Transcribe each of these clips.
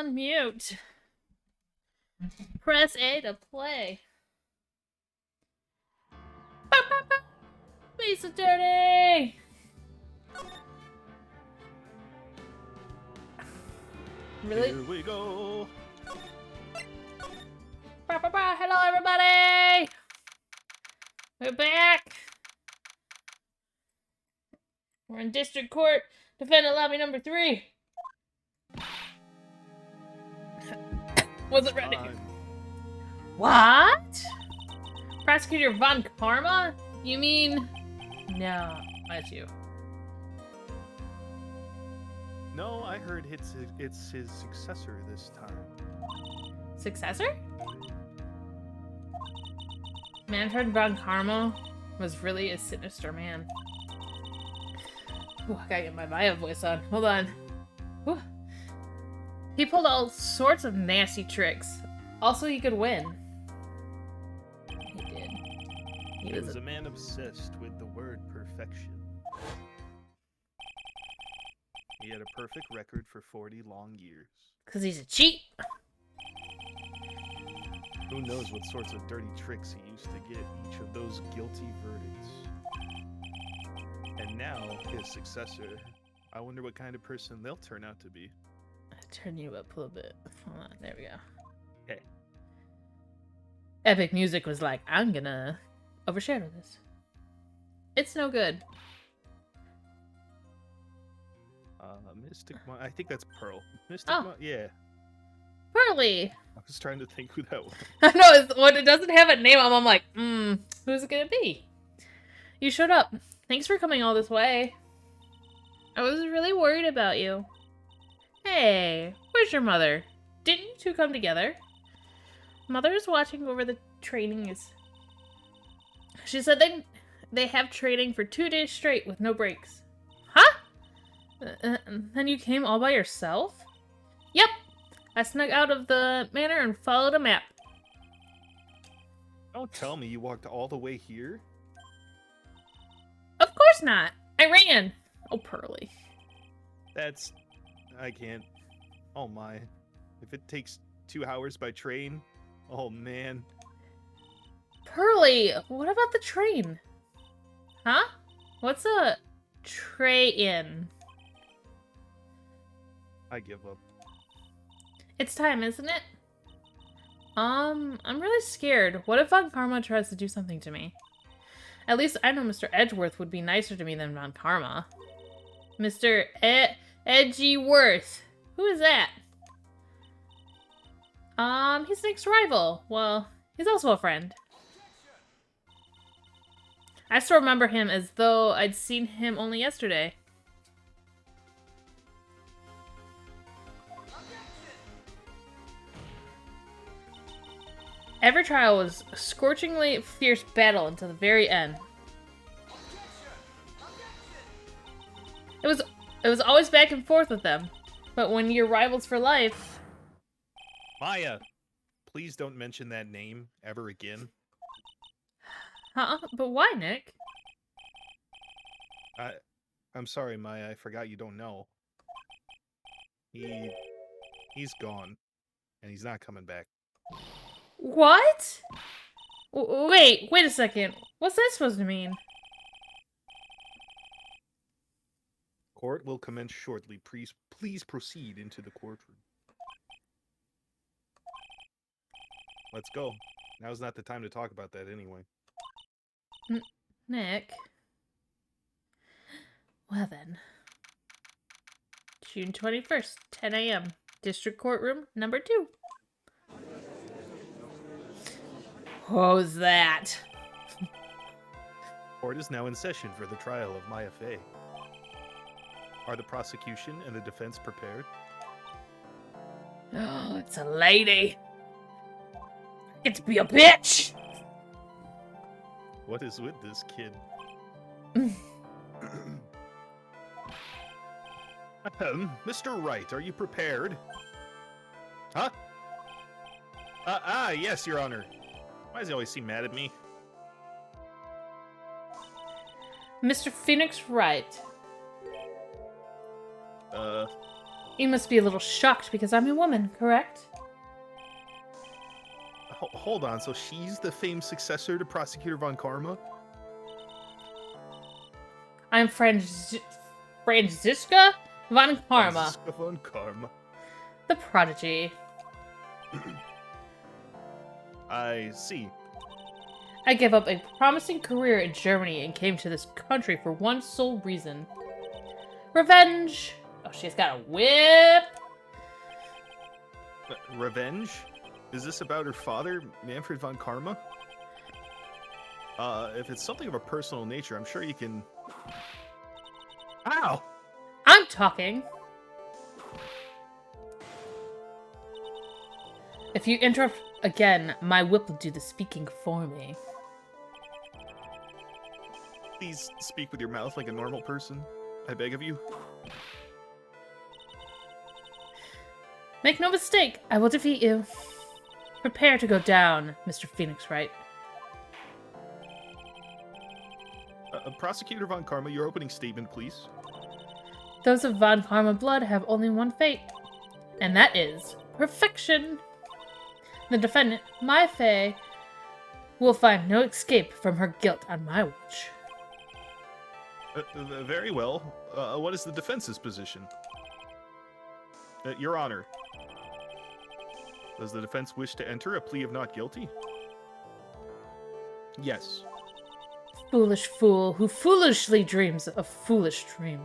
on mute. Press A to play. Police attorney! Really? Here we go. Hello, everybody! We're back. We're in district court. Defendant lobby number 3. Wasn't ready. What? Prosecutor Von Karma? You mean... No, that's you. No, I heard it's his successor this time. Successor? Manfred Von Karma was really a sinister man. Ooh, I gotta get my Maya voice on. Hold on. Ooh. He pulled all sorts of nasty tricks. Also, he could win. He did. He was a man obsessed with the word perfection. He had a perfect record for 40 long years. Because he's a cheat. Who knows what sorts of dirty tricks he used to get each of those guilty verdicts. And now, his successor, I wonder what kind of person they'll turn out to be. Turn you up a little bit. Hold on, there we go. Okay. Epic Music was like, I'm gonna overshadow this. It's no good. Mystic I think that's Pearl. Mystic yeah. Pearly! I was trying to think who that was. I know, when it doesn't have a name, I'm like, who's it gonna be? You showed up. Thanks for coming all this way. I was really worried about you. Hey, where's your mother? Didn't you two come together? Mother is watching over the training. She said they have training for 2 days straight with no breaks. Huh? Then you came all by yourself? Yep. I snuck out of the manor and followed a map. Don't tell me you walked all the way here? Of course not. I ran. Oh, Pearly. I can't. Oh my. If it takes 2 hours by train, oh man. Pearly, what about the train? Huh? What's a tray-in? I give up. It's time, isn't it? I'm really scared. What if Von Karma tries to do something to me? At least I know Mr. Edgeworth would be nicer to me than Von Karma. Mr. Edgeworth. Who is that? He's Nick's rival. Well, he's also a friend. I still remember him as though I'd seen him only yesterday. Every trial was a scorchingly fierce battle until the very end. It was always back and forth with them. But when you're rivals for life... Maya, please don't mention that name ever again. Huh? But why, Nick? I'm sorry, Maya, I forgot you don't know. He's gone. And he's not coming back. What? Wait a second. What's that supposed to mean? Court will commence shortly. Please proceed into the courtroom. Let's go. Now's not the time to talk about that anyway. Nick. Well then. June 21st, 10 a.m. District Courtroom number 2. Who's that? Court is now in session for the trial of Maya Fey. Are the prosecution and the defense prepared? Oh, it's a lady. I get to be a bitch. What is with this kid? Mr. Wright, are you prepared? Huh? Yes, Your Honor. Why does he always seem mad at me? Mr. Phoenix Wright. You must be a little shocked because I'm a woman, correct? Hold on, so she's the famed successor to Prosecutor Von Karma? I'm Franziska von Karma, Franziska Von Karma. the prodigy. I see. I gave up a promising career in Germany and came to this country for one sole reason. Revenge! Oh, she's got a whip! Revenge? Is this about her father, Manfred von Karma? If it's something of a personal nature, I'm sure you can... Ow! I'm talking! If you interrupt again, my whip will do the speaking for me. Please speak with your mouth like a normal person. I beg of you. Make no mistake, I will defeat you. Prepare to go down, Mr. Phoenix Wright. Prosecutor Von Karma, your opening statement, please. Those of Von Karma blood have only one fate, and that is perfection. The defendant, Mai Fei, will find no escape from her guilt on my watch. Very well. What is the defense's position? Your Honor. Does the defense wish to enter a plea of not guilty? Yes. Foolish fool who foolishly dreams a foolish dream.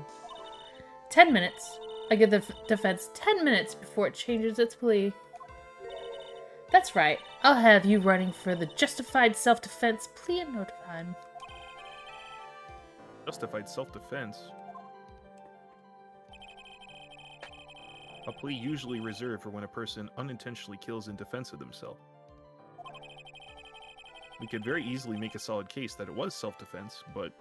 10 minutes. I give the defense 10 minutes before it changes its plea. That's right. I'll have you running for the justified self-defense plea in no time. Justified self-defense? A plea usually reserved for when a person unintentionally kills in defense of themselves. We could very easily make a solid case that it was self-defense, but...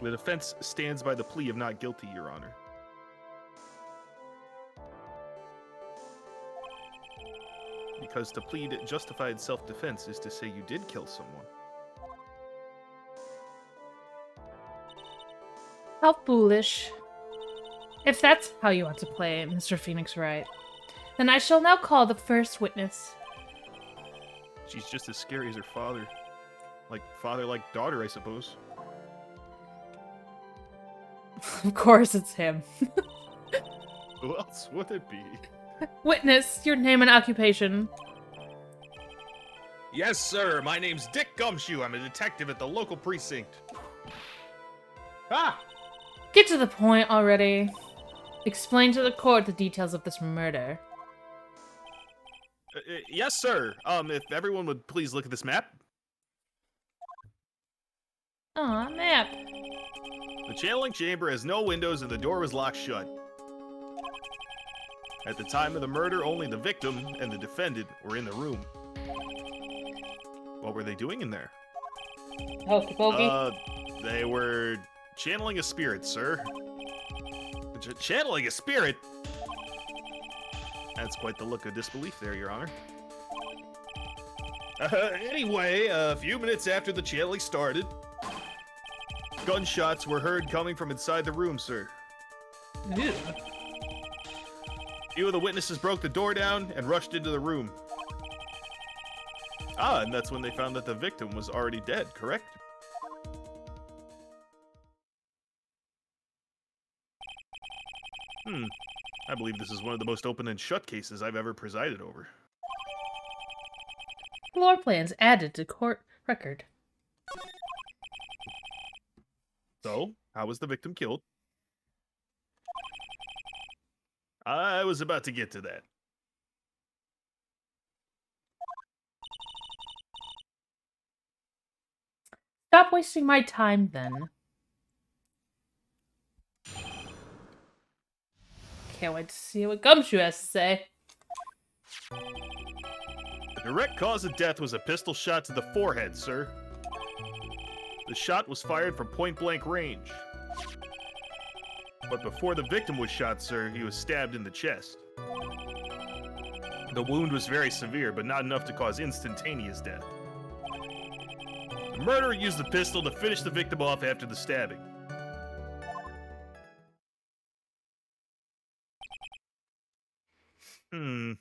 The defense stands by the plea of not guilty, Your Honor. Because to plead justified self-defense is to say you did kill someone. How foolish. If that's how you want to play it, Mr. Phoenix Wright, then I shall now call the first witness. She's just as scary as her father. Like father, like daughter, I suppose. Of course it's him. Who else would it be? Witness, your name and occupation. Yes, sir. My name's Dick Gumshoe. I'm a detective at the local precinct. Ah! Get to the point already. Explain to the court the details of this murder. Yes, sir. If everyone would please look at this map. Aw, map. The channeling chamber has no windows and the door was locked shut. At the time of the murder, only the victim and the defendant were in the room. What were they doing in there? Hokey pokey. They were channeling a spirit, sir. Channeling a spirit? That's quite the look of disbelief there, Your Honor. Anyway, a few minutes after the channeling started, gunshots were heard coming from inside the room, sir. Ew. Few of the witnesses broke the door down and rushed into the room. Ah, and that's when they found that the victim was already dead, correct? I believe this is one of the most open and shut cases I've ever presided over. Floor plans added to court record. So, how was the victim killed? I was about to get to that. Stop wasting my time, then. Can't wait to see what Gumshoe has to say. The direct cause of death was a pistol shot to the forehead, sir. The shot was fired from point-blank range. But before the victim was shot, sir, he was stabbed in the chest. The wound was very severe, but not enough to cause instantaneous death. The murderer used the pistol to finish the victim off after the stabbing. Hmm.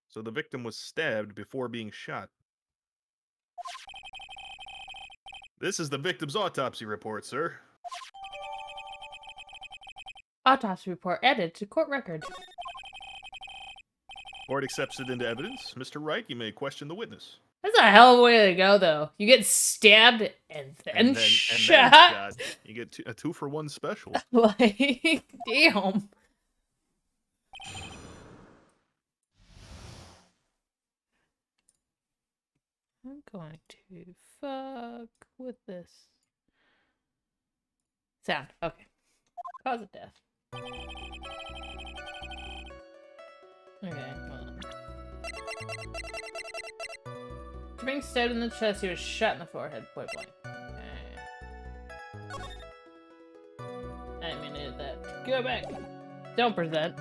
So the victim was stabbed before being shot. This is the victim's autopsy report, sir. Autopsy report added to court record. Court accepts it into evidence. Mr. Wright, you may question the witness. That's a hell of a way to go, though. You get stabbed and then shot. You get a 2-for-1 special. Like, damn. I'm going to fuck with this sound. Okay. Cause of death. Okay, hold on. After being stabbed in the chest, he was shot in the forehead, point blank. Okay. I didn't mean to hit that. Go back. Don't present.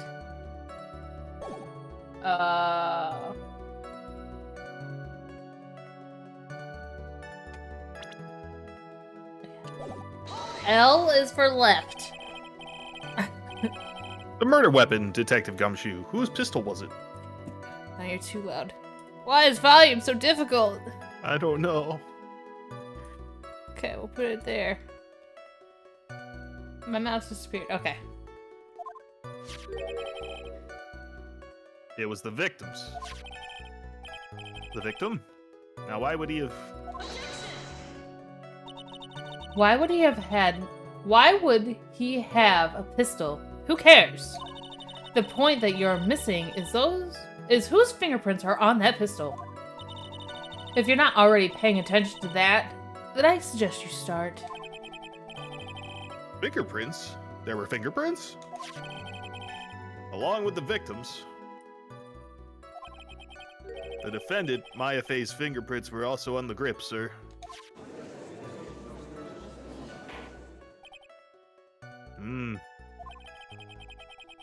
L is for left. The murder weapon, Detective Gumshoe. Whose pistol was it? Now you're too loud. Why is volume so difficult? I don't know. Okay, we'll put it there. My mouse disappeared. Okay. It was the victim's. The victim? Now, why would he have... Why would he have a pistol? Who cares? The point that you're missing is whose fingerprints are on that pistol. If you're not already paying attention to that, then I suggest you start. Fingerprints? There were fingerprints? Along with the victims. The defendant, Maya Fey's fingerprints were also on the grip, sir.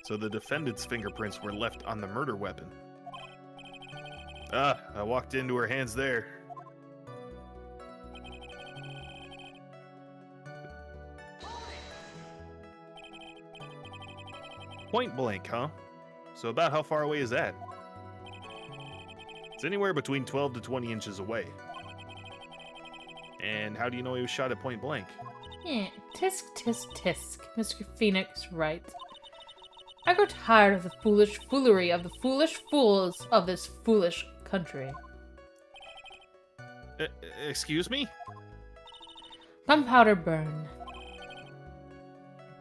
So the defendant's fingerprints were left on the murder weapon. Ah, I walked into her hands there. Point blank, huh? So about how far away is that? It's anywhere between 12 to 20 inches away. And how do you know he was shot at point blank? Tisk, tisk, tisk, Mr. Phoenix writes. I grow tired of the foolish foolery of the foolish fools of this foolish country. Excuse me? Gunpowder burn.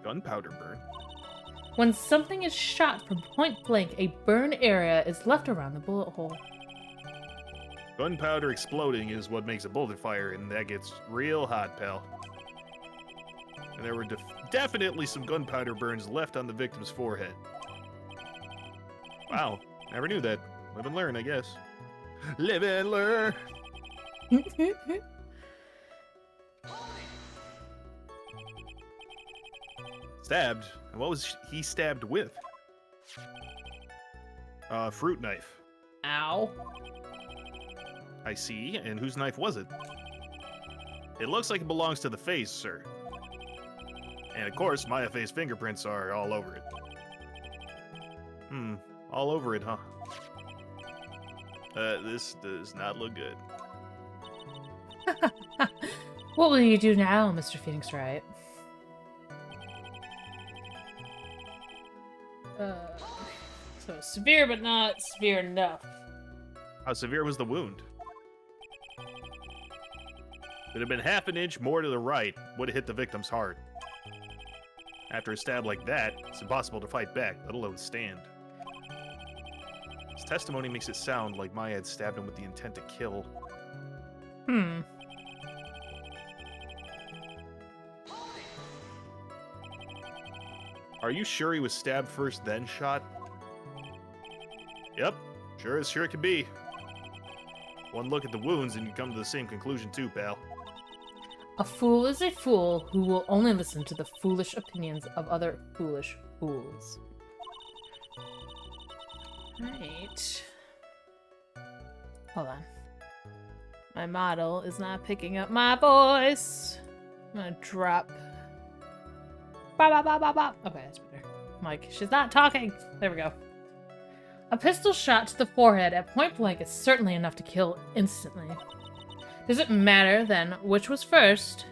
Gunpowder burn? When something is shot from point blank, a burn area is left around the bullet hole. Gunpowder exploding is what makes a bullet fire, and that gets real hot, pal. And there were definitely some gunpowder burns left on the victim's forehead. Wow, never knew that. Live and learn, I guess. Live and learn! Stabbed? And what was he stabbed with? Fruit knife. Ow. I see, and whose knife was it? It looks like it belongs to the face, sir. And of course, Maya Fey's fingerprints are all over it. All over it, huh? This does not look good. What will you do now, Mr. Phoenix Wright? So severe, but not severe enough. How severe was the wound? If it had been half an inch more to the right, would have hit the victim's heart. After a stab like that, it's impossible to fight back, let alone stand. His testimony makes it sound like Maya had stabbed him with the intent to kill. Are you sure he was stabbed first, then shot? Yep, sure as sure it could be. One look at the wounds and you come to the same conclusion too, pal. A fool is a fool who will only listen to the foolish opinions of other foolish fools. Right. Hold on. My model is not picking up my voice. I'm gonna drop. Ba ba ba ba ba. Okay, that's better. Mike, she's not talking. There we go. A pistol shot to the forehead at point blank is certainly enough to kill instantly. Does it matter, then, which was first?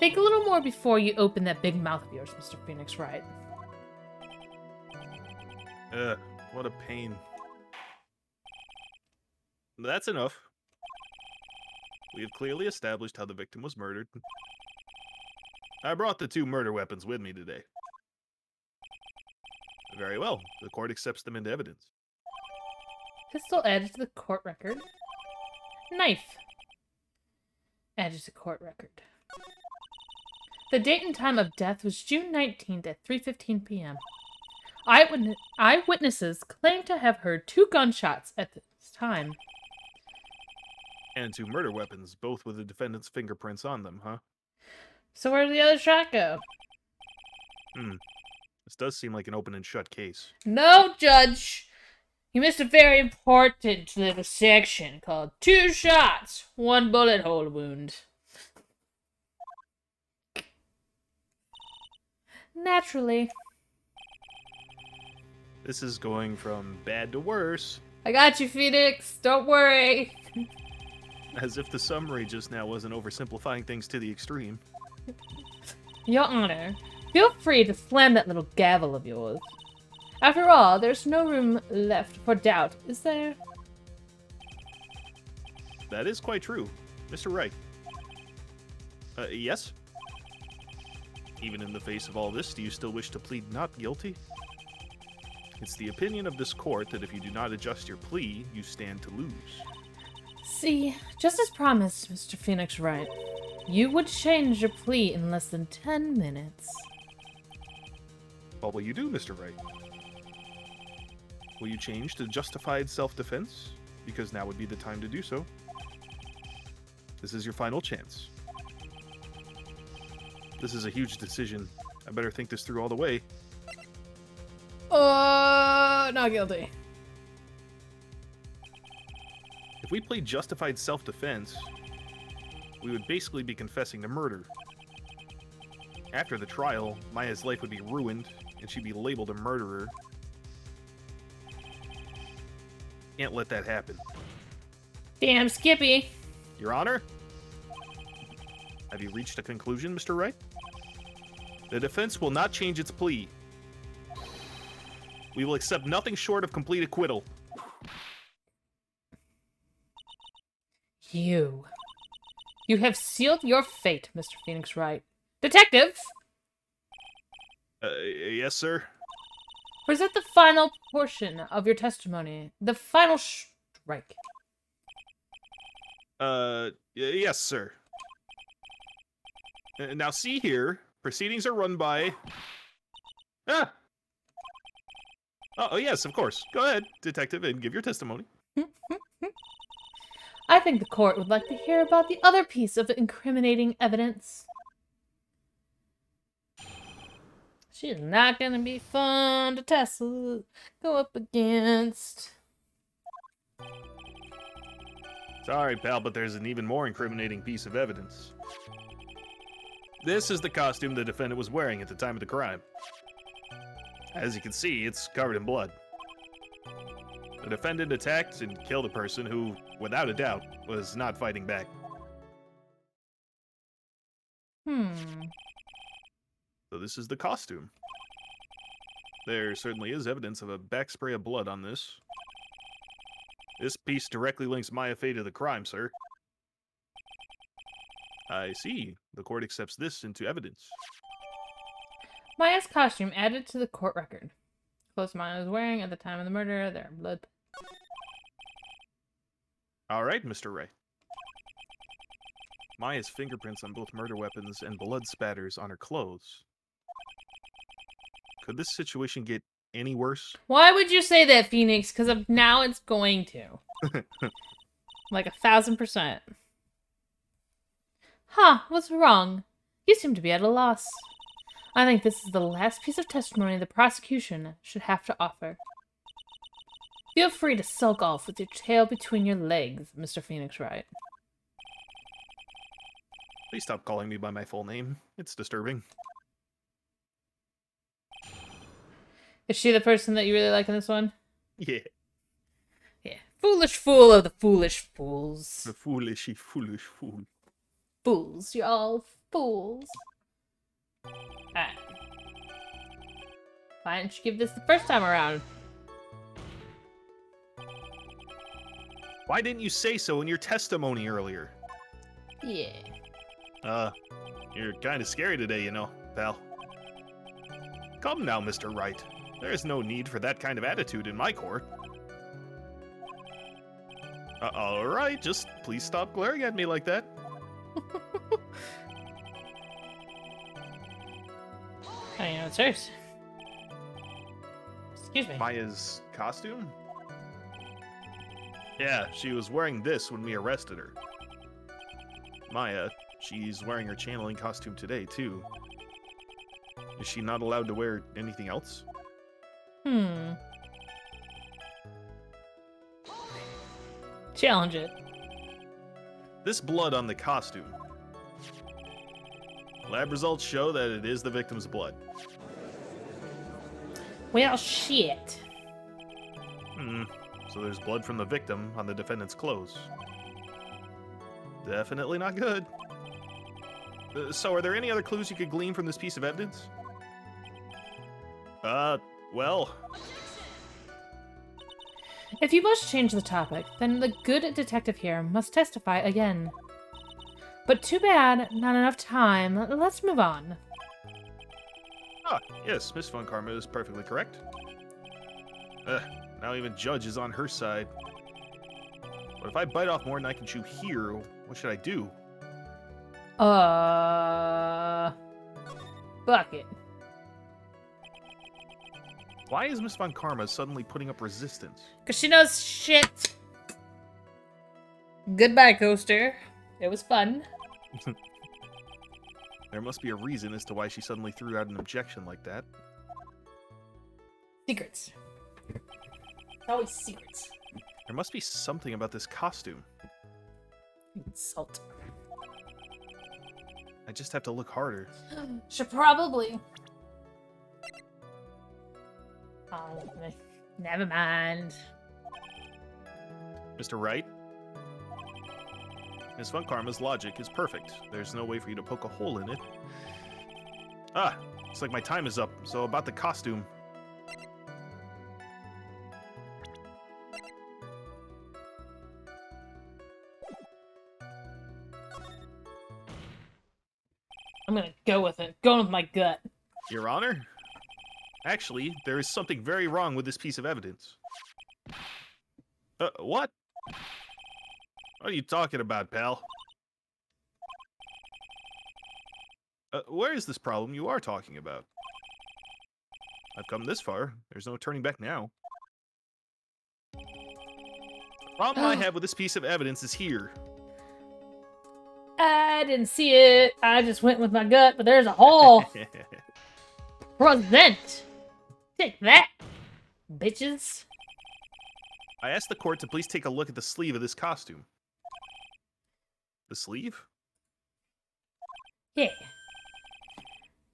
Think a little more before you open that big mouth of yours, Mr. Phoenix Wright. What a pain. That's enough. We have clearly established how the victim was murdered. I brought the 2 murder weapons with me today. Very well. The court accepts them into evidence. Pistol added to the court record. Knife added to court record. The date and time of death was June 19th at 3:15 p.m. Eyewitnesses claim to have heard 2 gunshots at this time. And 2 murder weapons, both with the defendant's fingerprints on them, huh? So where'd the other shot go? This does seem like an open and shut case. No, Judge! You missed a very important little section called 2 shots, 1 bullet hole wound. Naturally. This is going from bad to worse. I got you, Phoenix. Don't worry. As if the summary just now wasn't oversimplifying things to the extreme. Your Honor, feel free to slam that little gavel of yours. After all, there's no room left for doubt, is there? That is quite true. Mr. Wright. Yes? Even in the face of all this, do you still wish to plead not guilty? It's the opinion of this court that if you do not adjust your plea, you stand to lose. See, just as promised, Mr. Phoenix Wright, you would change your plea in less than 10 minutes. What will you do, Mr. Wright? Will you change to justified self-defense? Because now would be the time to do so. This is your final chance. This is a huge decision. I better think this through all the way. Not guilty. If we played justified self-defense, we would basically be confessing to murder. After the trial, Maya's life would be ruined, and she'd be labeled a murderer. Can't let that happen. Damn, Skippy. Your Honor? Have you reached a conclusion, Mr. Wright? The defense will not change its plea. We will accept nothing short of complete acquittal. You have sealed your fate, Mr. Phoenix Wright. Detective! Yes, sir? Present the final portion of your testimony. The final strike. Yes, sir. Now see here, proceedings are run by... Ah! Oh, yes, of course. Go ahead, detective, and give your testimony. I think the court would like to hear about the other piece of incriminating evidence. She's not gonna be fun to go up against. Sorry, pal, but there's an even more incriminating piece of evidence. This is the costume the defendant was wearing at the time of the crime. As you can see, it's covered in blood. The defendant attacked and killed a person who, without a doubt, was not fighting back. So this is the costume. There certainly is evidence of a backspray of blood on this. This piece directly links Maya Fey to the crime, sir. I see. The court accepts this into evidence. Maya's costume added to the court record. Clothes Maya was wearing at the time of the murder, there are blood. All right, Mr. Ray. Maya's fingerprints on both murder weapons and blood spatters on her clothes. Could this situation get any worse? Why would you say that, Phoenix? Because now it's going to. Like 1,000%. Huh, what's wrong? You seem to be at a loss. I think this is the last piece of testimony the prosecution should have to offer. Feel free to sulk off with your tail between your legs, Mr. Phoenix Wright. Please stop calling me by my full name. It's disturbing. Is she the person that you really like in this one? Yeah. Yeah. Foolish fool of the foolish fools. The foolish fool. Fools. You're all fools. Alright. Why didn't you give this the first time around? Why didn't you say so in your testimony earlier? Yeah. You're kind of scary today, you know, pal. Come now, Mr. Wright. There's no need for that kind of attitude in my court. Alright, just please stop glaring at me like that. I know it's hers. Excuse me. Maya's costume? Yeah, she was wearing this when we arrested her. Maya, she's wearing her channeling costume today, too. Is she not allowed to wear anything else? Challenge it. This blood on the costume. Lab results show that it is the victim's blood. Well, shit. So there's blood from the victim on the defendant's clothes. Definitely not good. So are there any other clues you could glean from this piece of evidence? Well... If you must change the topic, then the good detective here must testify again. But too bad, not enough time. Let's move on. Ah, yes, Miss Von Karma is perfectly correct. Now even Judge is on her side. But if I bite off more than I can chew here, what should I do? Bucket. Why is Miss Von Karma suddenly putting up resistance? Because she knows shit. Goodbye, Coaster. It was fun. There must be a reason as to why she suddenly threw out an objection like that. Secrets. Always secrets. There must be something about this costume. Insult. I just have to look harder. Should probably. Oh, never mind. Mr. Wright? Miss Von Karma's logic is perfect. There's no way for you to poke a hole in it. Ah, looks like my time is up. So about the costume. I'm gonna go with it. Going with my gut. Your Honor? Actually, there is something very wrong with this piece of evidence. What? What are you talking about, pal? Where is this problem you are talking about? I've come this far. There's no turning back now. The problem I have with this piece of evidence is here. I didn't see it. I just went with my gut, but there's a hole. Present. Take that, bitches. I asked the court to please take a look at the sleeve of this costume. The sleeve? Yeah.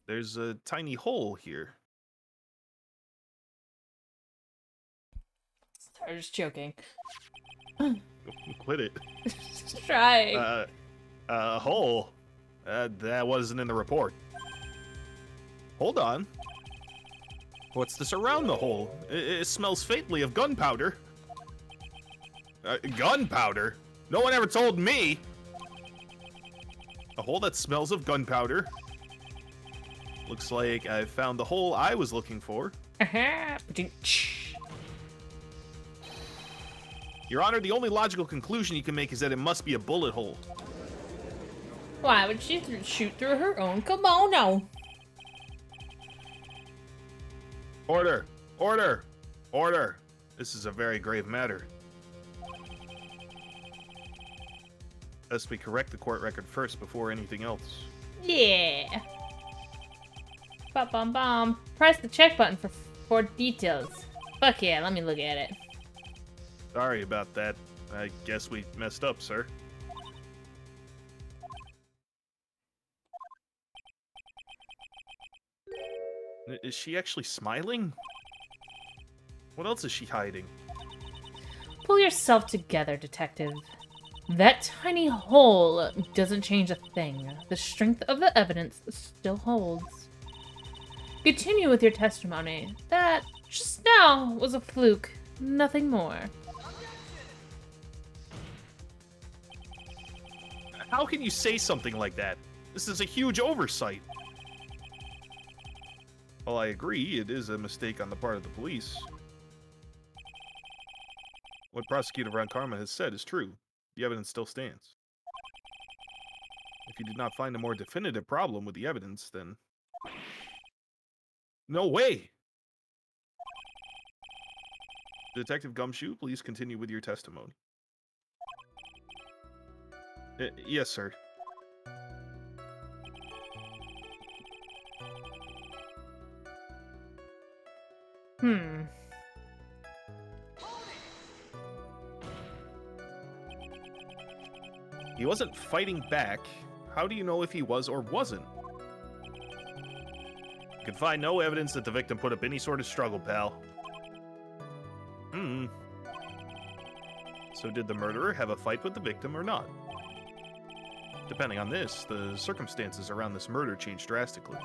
There's a tiny hole here. Sorry, just joking. Quit it. Just trying. A hole? That wasn't in the report. Hold on. What's this around the hole? It smells faintly of gunpowder. Gunpowder? No one ever told me! A hole that smells of gunpowder. Looks like I found the hole I was looking for. Your Honor, the only logical conclusion you can make is that it must be a bullet hole. Why would she shoot through her own kimono? Order! Order! Order! This is a very grave matter. Lest we correct the court record first before anything else. Yeah. Bum. Press the check button for details. Fuck yeah, let me look at it. Sorry about that. I guess we messed up, sir. Is she actually smiling? What else is she hiding? Pull yourself together, detective. That tiny hole doesn't change a thing. The strength of the evidence still holds. Continue with your testimony. That, just now, was a fluke. Nothing more. How can you say something like that? This is a huge oversight. Well, I agree, it is a mistake on the part of the police. What Prosecutor Von Karma has said is true. The evidence still stands. If you did not find a more definitive problem with the evidence, then... No way! Detective Gumshoe, please continue with your testimony. Yes, sir. He wasn't fighting back. How do you know if he was or wasn't? You can find no evidence that the victim put up any sort of struggle, pal. So did the murderer have a fight with the victim or not? Depending on this, the circumstances around this murder changed drastically.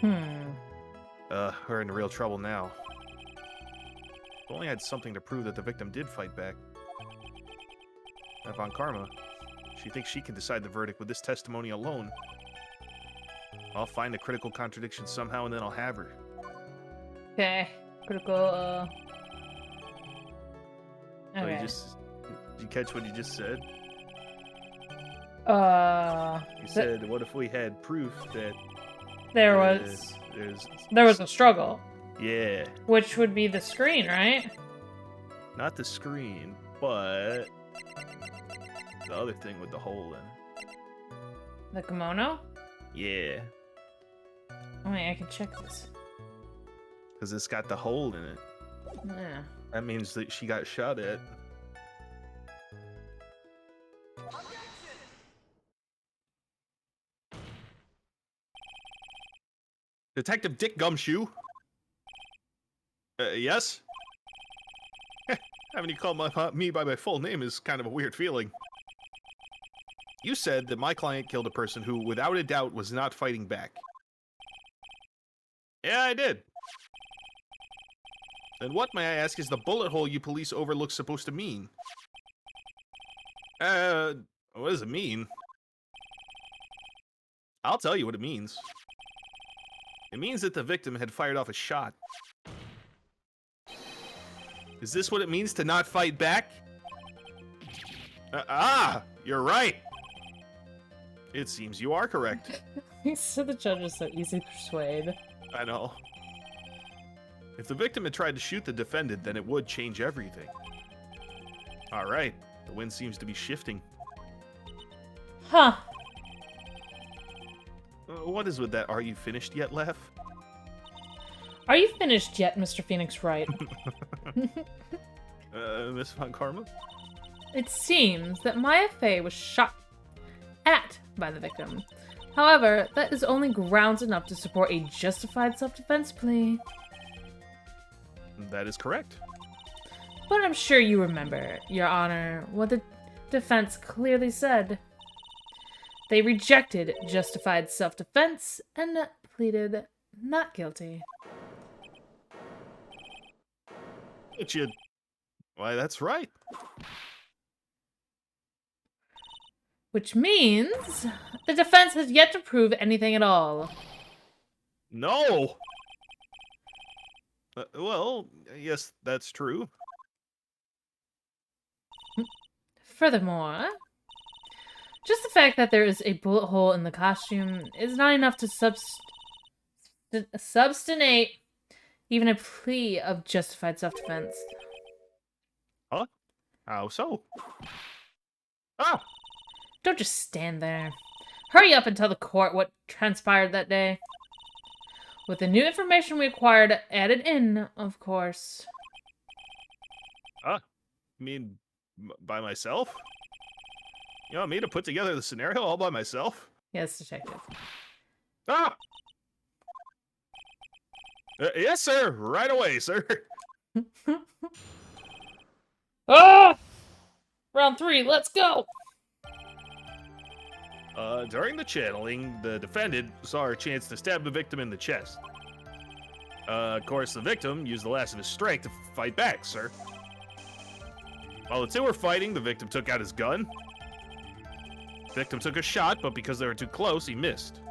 We're in real trouble now. If only I had something to prove that the victim did fight back. Now, Von Karma, she thinks she can decide the verdict with this testimony alone. I'll find a critical contradiction somehow and then I'll have her. Okay. Critical, So Okay. did you catch what you just said? You said, what if we had proof that there was there's a struggle, yeah, which would be the screen, right? not the screen, but the other thing with the hole in it. The kimono? Yeah, Oh, wait, I can check this. because it's got the hole in it. Yeah. That means that she got shot at. Detective Dick Gumshoe? Yes? Having you call me by my full name is kind of a weird feeling. You said that my client killed a person who, without a doubt, was not fighting back. Yeah, I did. Then what, may I ask, is the bullet hole you police overlook supposed to mean? What does it mean? I'll tell you what it means. It means that the victim had fired off a shot. Is this what it means to not fight back? You're right. It seems you are correct. So the judge is so easy to persuade. I know. If the victim had tried to shoot the defendant, then it would change everything. All right, the wind seems to be shifting. Huh. What is with that "are you finished yet" laugh? Are you finished yet, Mr. Phoenix Wright? Miss Von Karma? It seems that Maya Fey was shot at by the victim. However, that is only grounds enough to support a justified self-defense plea. That is correct. But I'm sure you remember, Your Honor, what the defense clearly said. They rejected justified self-defense and pleaded not guilty. Why, that's right. Which means the defense has yet to prove anything at all. No! Well, yes, that's true. Furthermore, just the fact that there is a bullet hole in the costume is not enough to substantiate even a plea of justified self-defense. Huh? How so? Ah! Don't just stand there. Hurry up and tell the court what transpired that day. With the new information we acquired added in, of course. You mean by myself? You want me to put together the scenario all by myself? Yes, detective. Ah! Yes, sir. Right away, sir. Ah! Round 3, let's go! During the channeling, the defendant saw her chance to stab the victim in the chest. Of course, the victim used the last of his strength to fight back, sir. While the two were fighting, the victim took out his gun. The victim took a shot, but because they were too close, he missed.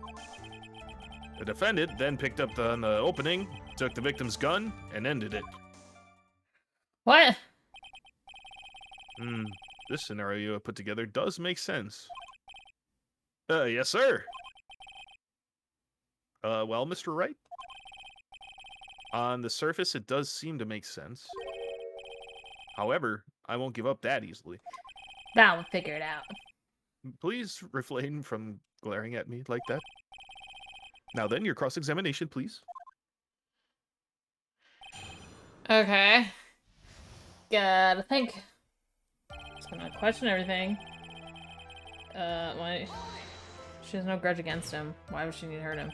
The defendant then picked up the opening, took the victim's gun, and ended it. What? This scenario you have put together does make sense. Yes, sir. Well, Mr. Wright? On the surface, it does seem to make sense. However, I won't give up that easily. That will figure it out. Please refrain from glaring at me like that. Now then, your cross-examination, please. Okay. Gotta think. Just gonna question everything. Why? She has no grudge against him. Why would she need to hurt him?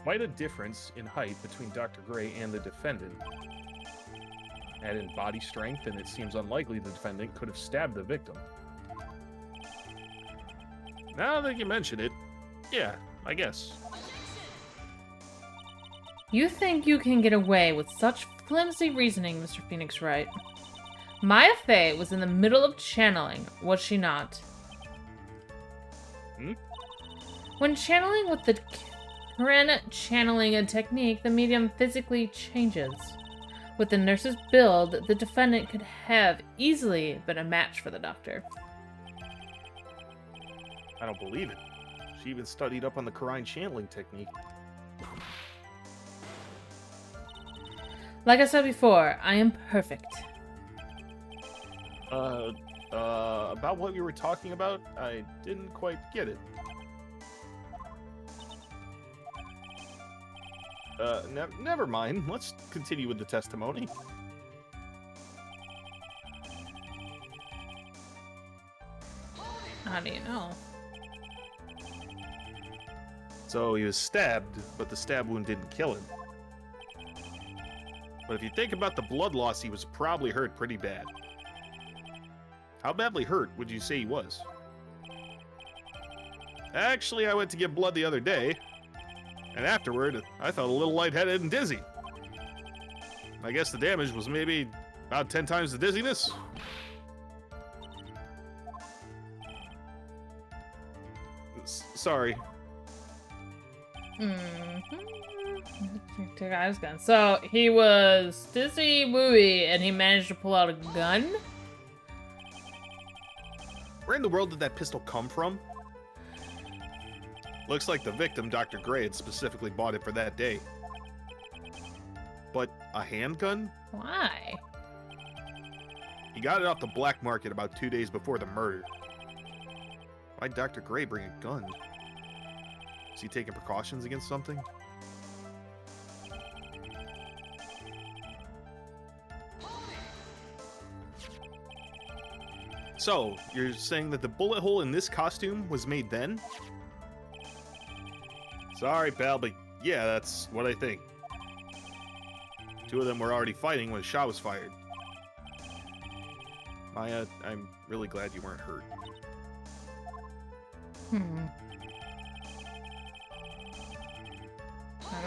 Quite a difference in height between Dr. Gray and the defendant. Add in body strength, and it seems unlikely the defendant could have stabbed the victim. Now that you mention it, yeah, I guess. You think you can get away with such flimsy reasoning, Mr. Phoenix Wright? Maya Fey was in the middle of channeling, was she not? When channeling with the Karen channeling a technique, the medium physically changes. With the nurse's build, the defendant could have easily been a match for the doctor. I don't believe it. She even studied up on the Karine channeling technique. Like I said before, I am perfect. About what we were talking about, I didn't quite get it. Never mind. Let's continue with the testimony. How do you know? So he was stabbed, but the stab wound didn't kill him. But if you think about the blood loss, he was probably hurt pretty bad. How badly hurt would you say he was? Actually, I went to get blood the other day, and afterward, I felt a little lightheaded and dizzy. I guess the damage was maybe about 10 times the dizziness. Sorry. Took out his gun. So he was dizzy, wooey, and he managed to pull out a gun? Where in the world did that pistol come from? Looks like the victim, Dr. Gray, had specifically bought it for that day. But a handgun? Why? He got it off the black market about 2 days before the murder. Why'd Dr. Gray bring a gun? Is he taking precautions against something? So, you're saying that the bullet hole in this costume was made then? Sorry, pal, but yeah, that's what I think. Two of them were already fighting when a shot was fired. Maya, I'm really glad you weren't hurt.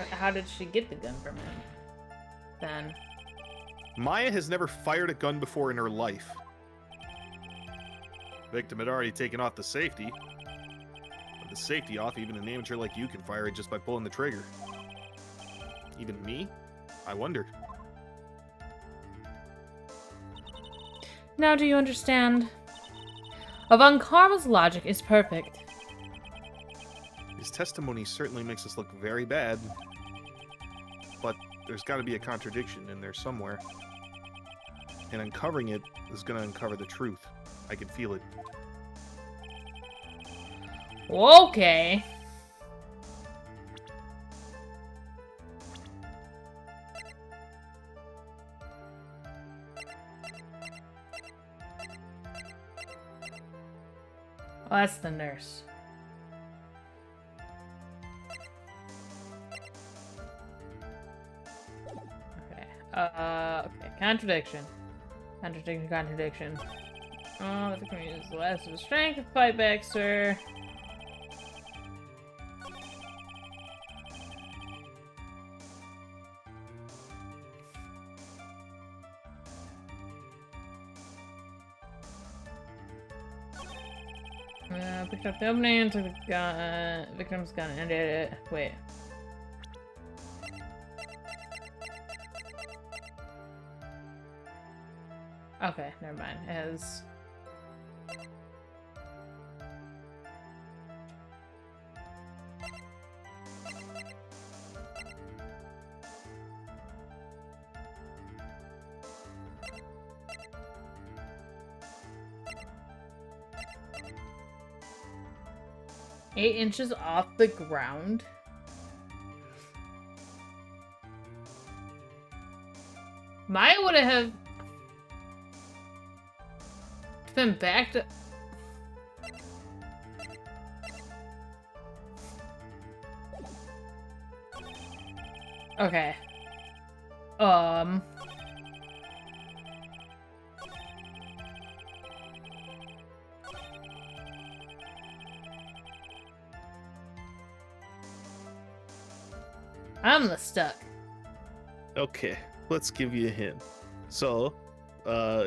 How did she get the gun from him? Then. Maya has never fired a gun before in her life. Victim had already taken off the safety. With the safety off, even an amateur like you can fire it just by pulling the trigger. Even me? I wonder. Now do you understand? Von Karma's logic is perfect. His testimony certainly makes us look very bad. But there's got to be a contradiction in there somewhere. And uncovering it is going to uncover the truth. I can feel it. Okay. Well, that's the nurse. Okay. Contradiction. Contradiction, contradiction. Oh, the victim uses the last of his strength to fight back, sir. Picked up the opening, took the gun, victim's gun, and ended it. Wait. Okay, never mind. As eight inches off the ground. Maya would have been back to. Okay. I'm stuck. Okay, let's give you a hint. So,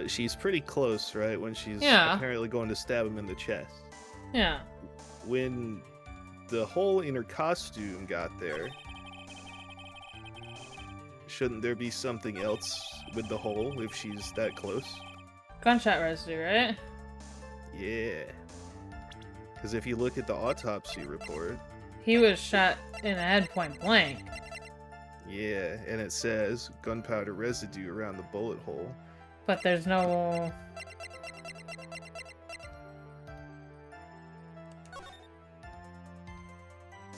she's pretty close, right? When she's Yeah. apparently going to stab him in the chest. Yeah. When the hole in her costume got there, shouldn't there be something else with the hole if she's that close? Gunshot residue, right? Yeah. Because if you look at the autopsy report, He was shot in the head point blank. yeah, and it says gunpowder residue around the bullet hole. But there's no.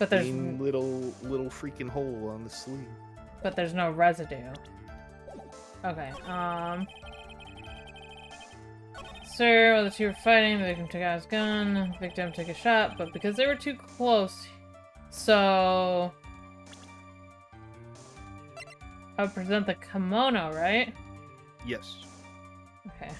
But there's. Clean little freaking hole on the sleeve. But there's no residue. Okay, Sir, while the two were fighting, the victim took out his gun, the victim took a shot, but because they were too close, so... I would present the kimono, right? Yes. Okay.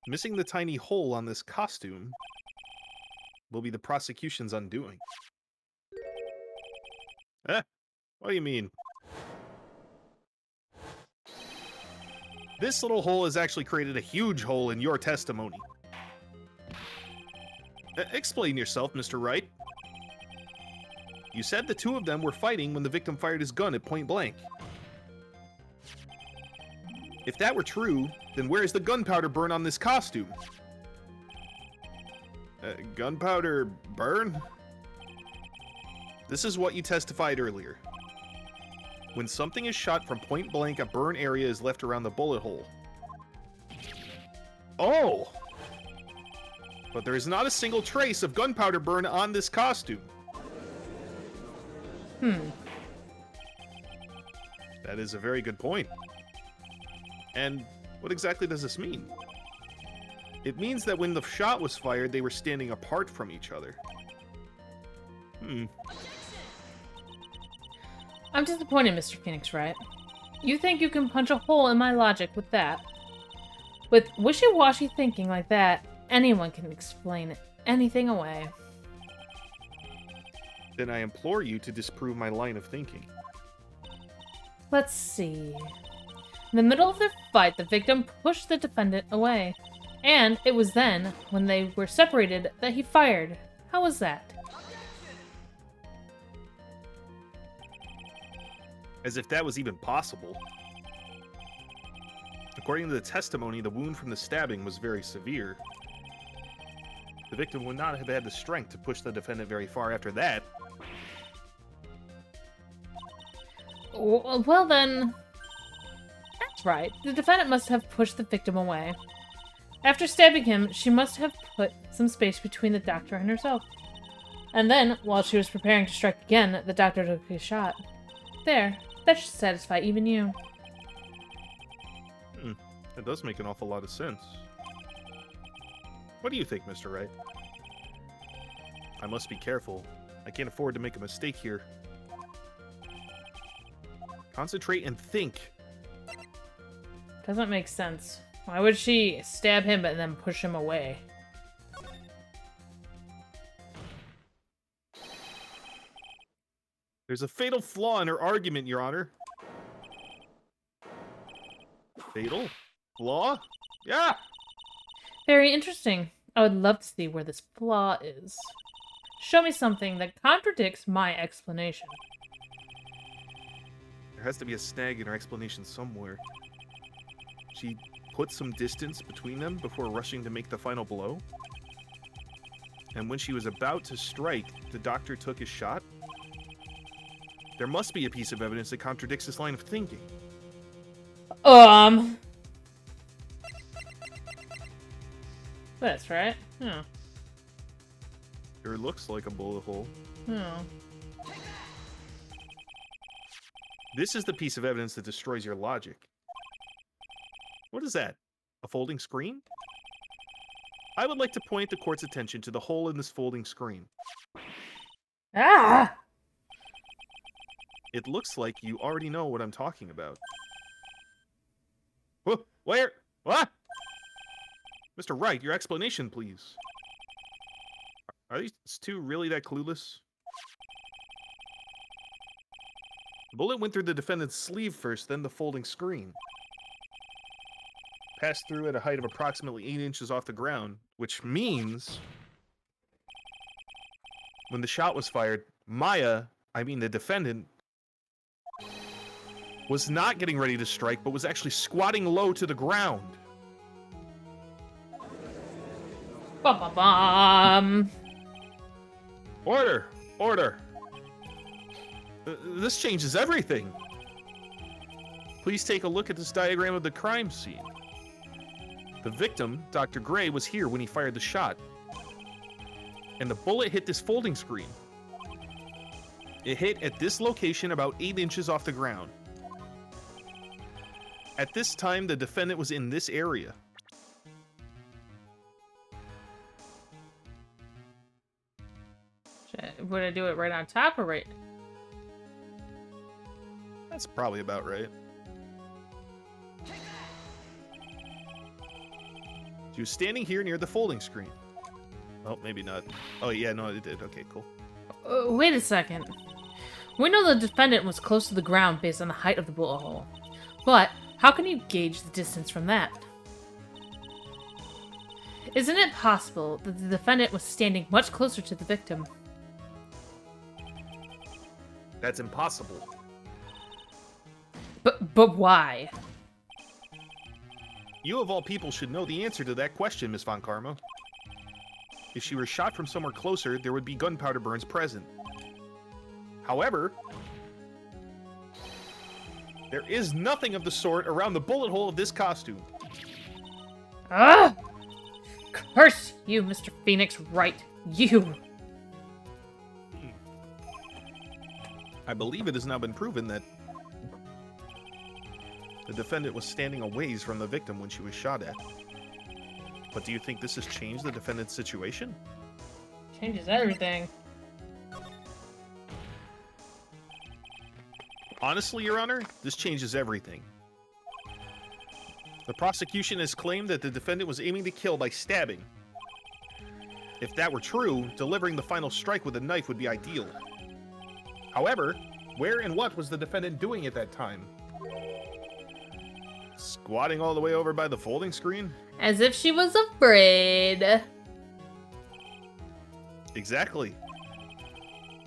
Missing the tiny hole on this costume will be the prosecution's undoing. Eh? What do you mean? This little hole has actually created a huge hole in your testimony. Explain yourself, Mr. Wright. You said the two of them were fighting when the victim fired his gun at point blank. If that were true, then where's the gunpowder burn on this costume? Gunpowder burn? This is what you testified earlier. When something is shot from point blank, a burn area is left around the bullet hole. Oh! But there is not a single trace of gunpowder burn on this costume. That is a very good point. And what exactly does this mean? It means that when the shot was fired, they were standing apart from each other. I'm disappointed, Mr. Phoenix Wright. You think you can punch a hole in my logic with that? With wishy-washy thinking like that, anyone can explain anything away. Then I implore you to disprove my line of thinking. Let's see. In the middle of their fight, the victim pushed the defendant away. And it was then, when they were separated, that he fired. How was that? As if that was even possible. According to the testimony, the wound from the stabbing was very severe. The victim would not have had the strength to push the defendant very far after that. Well then... That's right. The defendant must have pushed the victim away. After stabbing him, she must have put some space between the doctor and herself. And then, while she was preparing to strike again, the doctor took a shot. There. That should satisfy even you. That does make an awful lot of sense. What do you think, Mr. Wright? I must be careful. I can't afford to make a mistake here. Concentrate and think. Doesn't make sense. Why would she stab him and then push him away? There's a fatal flaw in her argument, Your Honor. Fatal? Flaw? Yeah! Very interesting. I would love to see where this flaw is. Show me something that contradicts my explanation. There has to be a snag in her explanation somewhere. She put some distance between them before rushing to make the final blow. And when she was about to strike, the doctor took his shot. There must be a piece of evidence that contradicts this line of thinking. That's right. Oh. Sure looks like a bullet hole. Oh. This is the piece of evidence that destroys your logic. What is that? A folding screen? I would like to point the court's attention to the hole in this folding screen. Ah! It looks like you already know what I'm talking about. Where? What? Mr. Wright, your explanation, please. Are these two really that clueless? The bullet went through the defendant's sleeve first, then the folding screen. Passed through at a height of approximately 8 inches off the ground, which means when the shot was fired, the defendant, was not getting ready to strike, but was actually squatting low to the ground. Bum. Order! Order! This changes everything. Please take a look at this diagram of the crime scene. The victim, Dr. Gray, was here when he fired the shot. And the bullet hit this folding screen. It hit at this location about 8 inches off the ground. At this time, the defendant was in this area. Would I do it right on top or right? That's probably about right. She was standing here near the folding screen. Oh, maybe not. Oh, yeah, no, it did. Okay, cool. Wait a second. We know the defendant was close to the ground based on the height of the bullet hole. But how can you gauge the distance from that? Isn't it possible that the defendant was standing much closer to the victim? That's impossible. But why? You of all people should know the answer to that question, Miss Von Karma. If she were shot from somewhere closer, there would be gunpowder burns present. However, there is nothing of the sort around the bullet hole of this costume. Ah! Curse you, Mr. Phoenix Wright. You! I believe it has now been proven that the defendant was standing a ways from the victim when she was shot at. But do you think this has changed the defendant's situation? Changes everything. Honestly, Your Honor, this changes everything. The prosecution has claimed that the defendant was aiming to kill by stabbing. If that were true, delivering the final strike with a knife would be ideal. However, where and what was the defendant doing at that time? Squatting all the way over by the folding screen? As if she was afraid. Exactly.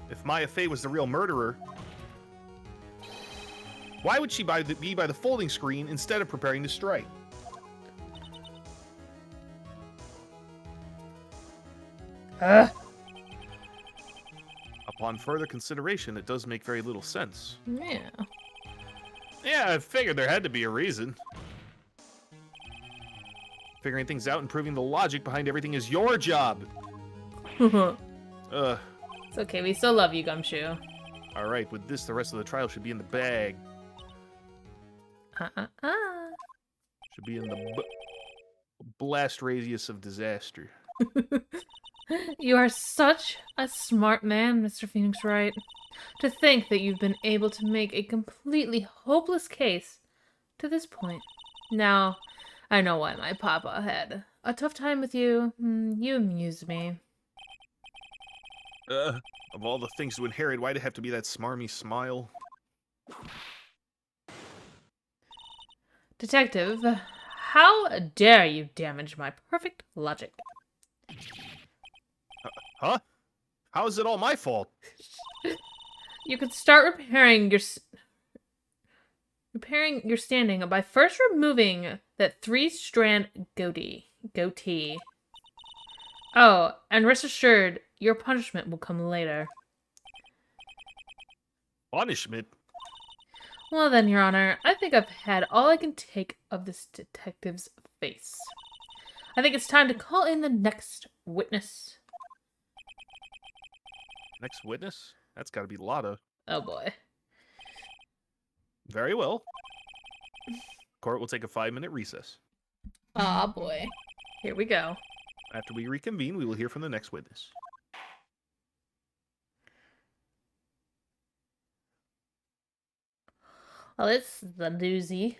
If Maya Fey was the real murderer, why would she be by the folding screen instead of preparing to strike? Upon further consideration, it does make very little sense. Yeah. Yeah, I figured there had to be a reason. Figuring things out and proving the logic behind everything is your job. It's okay, we still love you, Gumshoe. Alright, with this, the rest of the trial should be in the bag. Should be in the blast radius of disaster. You are such a smart man, Mr. Phoenix Wright. To think that you've been able to make a completely hopeless case to this point. Now, I know why my papa had a tough time with you. You amuse me. Of all the things to inherit, why'd it have to be that smarmy smile? Detective, how dare you damage my perfect logic? Huh? How is it all my fault? You could start repairing your standing by first removing that 3-strand goatee. Oh, and rest assured, your punishment will come later. Punishment? Well then, Your Honor, I think I've had all I can take of this detective's face. I think it's time to call in the next witness. Next witness? That's gotta be Lotta. Oh boy. Very well. Court will take a 5-minute recess. Aw boy. Here we go. After we reconvene, we will hear from the next witness. Well, it's the doozy.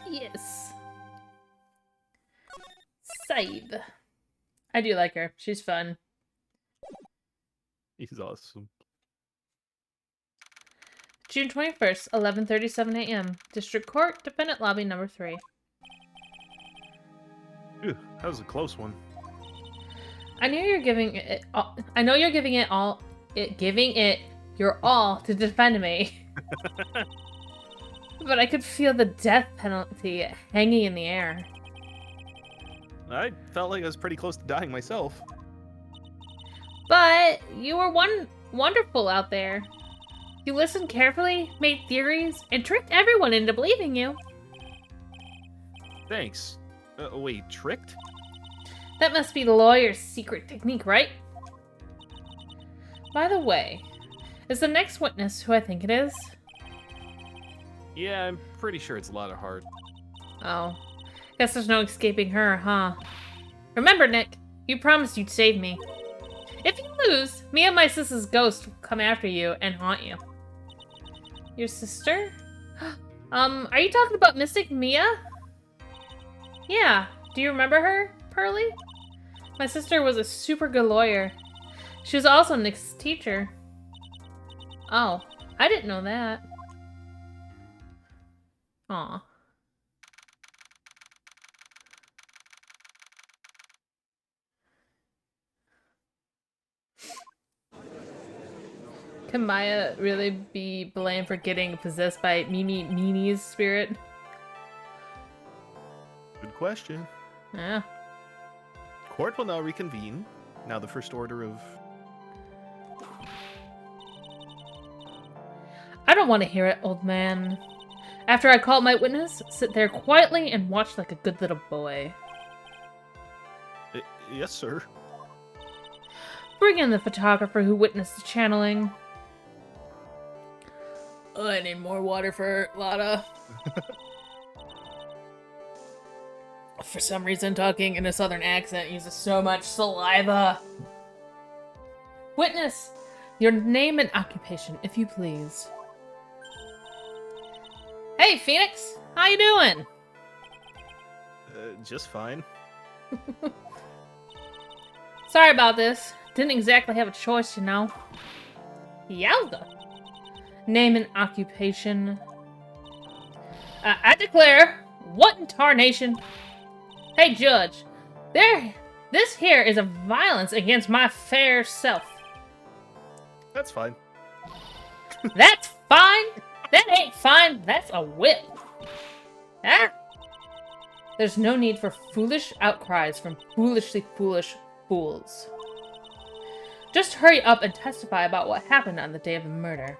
Yes. Save. I do like her. She's fun. He's awesome. June 21st, 11:37 a.m. District Court, Defendant Lobby number 3. Phew, that was a close one. I know you're giving it all, giving it your all to defend me. But I could feel the death penalty hanging in the air. I felt like I was pretty close to dying myself. But you were wonderful out there. You listened carefully, made theories, and tricked everyone into believing you. Thanks. Wait, tricked? That must be the lawyer's secret technique, right? By the way, is the next witness who I think it is? Yeah, I'm pretty sure it's Lotta Hart. Oh, guess there's no escaping her, huh? Remember, Nick, you promised you'd save me. If you lose, me and my sister's ghost will come after you and haunt you. Your sister? Are you talking about Mystic Mia? Yeah, do you remember her, Pearly? My sister was a super good lawyer. She was also Nick's teacher. Oh, I didn't know that. Aw. Can Maya really be blamed for getting possessed by Mimi Nini's spirit? Good question. Yeah. Court will now reconvene. Now the first order of... I don't want to hear it, old man. After I call my witness, sit there quietly and watch like a good little boy. Yes, sir. Bring in the photographer who witnessed the channeling. Oh, I need more water for Lotta. For some reason, talking in a southern accent uses so much saliva. Witness, your name and occupation, if you please. Hey, Phoenix! How you doing? Just fine. Sorry about this. Didn't exactly have a choice, you know. Yowza. Name and occupation. I declare, what in tarnation? Hey, Judge. This here is a violence against my fair self. That's fine. That's fine? That ain't fine. That's a whip. Ah! There's no need for foolish outcries from foolishly foolish fools. Just hurry up and testify about what happened on the day of the murder.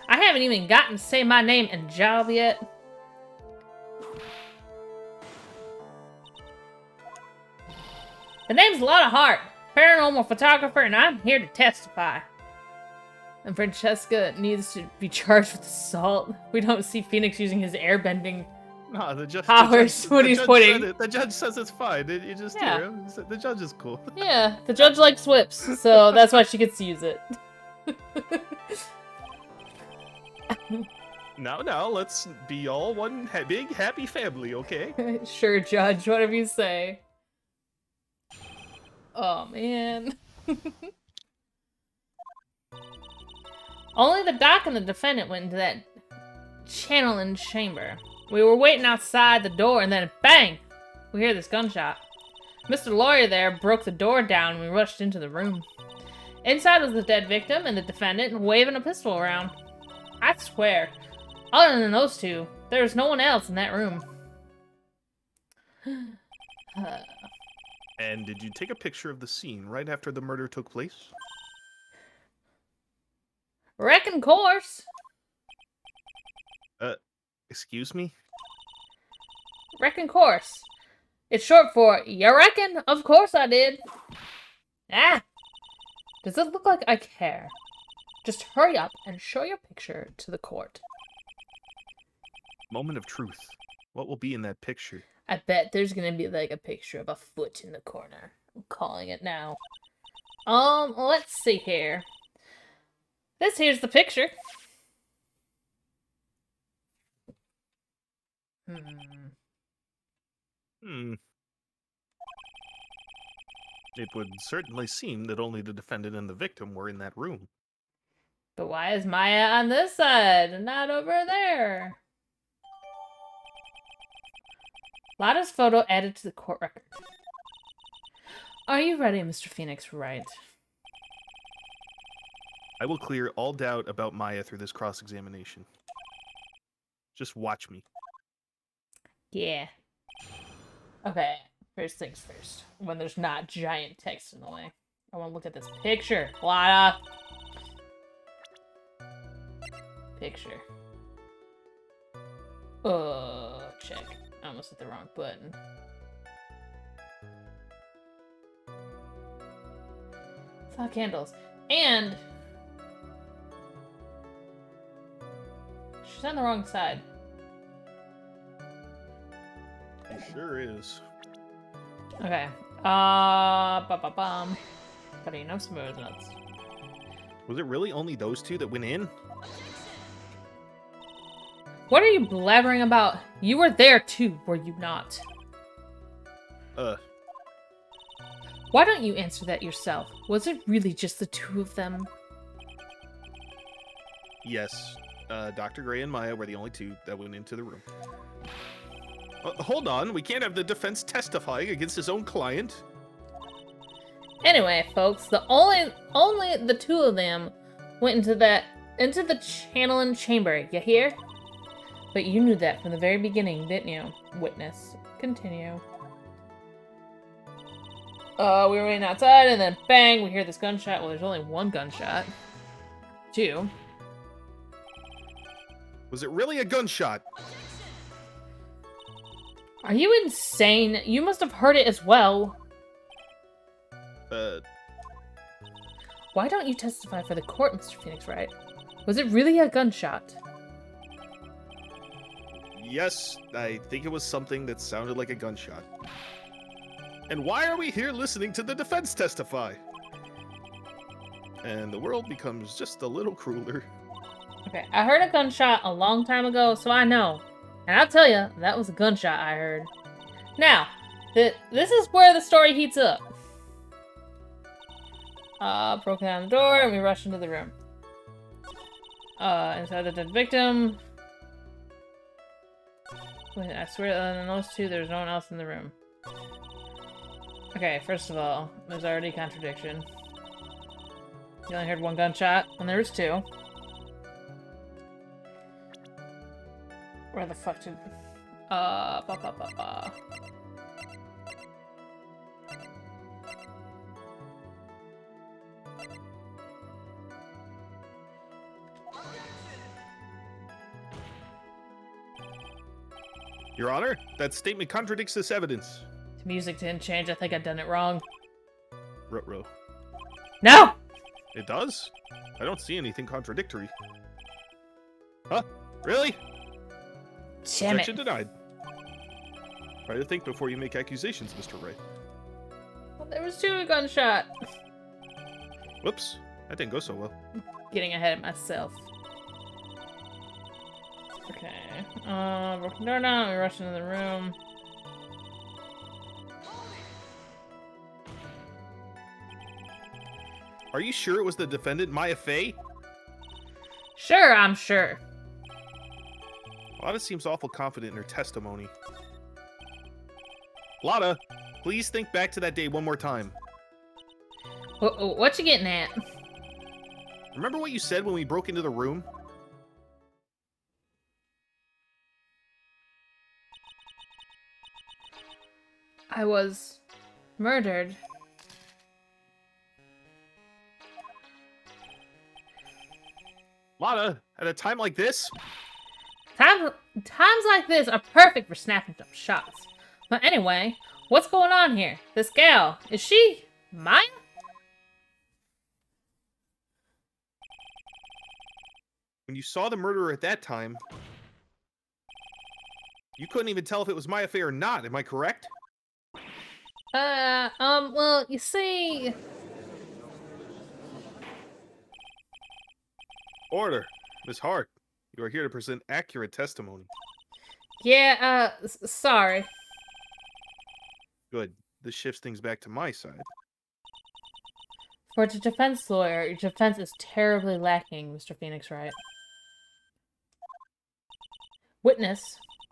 I haven't even gotten to say my name and job yet. The name's Lotta Hart, paranormal photographer, and I'm here to testify. And Francesca needs to be charged with assault. We don't see Phoenix using his airbending No, the judge. Powers, when he's pointing. The judge says it's fine. You just Yeah. hear him. The judge is cool. Yeah, the judge likes whips, so that's why she gets to use it. Now, let's be all one big happy family, okay? Sure, Judge, whatever you say. Oh, man. Only the doc and the defendant went into that channeling chamber. We were waiting outside the door, and then bang! We hear this gunshot. Mr. Lawyer there broke the door down, and we rushed into the room. Inside was the dead victim and the defendant waving a pistol around. I swear, other than those two, there was no one else in that room. And did you take a picture of the scene right after the murder took place? Reckon course. Excuse me? Reckon course. It's short for, you reckon? Of course I did. Ah! Does it look like I care? Just hurry up and show your picture to the court. Moment of truth. What will be in that picture? I bet there's gonna be like a picture of a foot in the corner. I'm calling it now. Let's see here. This here's the picture. It would certainly seem that only the defendant and the victim were in that room. But why is Maya on this side and not over there? Lada's photo added to the court record. Are you ready, Mr. Phoenix Wright? I will clear all doubt about Maya through this cross-examination. Just watch me. Yeah. Okay, first things first. When there's not giant text in the way. I want to look at this picture. Lada! Picture. Check. I almost hit the wrong button. Saw candles. And she's on the wrong side. It sure is. Okay. Ba-ba-bum. Putting enough smooth nuts. Was it really only those two that went in? What are you blabbering about? You were there too, were you not? Why don't you answer that yourself? Was it really just the two of them? Yes. Dr. Gray and Maya were the only two that went into the room. Hold on, we can't have the defense testifying against his own client. Anyway, folks, the only the two of them went into the channeling chamber, you hear? But you knew that from the very beginning, didn't you? Witness. Continue. We were waiting outside, and then bang, we hear this gunshot. Well, there's only one gunshot. Two. Was it really a gunshot? Are you insane? You must have heard it as well. Why don't you testify for the court, Mr. Phoenix Wright? Was it really a gunshot? Yes, I think it was something that sounded like a gunshot. And why are we here listening to the defense testify? And the world becomes just a little crueler. Okay, I heard a gunshot a long time ago, so I know. And I'll tell you, that was a gunshot I heard. Now, this is where the story heats up. Broke down the door, and we rushed into the room. Inside the dead victim. Wait, I swear, other than those two, there's no one else in the room. Okay, first of all, there's already a contradiction. You only heard one gunshot, when there was two. Where the fuck did... Your Honor, that statement contradicts this evidence. The music didn't change. I think I've done it wrong. Ruh-roh. No! It does? I don't see anything contradictory. Huh? Really? Damn it. Objection denied. Try to think before you make accusations, Mr. Wright. Well, there was 2 gunshot. Whoops, that didn't go so well. Getting ahead of myself. Okay. Broken door down. We rush into the room. Are you sure it was the defendant, Maya Fey? Sure, I'm sure. Lotta seems awful confident in her testimony. Lotta, please think back to that day one more time. What you getting at? Remember what you said when we broke into the room? I was murdered. Lotta, at a time like this? Times like this are perfect for snapping some shots. But anyway, what's going on here? This gal, is she Maya? When you saw the murderer at that time, you couldn't even tell if it was Maya Fey or not, am I correct? Well, you see... Order. Miss Hart, you are here to present accurate testimony. Yeah, sorry. Good. This shifts things back to my side. For the defense lawyer, your defense is terribly lacking, Mr. Phoenix Wright. Witness,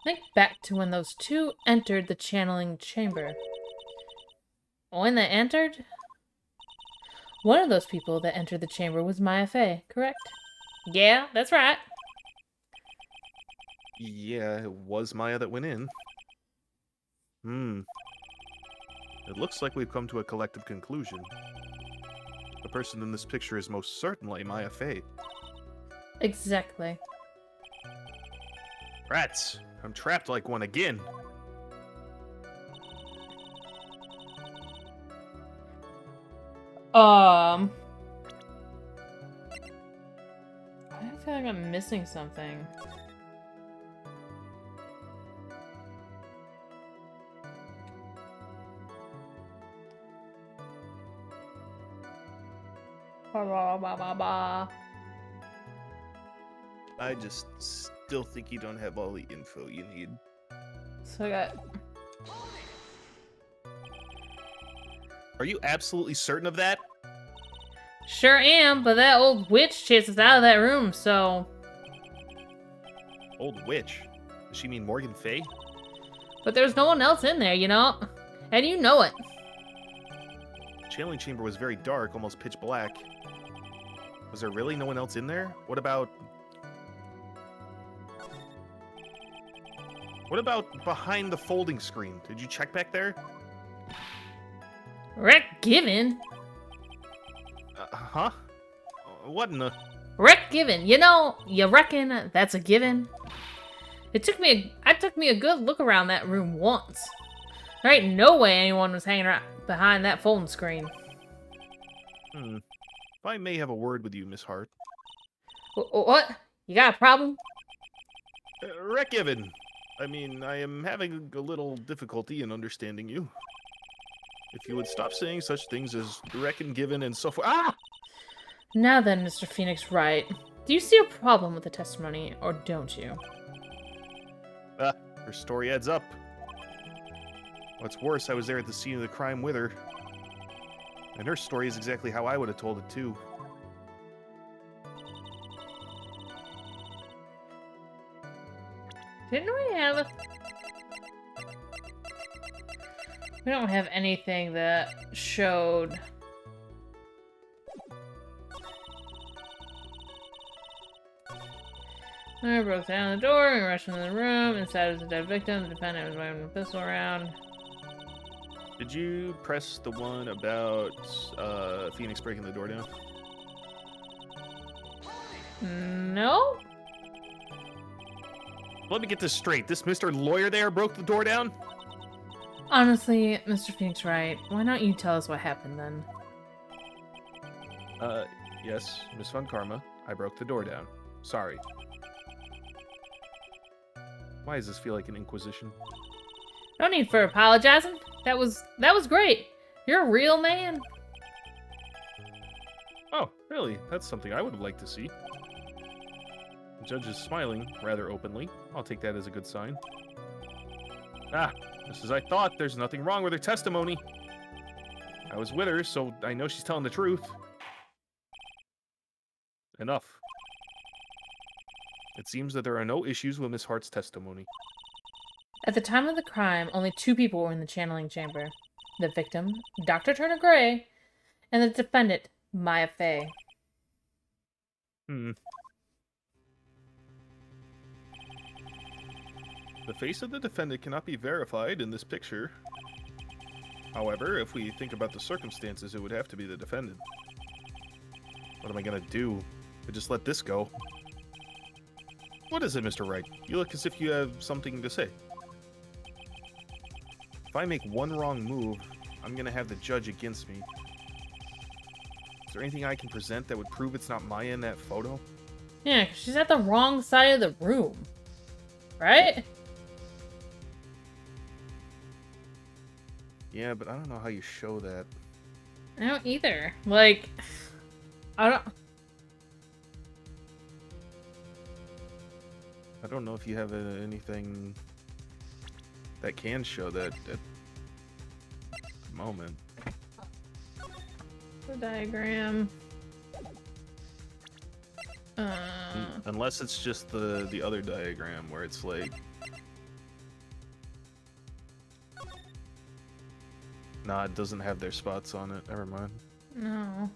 think back to when those 2 entered the channeling chamber. When they entered? One of those people that entered the chamber was Maya Fey, correct? Yeah, that's right. Yeah, it was Maya that went in. It looks like we've come to a collective conclusion. The person in this picture is most certainly Maya Fey. Exactly. Rats! I'm trapped like one again. I feel like I'm missing something. I just still think you don't have all the info you need. So I got... Are you absolutely certain of that? Sure am, but that old witch chased us out of that room, so... Old witch? Does she mean Morgan Fey? But there's no one else in there, you know? And you know it. The channeling chamber was very dark, almost pitch black. Was there really no one else in there? What about behind the folding screen? Did you check back there? Rick Given? Huh? What in the... Rick Given, you know, you reckon that's a given? I took me a good look around that room once. There ain't no way anyone was hanging around behind that folding screen. If I may have a word with you, Miss Hart. What? You got a problem? Rick Given. I mean, I am having a little difficulty in understanding you. If you would stop saying such things as reckon given and so forth. Ah! Now then, Mr. Phoenix Wright, do you see a problem with the testimony, or don't you? Her story adds up. What's worse, I was there at the scene of the crime with her. And her story is exactly how I would have told it, too. Didn't we have a... We don't have anything that showed... I broke down the door and rushed into the room. Inside was a dead victim. The defendant was waving a pistol around. Did you press the one about Phoenix breaking the door down? No? Let me get this straight. This Mr. Lawyer there broke the door down? Honestly, Mr. Phoenix Wright, why don't you tell us what happened then? Yes, Miss Von Karma. I broke the door down. Sorry. Why does this feel like an inquisition? No need for apologizing. That was great. You're a real man. Oh, really? That's something I would like to see. The judge is smiling rather openly. I'll take that as a good sign. Ah, just as I thought, there's nothing wrong with her testimony. I was with her, so I know she's telling the truth. Enough. It seems that there are no issues with Miss Hart's testimony. At the time of the crime, only 2 people were in the channeling chamber. The victim, Dr. Turner Gray, and the defendant, Maya Fey. The face of the defendant cannot be verified in this picture. However, if we think about the circumstances, it would have to be the defendant. What am I gonna do? I just let this go. What is it, Mr. Wright? You look as if you have something to say. If I make one wrong move, I'm gonna have the judge against me. Is there anything I can present that would prove it's not Maya in that photo? Yeah, 'cause she's at the wrong side of the room. Right? Yeah, but I don't know how you show that. I don't either. Like, I don't know if you have anything that can show that at the moment. The diagram. Unless it's just the other diagram where it's like... Nah, it doesn't have their spots on it. Never mind. No.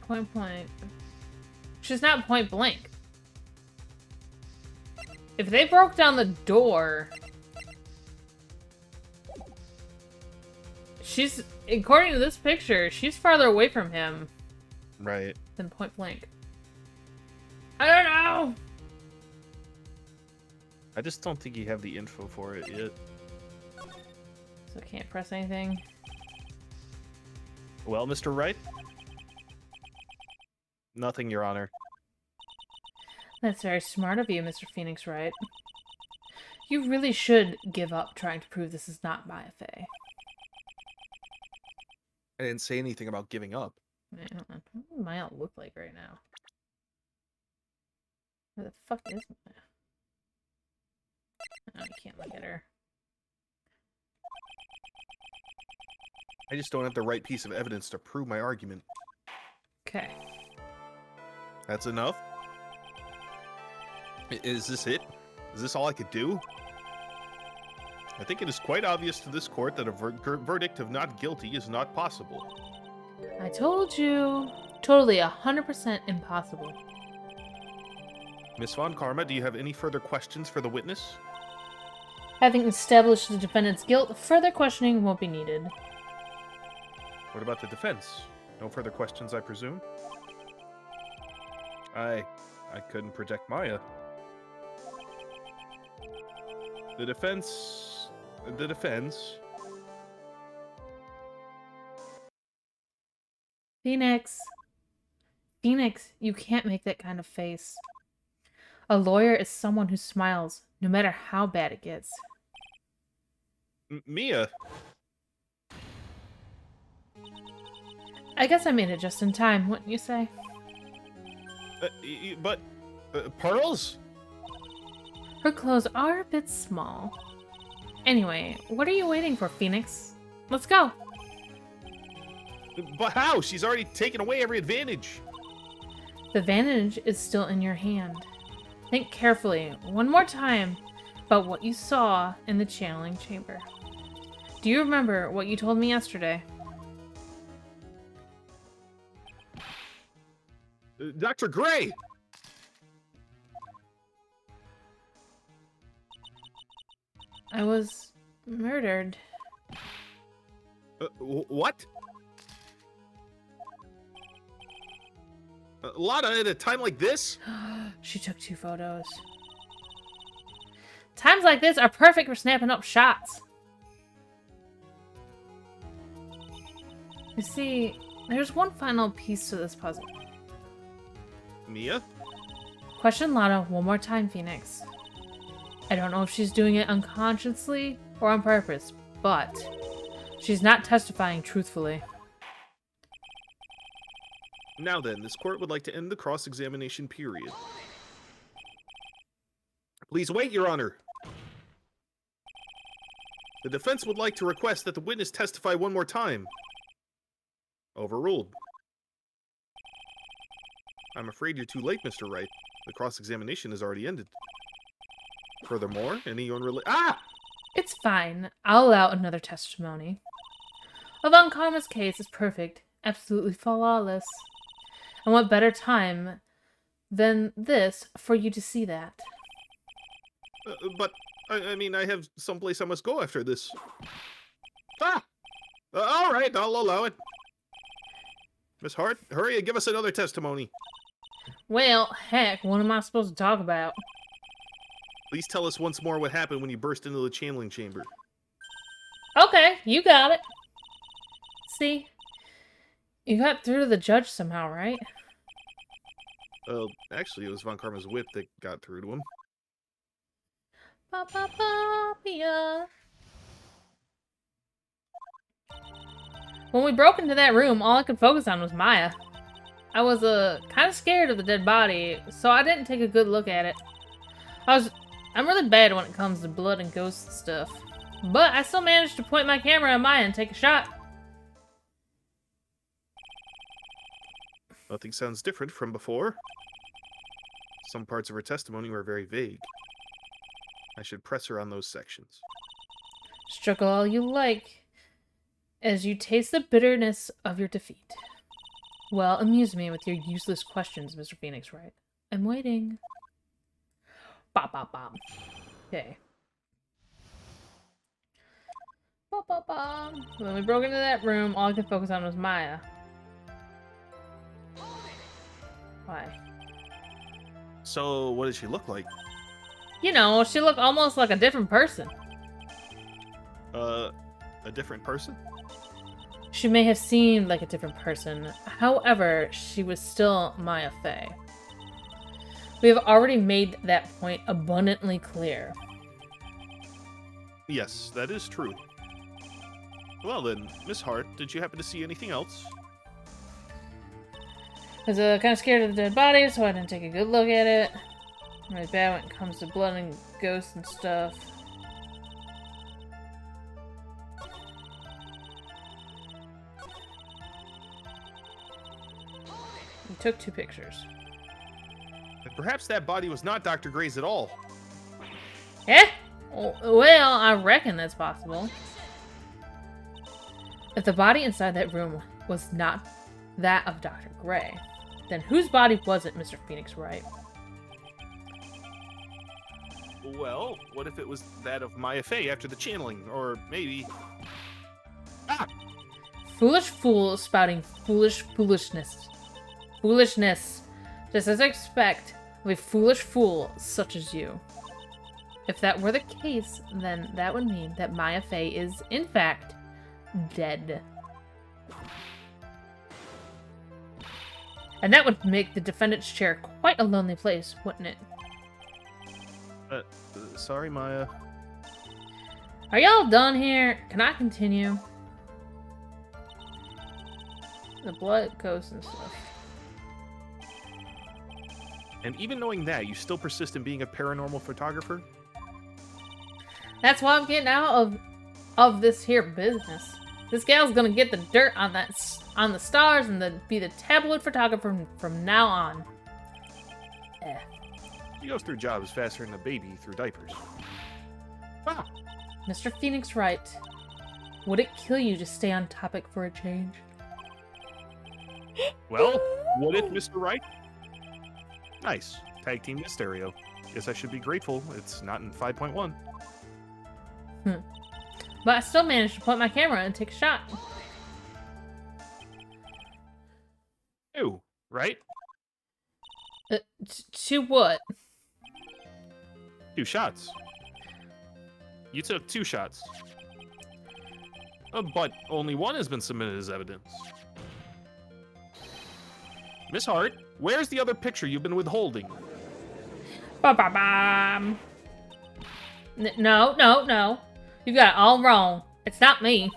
Point blank. She's not point blank. If they broke down the door, she's, according to this picture, she's farther away from him Right. than point blank. I don't know. I just don't think you have the info for it yet. So I can't press anything. Well, Mr. Wright? Nothing, Your Honor. That's very smart of you, Mr. Phoenix Wright. You really should give up trying to prove this is not Maya Fey. I didn't say anything about giving up. I don't know. What does Maya look like right now? Where the fuck is Maya? Oh, you can't look at her. I just don't have the right piece of evidence to prove my argument. Okay. That's enough? Is this it? Is this all I could do? I think it is quite obvious to this court that a verdict of not guilty is not possible. I told you. Totally 100% impossible. Miss Von Karma, do you have any further questions for the witness? Having established the defendant's guilt, further questioning won't be needed. What about the defense? No further questions, I presume? I couldn't protect Maya. The defense... Phoenix. Phoenix, you can't make that kind of face. A lawyer is someone who smiles, no matter how bad it gets. Mia! I guess I made it just in time, wouldn't you say? But... pearls? Her clothes are a bit small. Anyway, what are you waiting for, Phoenix? Let's go. But how? She's already taken away every advantage. The advantage is still in your hand. Think carefully, one more time, about what you saw in the channeling chamber. Do you remember what you told me yesterday? Dr. Gray! I was murdered. What? Lotta, at a time like this? She took 2 photos. Times like this are perfect for snapping up shots. You see, there's one final piece to this puzzle. Mia? Question Lana one more time, Phoenix. I don't know if she's doing it unconsciously or on purpose, but she's not testifying truthfully. Now then, this court would like to end the cross-examination period. Please wait, Your Honor. The defense would like to request that the witness testify one more time. Overruled. I'm afraid you're too late, Mr. Wright. The cross-examination has already ended. Furthermore, any Ah! It's fine. I'll allow another testimony. Yvonne Karma's case is perfect, absolutely flawless. And what better time than this for you to see that? But, I mean, I have someplace I must go after this. Ah! All right, I'll allow it. Miss Hart, hurry and give us another testimony. Well, heck, what am I supposed to talk about? Please tell us once more what happened when you burst into the channeling chamber. Okay, you got it. See? You got through to the judge somehow, right? Actually, it was Von Karma's whip that got through to him. Yeah. When we broke into that room, all I could focus on was Maya. I was kind of scared of the dead body, so I didn't take a good look at it. I'm really bad when it comes to blood and ghosts and stuff, but I still managed to point my camera at Maya and take a shot. Nothing sounds different from before. Some parts of her testimony were very vague. I should press her on those sections. Struggle all you like, as you taste the bitterness of your defeat. Well, amuse me with your useless questions, Mr. Phoenix Wright. I'm waiting. Bop, bop, bop. Okay. Bop, bop, bop. When we broke into that room, all I could focus on was Maya. Why? So, what did she look like? You know, she looked almost like a different person. A different person? She may have seemed like a different person. However, she was still Maya Fey. We have already made that point abundantly clear. Yes, that is true. Well then, Miss Hart, did you happen to see anything else? I was kind of scared of the dead body, so I didn't take a good look at it. I'm really bad when it comes to blood and ghosts and stuff. We took 2 pictures. And perhaps that body was not Dr. Gray's at all. Yeah? Well, I reckon that's possible. If the body inside that room was not that of Dr. Gray, then whose body was it, Mr. Phoenix Wright? Well, what if it was that of Maya Fey after the channeling? Or maybe... Ah! Foolish fool spouting foolish foolishness. Foolishness. Just as I expect of a foolish fool such as you. If that were the case, then that would mean that Maya Fey is, in fact, dead. And that would make the defendant's chair quite a lonely place, wouldn't it? Sorry, Maya. Are y'all done here? Can I continue? The blood goes and stuff. And even knowing that, you still persist in being a paranormal photographer? That's why I'm getting out of this here business. This gal's gonna get the dirt on the stars and be the tabloid photographer from now on. Eh. He goes through jobs faster than a baby through diapers. Ah! Mr. Phoenix Wright, would it kill you to stay on topic for a change? Well, would it, Mr. Wright? Nice. Tag team Mysterio. Guess I should be grateful it's not in 5.1. But I still managed to point my camera and take a shot. Ew, right? To what? 2 shots. You took 2 shots. But only one has been submitted as evidence. Miss Hart, where's the other picture you've been withholding? Ba-ba-bam. No, no, no. You got it all wrong. It's not me.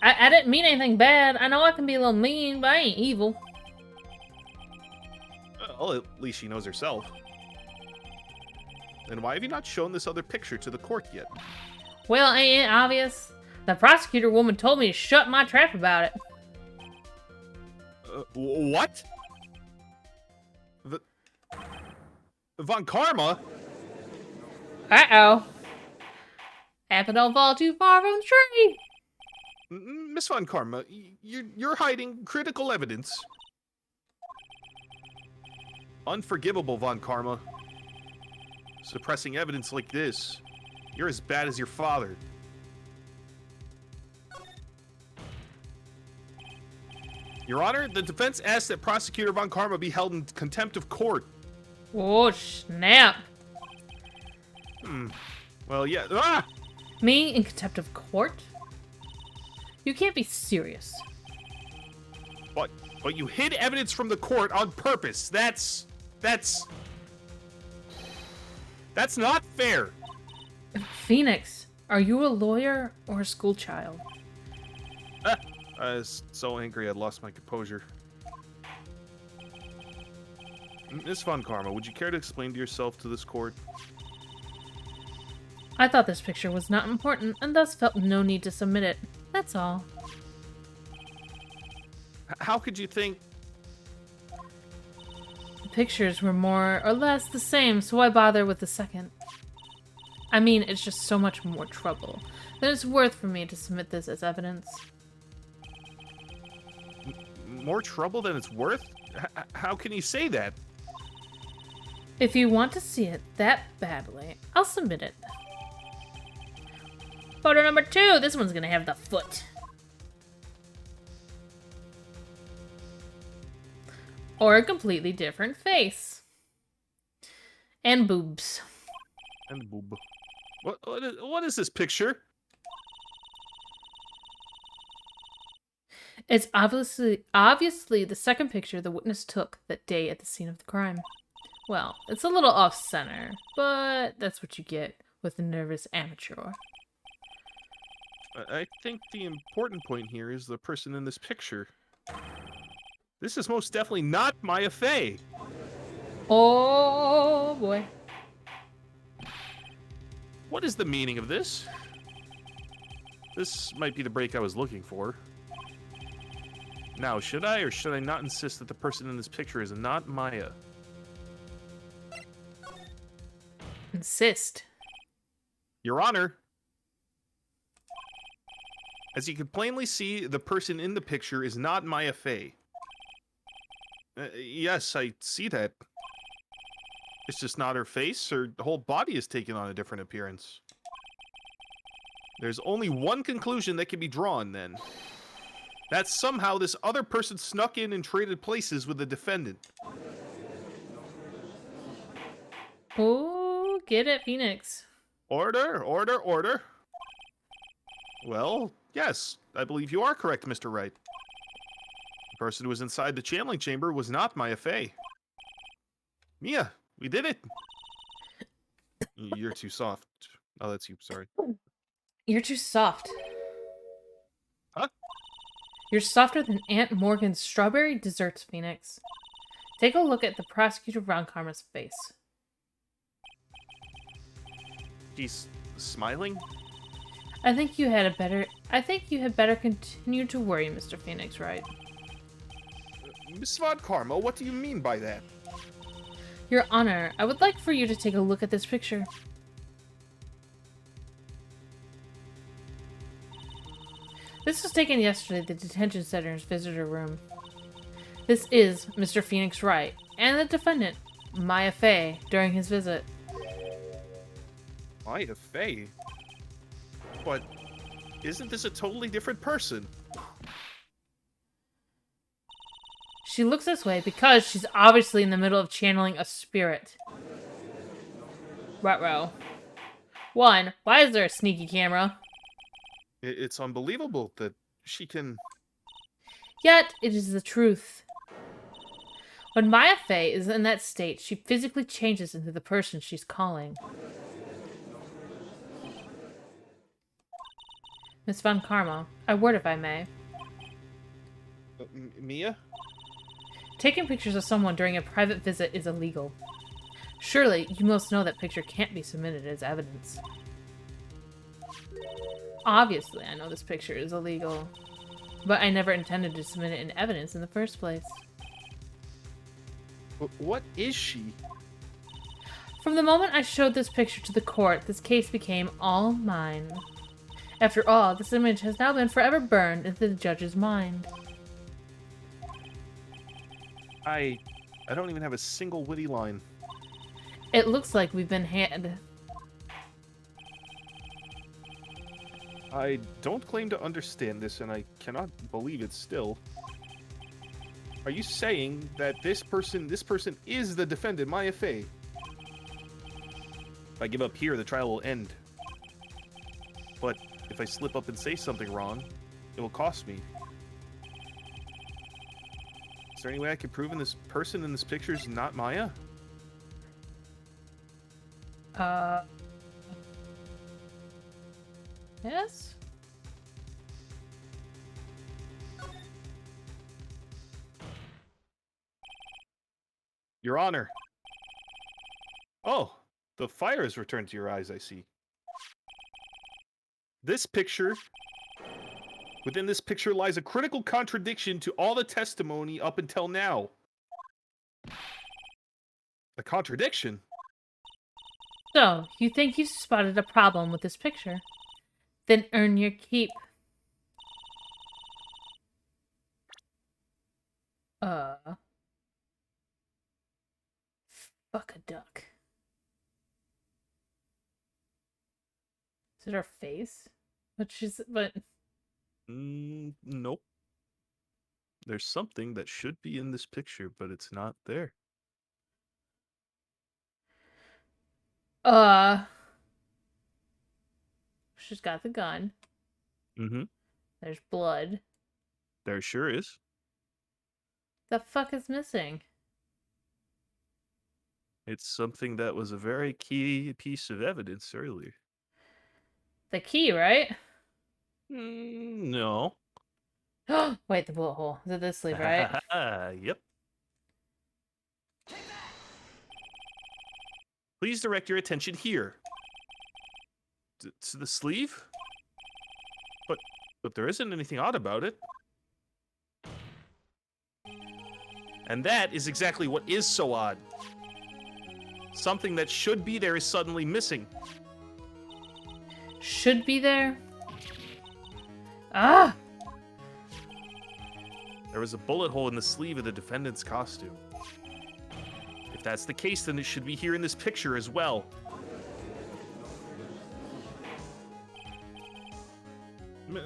I didn't mean anything bad. I know I can be a little mean, but I ain't evil. Well, at least she knows herself. Then why have you not shown this other picture to the court yet? Well, ain't it obvious? The prosecutor woman told me to shut my trap about it. What? Von Karma? Uh-oh. Apple don't fall too far from the tree. Miss Von Karma, you're hiding critical evidence. Unforgivable, Von Karma. Suppressing evidence like this. You're as bad as your father. Your Honor, the defense asks that Prosecutor Von Karma be held in contempt of court. Oh, snap. Well, yeah. Ah! Me in contempt of court? You can't be serious. But you hid evidence from the court on purpose. That's not fair. Phoenix, are you a lawyer or a school child? I was so angry I lost my composure. Miss Von Karma, would you care to explain to yourself to this court? I thought this picture was not important and thus felt no need to submit it. That's all. How could you think... The pictures were more or less the same, so why bother with the second? I mean, it's just so much more trouble that it's worth for me to submit this as evidence. More trouble than it's worth? How can you say that? If you want to see it that badly, I'll submit it. Photo number 2! This one's gonna have the foot. Or a completely different face. And boobs. And boob. What is this picture? It's obviously the second picture the witness took that day at the scene of the crime. Well, it's a little off-center, but that's what you get with a nervous amateur. I think the important point here is the person in this picture. This is most definitely not Maya Fey. Oh boy. What is the meaning of this? This might be the break I was looking for. Now, should I or should I not insist that the person in this picture is not Maya? Insist. Your Honor, as you can plainly see, the person in the picture is not Maya Fey. Yes, I see that. It's just not her face. Her whole body is taking on a different appearance. There's only one conclusion that can be drawn, then. That somehow this other person snuck in and traded places with the defendant. Oh, get it, Phoenix. Order, order, order. Well, yes, I believe you are correct, Mr. Wright. The person who was inside the channeling chamber was not Maya Fey. Mia, we did it. You're too soft. Oh, that's you, sorry. You're too soft. Huh? You're softer than Aunt Morgan's strawberry desserts, Phoenix. Take a look at the prosecutor Von Karma's face. He's smiling? I think you had better continue to worry, Mr. Phoenix, right? Miss Von Karma, what do you mean by that? Your Honor, I would like for you to take a look at this picture. This was taken yesterday at the detention center's visitor room. This is Mr. Phoenix Wright and the defendant, Maya Fey, during his visit. Maya Fey? But isn't this a totally different person? She looks this way because she's obviously in the middle of channeling a spirit. Ruh-roh. 1. Why is there a sneaky camera? It's unbelievable that she can... Yet, it is the truth. When Maya Fey is in that state, she physically changes into the person she's calling. Miss Von Karma, a word if I may. Mia? Taking pictures of someone during a private visit is illegal. Surely, you must know that picture can't be submitted as evidence. Obviously, I know this picture is illegal, but I never intended to submit it in evidence in the first place. What is she? From the moment I showed this picture to the court, this case became all mine. After all, this image has now been forever burned into the judge's mind. I don't even have a single witty line. It looks like we've been had. I don't claim to understand this, and I cannot believe it still. Are you saying that this person is the defendant, Maya Fey? If I give up here, the trial will end. But if I slip up and say something wrong, it will cost me. Is there any way I can prove this person in this picture is not Maya? Yes? Your Honor. Oh, the fire has returned to your eyes, I see. Within this picture lies a critical contradiction to all the testimony up until now. A contradiction? So, you think you've spotted a problem with this picture? Then earn your keep. Fuck a duck. Is it her face? But Nope. There's something that should be in this picture, but it's not there. She's got the gun. Mm-hmm. There's blood. There sure is. The fuck is missing? It's something that was a very key piece of evidence earlier. The key, right? No. Wait, the bullet hole. Is it this sleeve, right? Yep. Please direct your attention here. To the sleeve? But there isn't anything odd about it. And that is exactly what is so odd. Something that should be there is suddenly missing. Should be there? Ah! There was a bullet hole in the sleeve of the defendant's costume. If that's the case, then it should be here in this picture as well.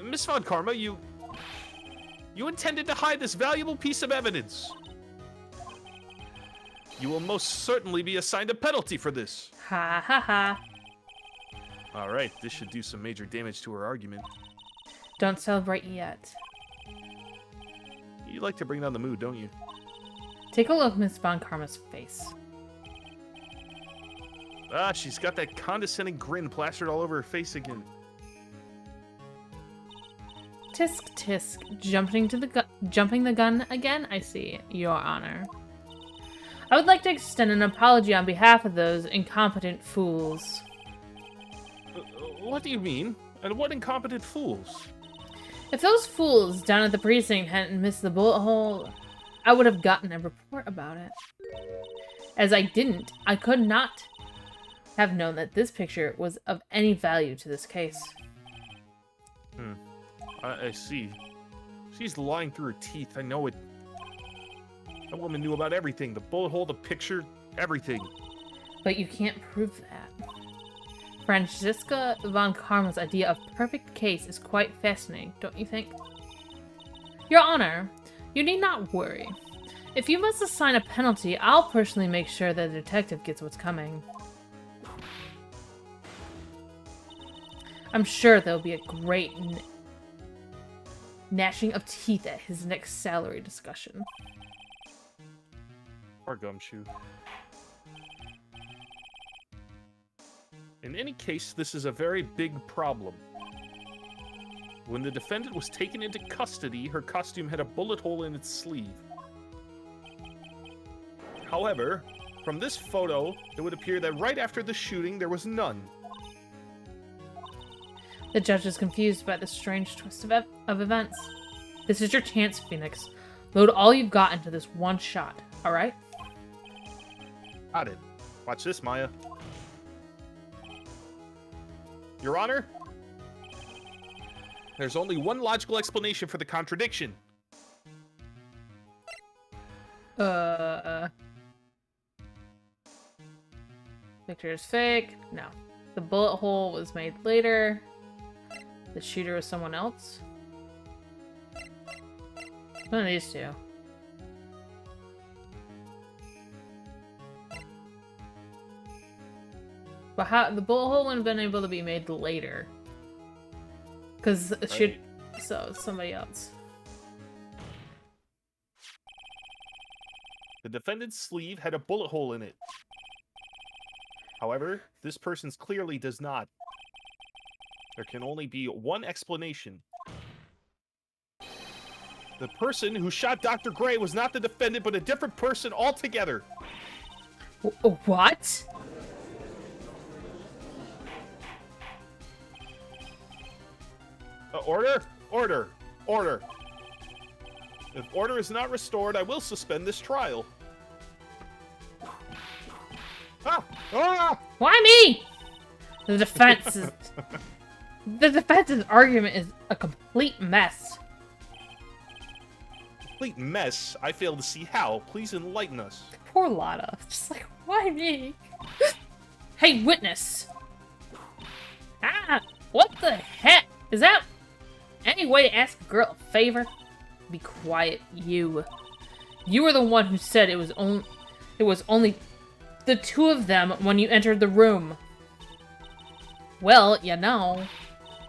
Miss Von Karma, you intended to hide this valuable piece of evidence. You will most certainly be assigned a penalty for this. Ha ha ha. Alright, this should do some major damage to her argument. Don't celebrate yet. You like to bring down the mood, don't you? Take a look at Miss Von Karma's face. Ah, she's got that condescending grin plastered all over her face again. Tisk tisk. Jumping the gun again? I see, Your Honor. I would like to extend an apology on behalf of those incompetent fools. What do you mean? And what incompetent fools? If those fools down at the precinct hadn't missed the bullet hole, I would have gotten a report about it. As I didn't, I could not have known that this picture was of any value to this case. I see. She's lying through her teeth. I know it. That woman knew about everything. The bullet hole, the picture, everything. But you can't prove that. Franziska Von Karma's idea of perfect case is quite fascinating, don't you think? Your Honor, you need not worry. If you must assign a penalty, I'll personally make sure that the detective gets what's coming. I'm sure there'll be a great gnashing of teeth at his next salary discussion. Or Gumshoe. In any case, this is a very big problem. When the defendant was taken into custody, her costume had a bullet hole in its sleeve. However, from this photo, it would appear that right after the shooting, there was none. The judge is confused by the strange twist of events. This is your chance, Phoenix. Load all you've got into this one shot, alright? Got it. Watch this, Maya. Your Honor? There's only one logical explanation for the contradiction. Picture is fake. No. The bullet hole was made later. The shooter was someone else. One of these two. But how the bullet hole wouldn't have been able to be made later. Because so it's somebody else. The defendant's sleeve had a bullet hole in it. However, this person's clearly does not. There can only be one explanation. The person who shot Dr. Gray was not the defendant, but a different person altogether. What? Order? Order. Order. If order is not restored, I will suspend this trial. Ah! Ah! Why me? The defense's argument is a complete mess. Complete mess. I fail to see how. Please enlighten us. Poor Lotta. Just like, why me? Hey, witness! Ah! What the heck? Is that any way to ask a girl a favor? Be quiet, you. You were the one who said it was only the two of them when you entered the room. Well, you know,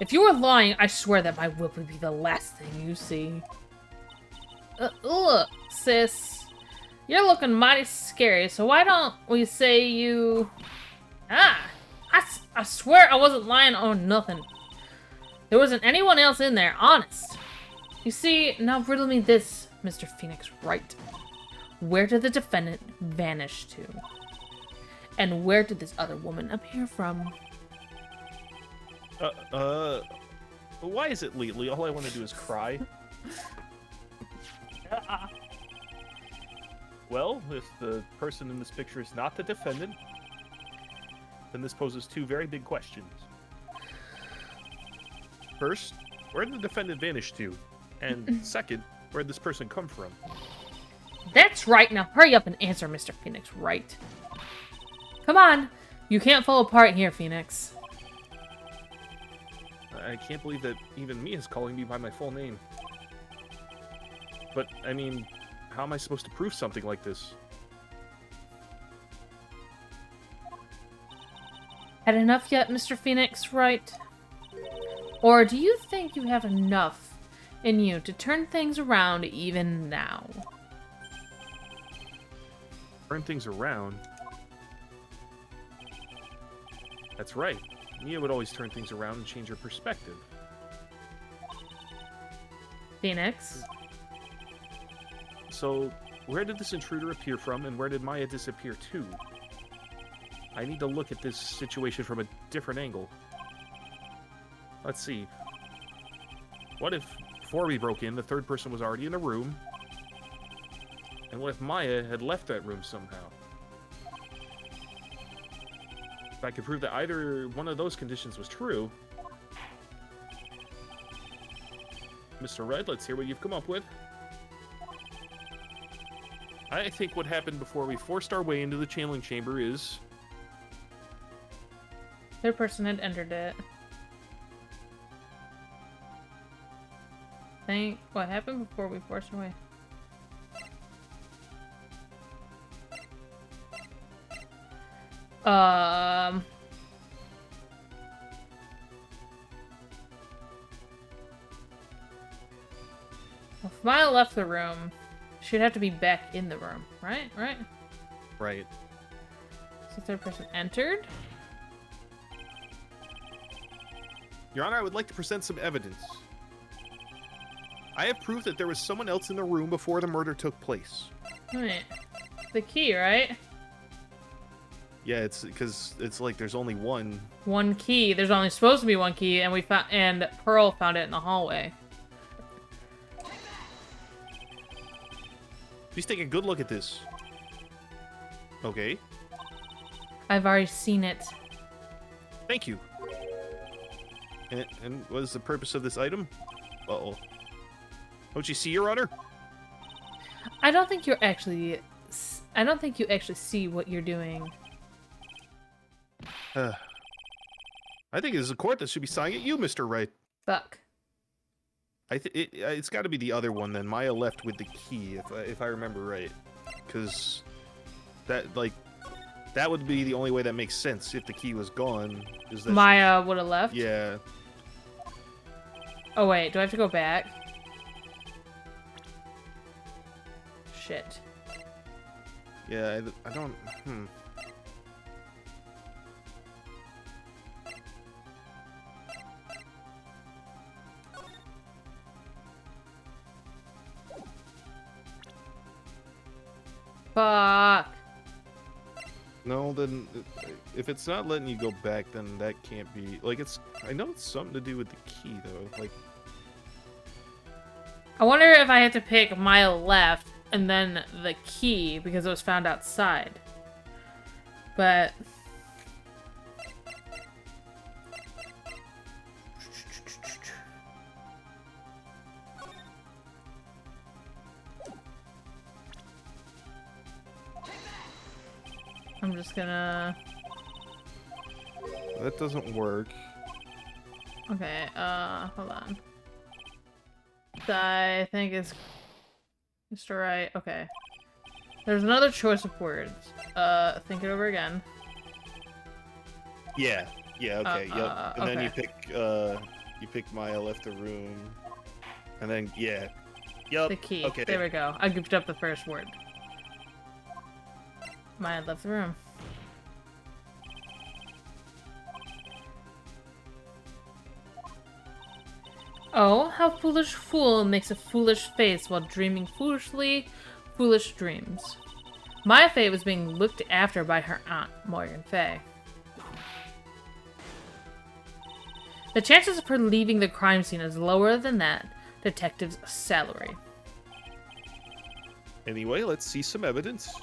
if you were lying, I swear that my whip would be the last thing you see. Look, sis. You're looking mighty scary, so why don't we say you... I swear I wasn't lying on nothing. There wasn't anyone else in there, honest. You see, now riddle me this, Mr. Phoenix Wright. Where did the defendant vanish to? And where did this other woman appear from? Why is it lately? All I want to do is cry. Well, if the person in this picture is not the defendant, then this poses two very big questions. First, where did the defendant vanish to? And second, where did this person come from? That's right. Now hurry up and answer, Mr. Phoenix Wright. Come on. You can't fall apart here, Phoenix. I can't believe that even Mia's calling me by my full name. But, I mean, how am I supposed to prove something like this? Had enough yet, Mr. Phoenix Wright? Or do you think you have enough in you to turn things around even now? Turn things around? That's right. Mia would always turn things around and change her perspective. Phoenix? So, where did this intruder appear from, and where did Maya disappear to? I need to look at this situation from a different angle. Let's see. What if, before we broke in, the third person was already in the room? And what if Maya had left that room somehow? If I could prove that either one of those conditions was true... Mr. Red, let's hear what you've come up with. I think what happened before we forced our way into the channeling chamber is... Third person had entered it. Think what happened before we forced our way? If Maya left the room, she'd have to be back in the room, right? Right? Right. So third person entered. Your Honor, I would like to present some evidence. I have proof that there was someone else in the room before the murder took place. Wait. The key, right? Yeah, it's because it's like there's only one. One key. There's only supposed to be one key, and and Pearl found it in the hallway. Please take a good look at this. Okay. I've already seen it. Thank you. And what is the purpose of this item? Uh-oh. Don't you see, Your Honor? I don't think you actually see what you're doing. I think it is a court that should be sighing at you, Mr. Wright. Fuck. It's got to be the other one then. Maya left with the key, if I remember right. Because that would be the only way that makes sense if the key was gone. Is that Maya would have left? Yeah. Oh wait, do I have to go back? Shit. Yeah, I don't... Fuck. No, then if it's not letting you go back, then that can't be... Like, I know it's something to do with the key, though. Like... I wonder if I have to pick Maya left and then the key because it was found outside. But... I'm just gonna... That doesn't work. Okay, hold on. I think it's Mr. Right. Okay. There's another choice of words. Think it over again. Yeah. Yeah, okay, yep. And then okay. you pick Maya left the room. And then, yeah. Yep. The key. Okay. There we go. I goofed up the first word. Maya left the room. Oh, how foolish fool makes a foolish face while dreaming foolish dreams. Maya Fey was being looked after by her aunt, Morgan Fey. The chances of her leaving the crime scene is lower than that detective's salary. Anyway, let's see some evidence.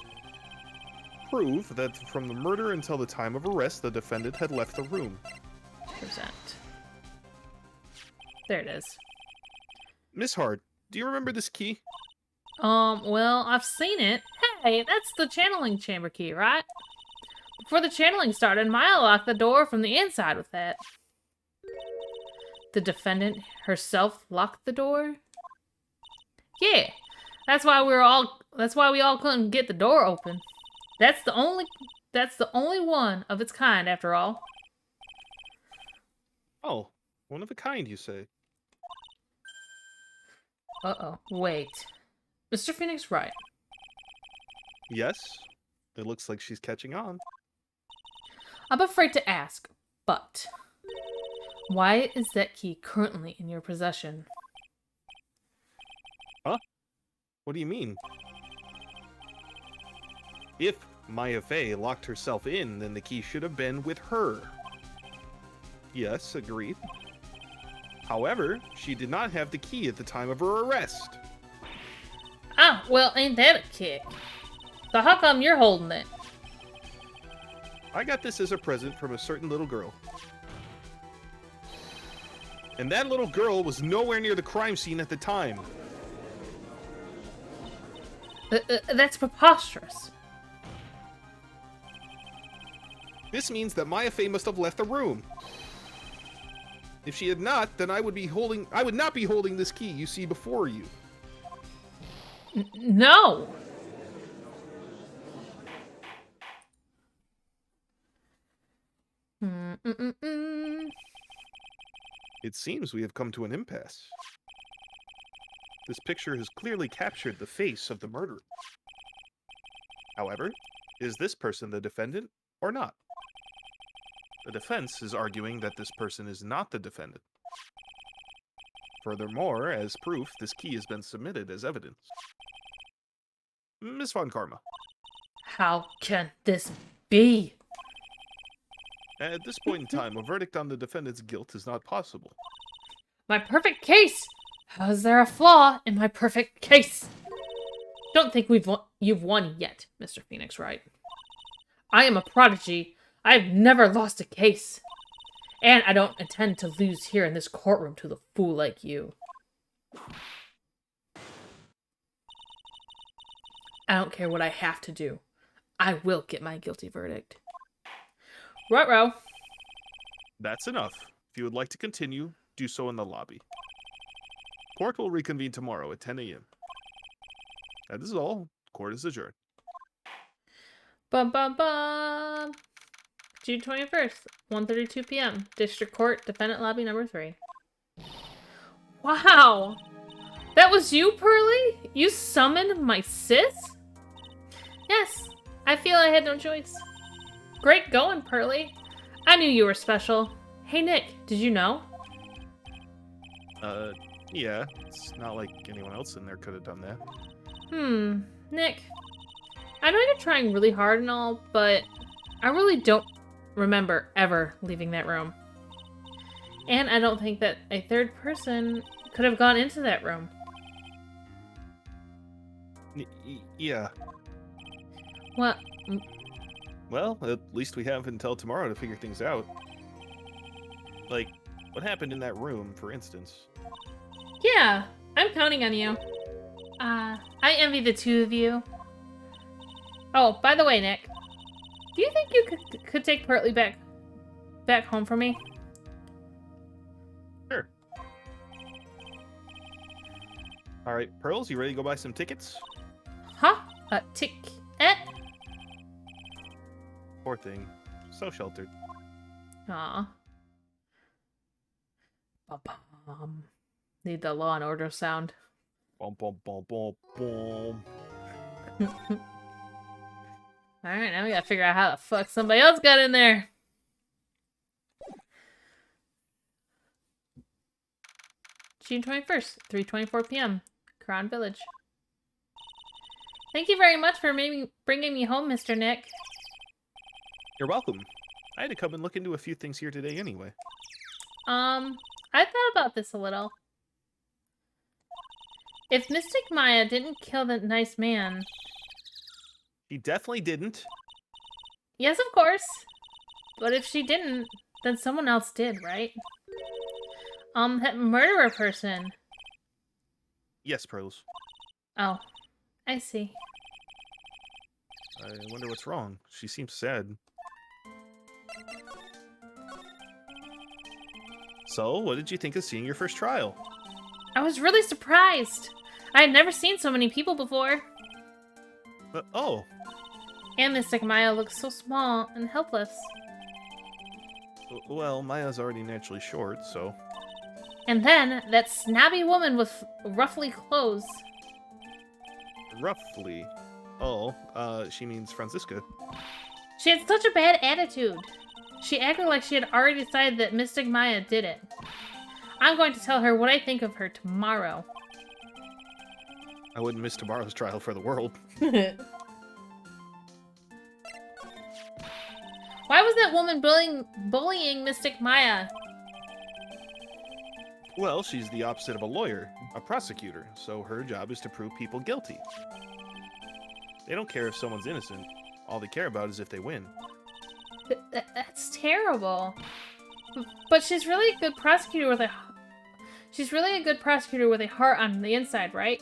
Prove that from the murder until the time of arrest, the defendant had left the room. Present. There it is. Miss Hard, do you remember this key? Well, I've seen it. Hey, that's the channeling chamber key, right? Before the channeling started, Maya locked the door from the inside with that. The defendant herself locked the door? Yeah. That's why we all couldn't get the door open. That's the only one of its kind after all. Oh, one of a kind, you say? Uh-oh. Wait. Mr. Phoenix Wright. Yes. It looks like she's catching on. I'm afraid to ask, but why is that key currently in your possession? Huh? What do you mean? If Maya Fey locked herself in, then the key should have been with her. Yes, agreed. However, she did not have the key at the time of her arrest. Ah, well, ain't that a kick? So how come you're holding it? I got this as a present from a certain little girl. And that little girl was nowhere near the crime scene at the time. That's preposterous. This means that Maya Fey must have left the room. If she had not, then I would not be holding this key you see before you. No. It seems we have come to an impasse. This picture has clearly captured the face of the murderer. However, Is this person the defendant or not? The defense is arguing that this person is not the defendant. Furthermore, as proof, this key has been submitted as evidence. Miss Von Karma, How can this be? at this point in time, a verdict on the defendant's guilt is not possible. My perfect case! How is there a flaw in my perfect case? Don't think you've won yet, Mr. Phoenix Wright. I am a prodigy. I've never lost a case. And I don't intend to lose here in this courtroom to the fool like you. I don't care what I have to do. I will get my guilty verdict. Ruh-roh. That's enough. If you would like to continue, do so in the lobby. Court will reconvene tomorrow at 10 a.m. That is all. Court is adjourned. Bum bum bum. June 21st, 1:32 p.m. District Court, Defendant Lobby number 3. Wow! That was you, Pearly? You summoned my sis? Yes, I feel I had no choice. Great going, Pearly. I knew you were special. Hey, Nick, did you know? Yeah. It's not like anyone else in there could have done that. Nick. I know you're trying really hard and all, but I really don't remember ever leaving that room. And I don't think that a third person could have gone into that room. Yeah. What? Well, at least we have until tomorrow to figure things out. Like, what happened in that room, for instance? Yeah, I'm counting on you. I envy the two of you. Oh, by the way, Nick, do you think you could take Pearly back home for me? Sure. All right, Pearls, you ready to go buy some tickets? Huh? A ticket? Poor thing. So sheltered. Aw. Ba-bum. Need the Law and Order sound. Bum, bum, bum, bum, bum. Alright, now we gotta figure out how the fuck somebody else got in there. June 21st, 3:24 p.m. Crown Village. Thank you very much for bringing me home, Mr. Nick. You're welcome. I had to come and look into a few things here today anyway. I thought about this a little. If Mystic Maya didn't kill the nice man... He definitely didn't. Yes, of course. But if she didn't, then someone else did, right? That murderer person. Yes, Pearls. Oh, I see. I wonder what's wrong. She seems sad. So, what did you think of seeing your first trial? I was really surprised. I had never seen so many people before. Oh. And Mystic Maya looks so small and helpless. Well, Maya's already naturally short, so... And then, that snobby woman with ruffly clothes. Roughly. Oh, she means Franziska. She had such a bad attitude. She acted like she had already decided that Mystic Maya did it. I'm going to tell her what I think of her tomorrow. I wouldn't miss tomorrow's trial for the world. Why was that woman bullying Mystic Maya? Well, she's the opposite of a lawyer, a prosecutor, so her job is to prove people guilty. They don't care if someone's innocent. All they care about is if they win. That's terrible. But she's really a good prosecutor with a... She's really a good prosecutor with a heart on the inside, right?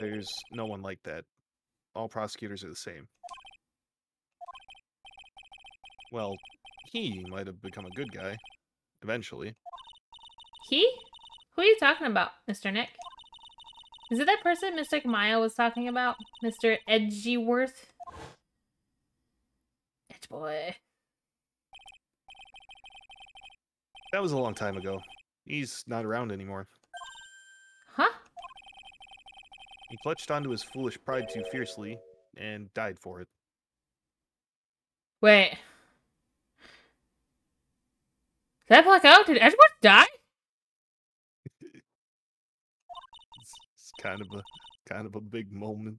There's no one like that. All prosecutors are the same. Well, he might have become a good guy. Eventually. He? Who are you talking about, Mr. Nick? Is it that person Mystic Maya was talking about? Mr. Edgeworth? Edge boy. That was a long time ago. He's not around anymore. Huh? He clutched onto his foolish pride too fiercely and died for it. Wait. Did that black out? Did Edward die? It's kind of a big moment.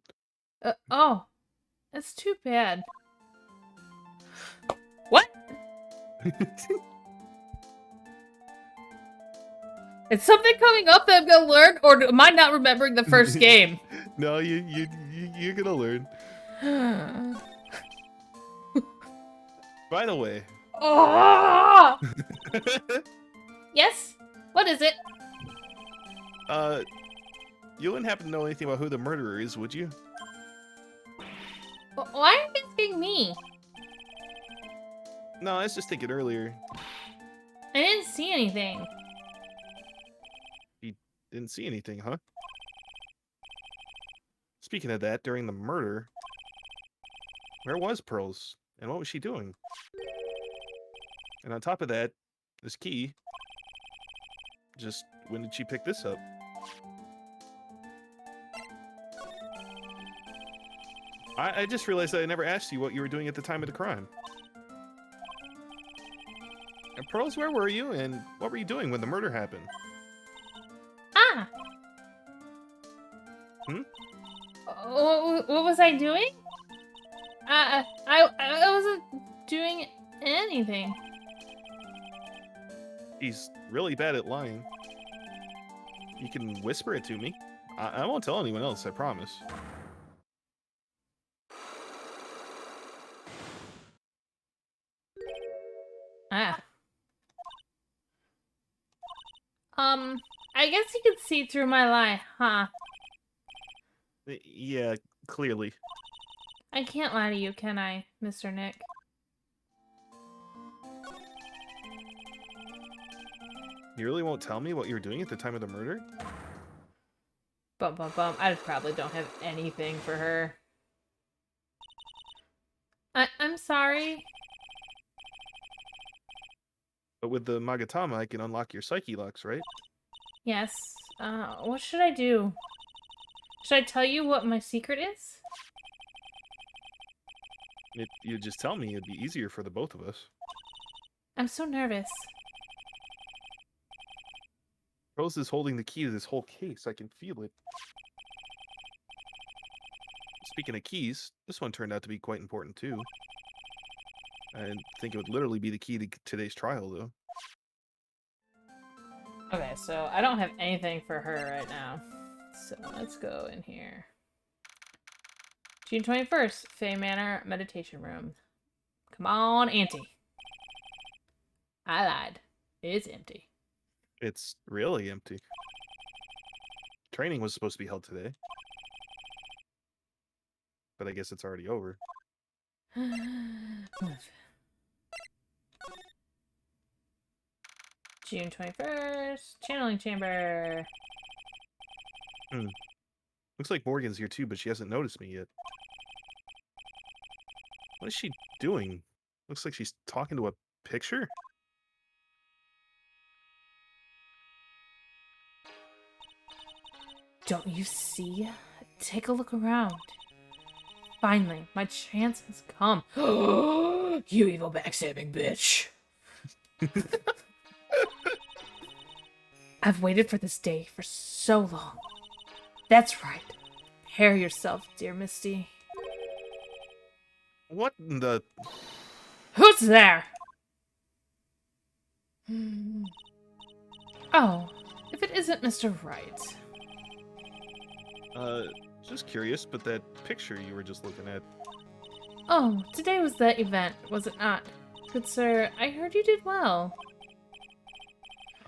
Oh. That's too bad. What? Is something coming up that I'm gonna learn, or am I not remembering the first game? No, you're gonna learn. By the way. Oh! Yes? What is it? You wouldn't happen to know anything about who the murderer is, would you? Why are you asking me? No, I was just thinking earlier. I didn't see anything. Didn't see anything, huh? Speaking of that, during the murder, where was Pearls? And what was she doing? And on top of that, this key. Just when did she pick this up? I just realized that I never asked you what you were doing at the time of the crime. And Pearls, where were you? And what were you doing when the murder happened? Ah! What was I doing? I wasn't doing anything. He's really bad at lying. You can whisper it to me. I won't tell anyone else, I promise. Ah. I guess you could see through my lie, huh? Yeah, clearly. I can't lie to you, can I, Mr. Nick? You really won't tell me what you were doing at the time of the murder? Bum bum bum. I probably don't have anything for her. I'm sorry. But with the Magatama, I can unlock your psyche locks, right? Yes. What should I do? Should I tell you what my secret is? If you just tell me, it'd be easier for the both of us. I'm so nervous. Rose is holding the key to this whole case. I can feel it. Speaking of keys, this one turned out to be quite important too. I didn't think it would literally be the key to today's trial, though. Okay, so I don't have anything for her right now. So let's go in here. June 21st, Fae Manor Meditation Room. Come on, Auntie. I lied. It's empty. It's really empty. Training was supposed to be held today. But I guess it's already over. June 21st, Channeling Chamber. Looks like Morgan's here too, but she hasn't noticed me yet. What is she doing? Looks like she's talking to a picture? Don't you see? Take a look around. Finally, my chance has come. You evil backstabbing bitch. I've waited for this day for so long. That's right. Prepare yourself, dear Misty. What in the... Who's there? Oh, if it isn't Mr. Wright. Just curious, but that picture you were just looking at... Oh, today was the event, was it not? Good sir, I heard you did well.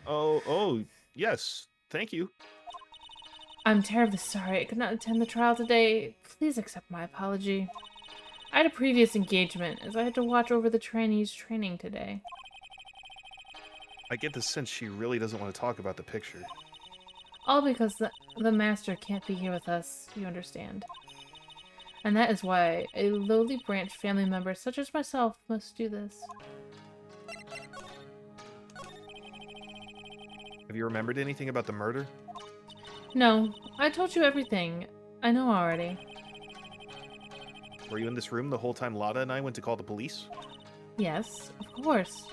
Oh, yes. Thank you. I'm terribly sorry I could not attend the trial today. Please accept my apology. I had a previous engagement, as I had to watch over the trainees' training today. I get the sense she really doesn't want to talk about the picture. All because the master can't be here with us, you understand. And that is why a lowly branch family member such as myself must do this. Have you remembered anything about the murder? No, I told you everything. I know already. Were you in this room the whole time Lada and I went to call the police? Yes, of course.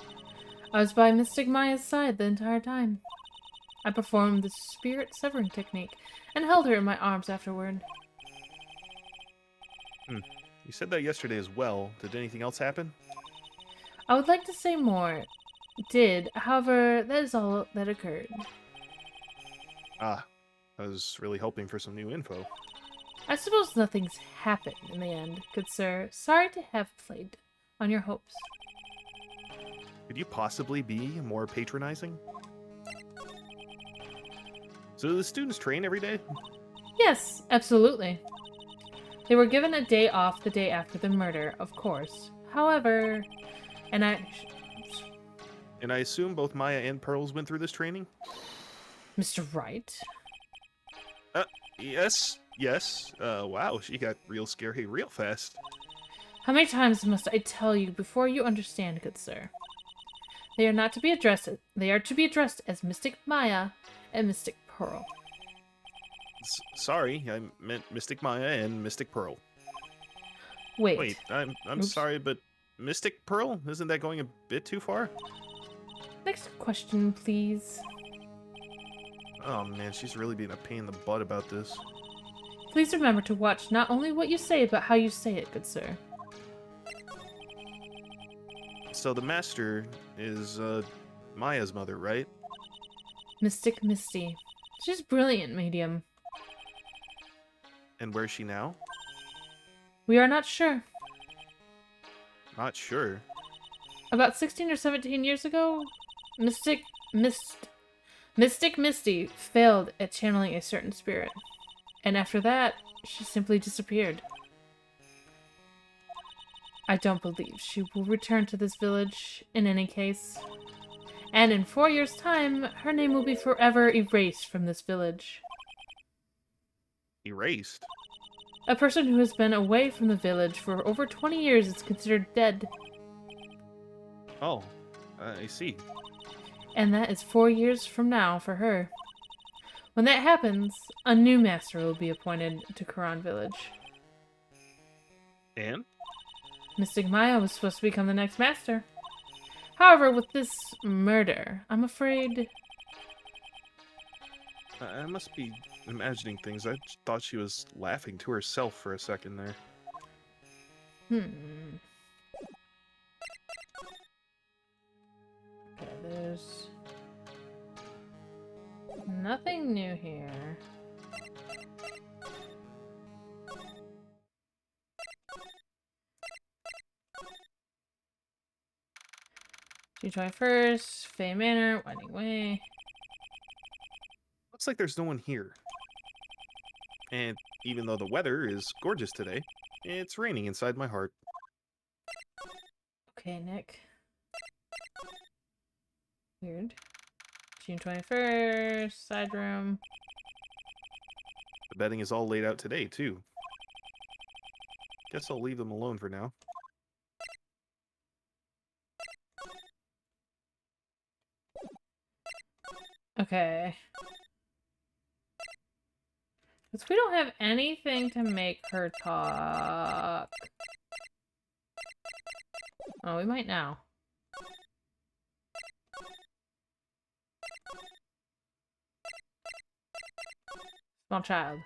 I was by Mystic Maya's side the entire time. I performed the spirit severing technique and held her in my arms afterward. You said that yesterday as well. Did anything else happen? I would like to say more. Did, however, that is all that occurred. Ah, I was really hoping for some new info. I suppose nothing's happened in the end, good sir. Sorry to have played on your hopes. Could you possibly be more patronizing? So do the students train every day? Yes, absolutely. They were given a day off the day after the murder, of course. However, and And I assume both Maya and Pearls went through this training? Mr. Wright? Yes. Wow, she got real scary real fast. How many times must I tell you before you understand, good sir? They are not to be addressed. They are to be addressed as Mystic Maya and Mystic Pearl. Sorry, I meant Mystic Maya and Mystic Pearl. Wait. I'm Oops. sorry, but Mystic Pearl? Isn't that going a bit too far? Next question, please. Oh man, she's really being a pain in the butt about this. Please remember to watch not only what you say, but how you say it, good sir. So the master is Maya's mother, right? Mystic Misty. She's brilliant, medium. And where's she now? We are not sure. Not sure. About 16 or 17 years ago, Mystic Misty failed at channeling a certain spirit. And after that, she simply disappeared. I don't believe she will return to this village in any case. And in 4 years' time, her name will be forever erased from this village. Erased. A person who has been away from the village for over 20 years is considered dead. Oh, I see. And that is 4 years from now for her. When that happens, a new master will be appointed to Karan village. And? Mystic Maya was supposed to become the next master. However, with this murder, I'm afraid... I must be imagining things. I thought she was laughing to herself for a second there. Okay, there's... nothing new here. June 21st, Fey Manor, Winding Way. Looks like there's no one here. And even though the weather is gorgeous today, it's raining inside my heart. Okay, Nick. Weird. June 21st, side room. The bedding is all laid out today, too. Guess I'll leave them alone for now. Okay. Because we don't have anything to make her talk. Oh, we might now. Small child.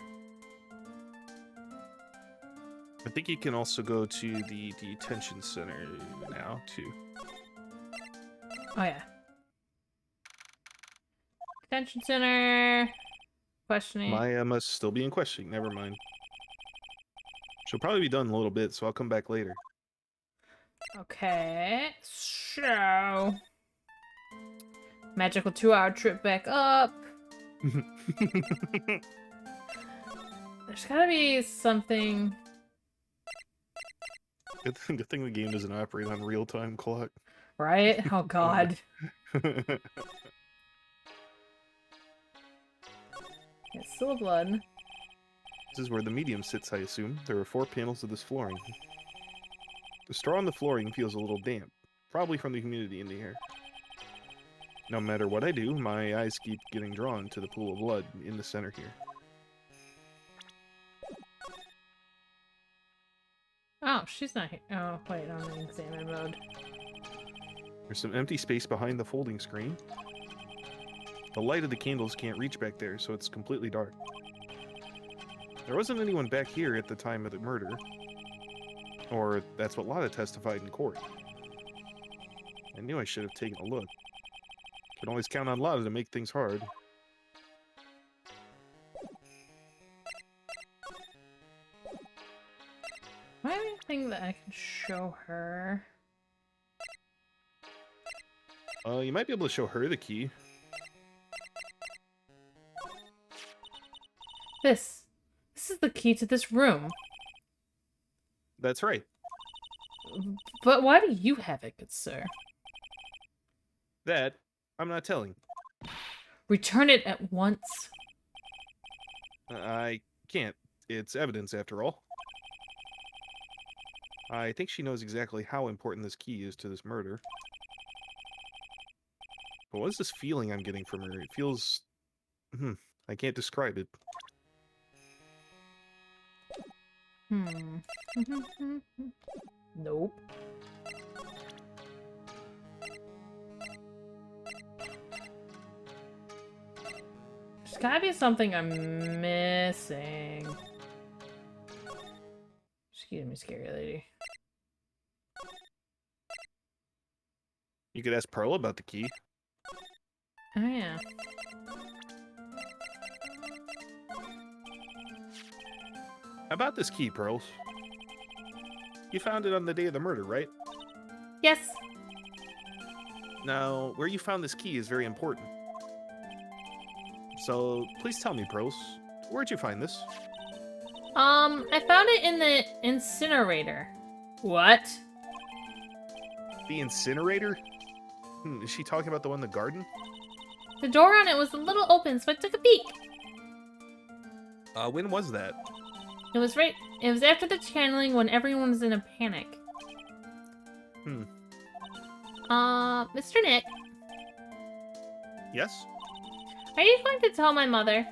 I think you can also go to the detention center now, too. Oh, yeah. Detention center. Questioning. Maya must still be in questioning. Never mind. She'll probably be done in a little bit, so I'll come back later. Okay. So. Magical 2-hour trip back up. There's gotta be something. Good thing the game doesn't operate on real-time clock. Right? Oh, God. It's still a blood. This is where the medium sits, I assume. There are 4 panels of this flooring. The straw on the flooring feels a little damp, probably from the humidity in the air. No matter what I do, my eyes keep getting drawn to the pool of blood in the center here. she's not here. Oh, wait, I'm in examine mode. There's some empty space behind the folding screen. The light of the candles can't reach back there, so it's completely dark. There wasn't anyone back here at the time of the murder. Or that's what Lotta testified in court. I knew I should have taken a look. Can always count on Lotta to make things hard. Do I have anything that I can show her? You might be able to show her the key. This is the key to this room. That's right. But why do you have it, good sir? That, I'm not telling. Return it at once. I can't. It's evidence, after all. I think she knows exactly how important this key is to this murder. But what is this feeling I'm getting from her? It feels... I can't describe it. Nope. There's gotta be something I'm missing. Excuse me, scary lady. You could ask Pearl about the key. Oh, yeah. How about this key, Pearls? You found it on the day of the murder, right? Yes. Now, where you found this key is very important. So, please tell me, Pearls, where'd you find this? I found it in the incinerator. What? The incinerator? Is she talking about the one in the garden? The door on it was a little open, so I took a peek. When was that? It was after the channeling when everyone was in a panic. Mr. Nick, Yes? are you going to tell my mother?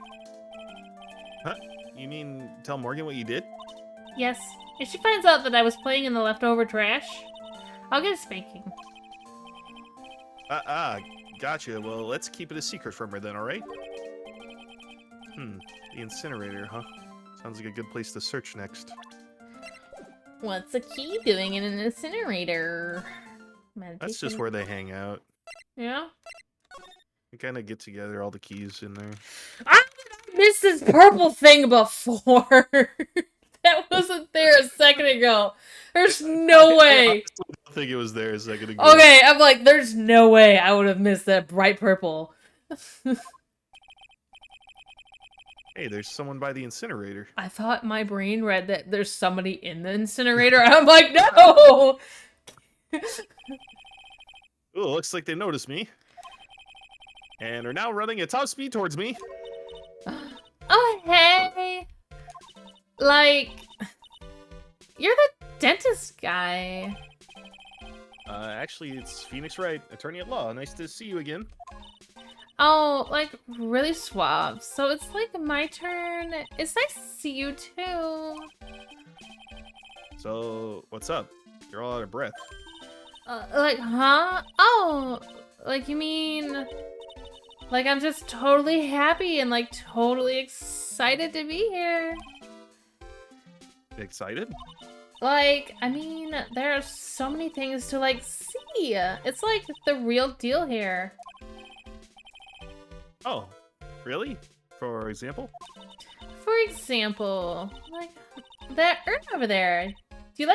Huh? You mean tell Morgan what you did? Yes. If she finds out that I was playing in the leftover trash, I'll get a spanking. Gotcha. Well, let's keep it a secret from her then, alright? The incinerator, huh? Sounds like a good place to search next. What's a key doing in an incinerator? That's just where they hang out. Yeah? We kind of get together all the keys in there. I missed this purple thing before. That wasn't there a second ago. There's no way. I think it was there a second ago. Okay, I'm like, there's no way I would have missed that bright purple. Hey, there's someone by the incinerator. I thought my brain read that there's somebody in the incinerator, and I'm like, no! Ooh, looks like they noticed me. And are now running at top speed towards me. Oh, hey! Like, you're the dentist guy. Actually, it's Phoenix Wright, attorney at law. Nice to see you again. Oh, like, really suave. So it's like my turn. It's nice to see you too. So, what's up? You're all out of breath. Like, huh? Oh, like you mean... Like, I'm just totally happy and, like, totally excited to be here. Excited? Like, I mean, there are so many things to, like, see. It's, like, the real deal here. Oh, really? For example? For example, like, that urn over there. Do you,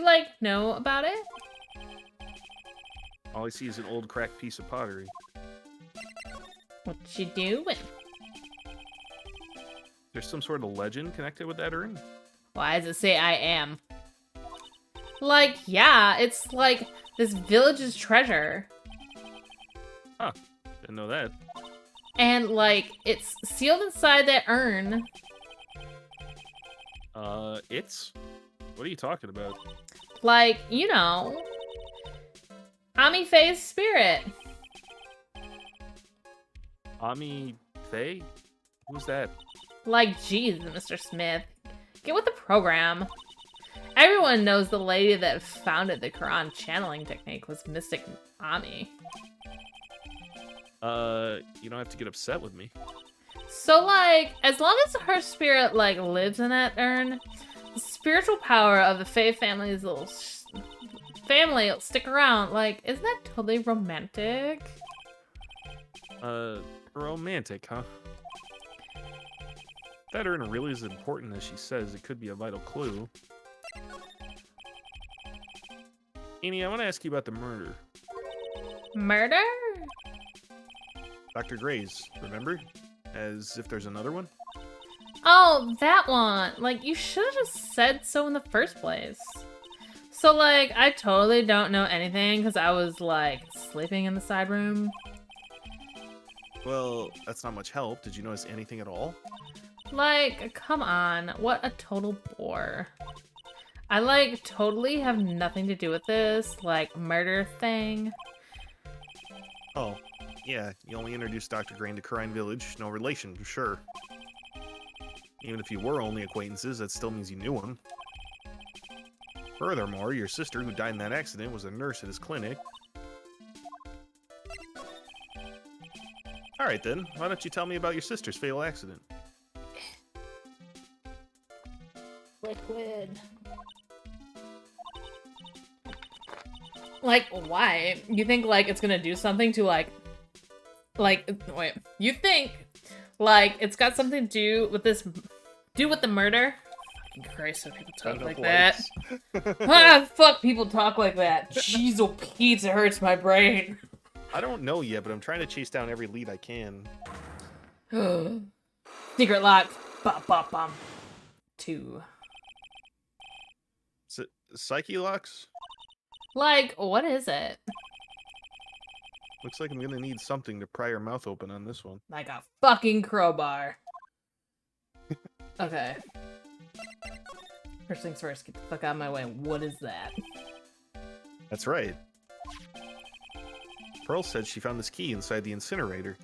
like, know about it? All I see is an old cracked piece of pottery. What you doing? There's some sort of legend connected with that urn? Why does it say I am? Like, yeah, it's like this village's treasure. Huh. Didn't know that. And, like, it's sealed inside that urn. It's? What are you talking about? Like, you know, Ami Faye's spirit. Ami Faye? Who's that? Like, geez, Mr. Smith. Get with the program. everyone knows the lady that founded the Quran channeling technique was Mystic Ami. You don't have to get upset with me. So, like, as long as her spirit, like, lives in that urn, the spiritual power of the Faye family's little family will stick around. Like, isn't that totally romantic? Romantic, huh? If that urn really is important as she says, it could be a vital clue. Amy, I want to ask you about the murder. Murder? Dr. Gray's, remember? As if there's another one? Oh, that one. Like, you should have just said so in the first place. So, like, I totally don't know anything because I was, like, sleeping in the side room. Well, that's not much help. Did you notice anything at all? Like, come on. What a total bore. I, like, totally have nothing to do with this, like, murder thing. Oh, yeah, you only introduced Dr. Gray to Kurine Village. No relation, sure. Even if you were only acquaintances, that still means you knew him. Furthermore, your sister, who died in that accident, was a nurse at his clinic. Alright then, why don't you tell me about your sister's fatal accident? Liquid. Like, why? You think, like, it's gonna do something to, like, wait. You think, like, it's got something to do with the murder? Fucking Christ, when people talk like that. Fuck, people talk like that. Jeez, oh Pete, it hurts my brain. I don't know yet, but I'm trying to chase down every lead I can. Secret lock. Bum, bum, bum. 2. Psyche locks? Like, what is it? Looks like I'm gonna need something to pry your mouth open on this one. Like a fucking crowbar. Okay. First things first, get the fuck out of my way. What is that? That's right. Pearl said she found this key inside the incinerator.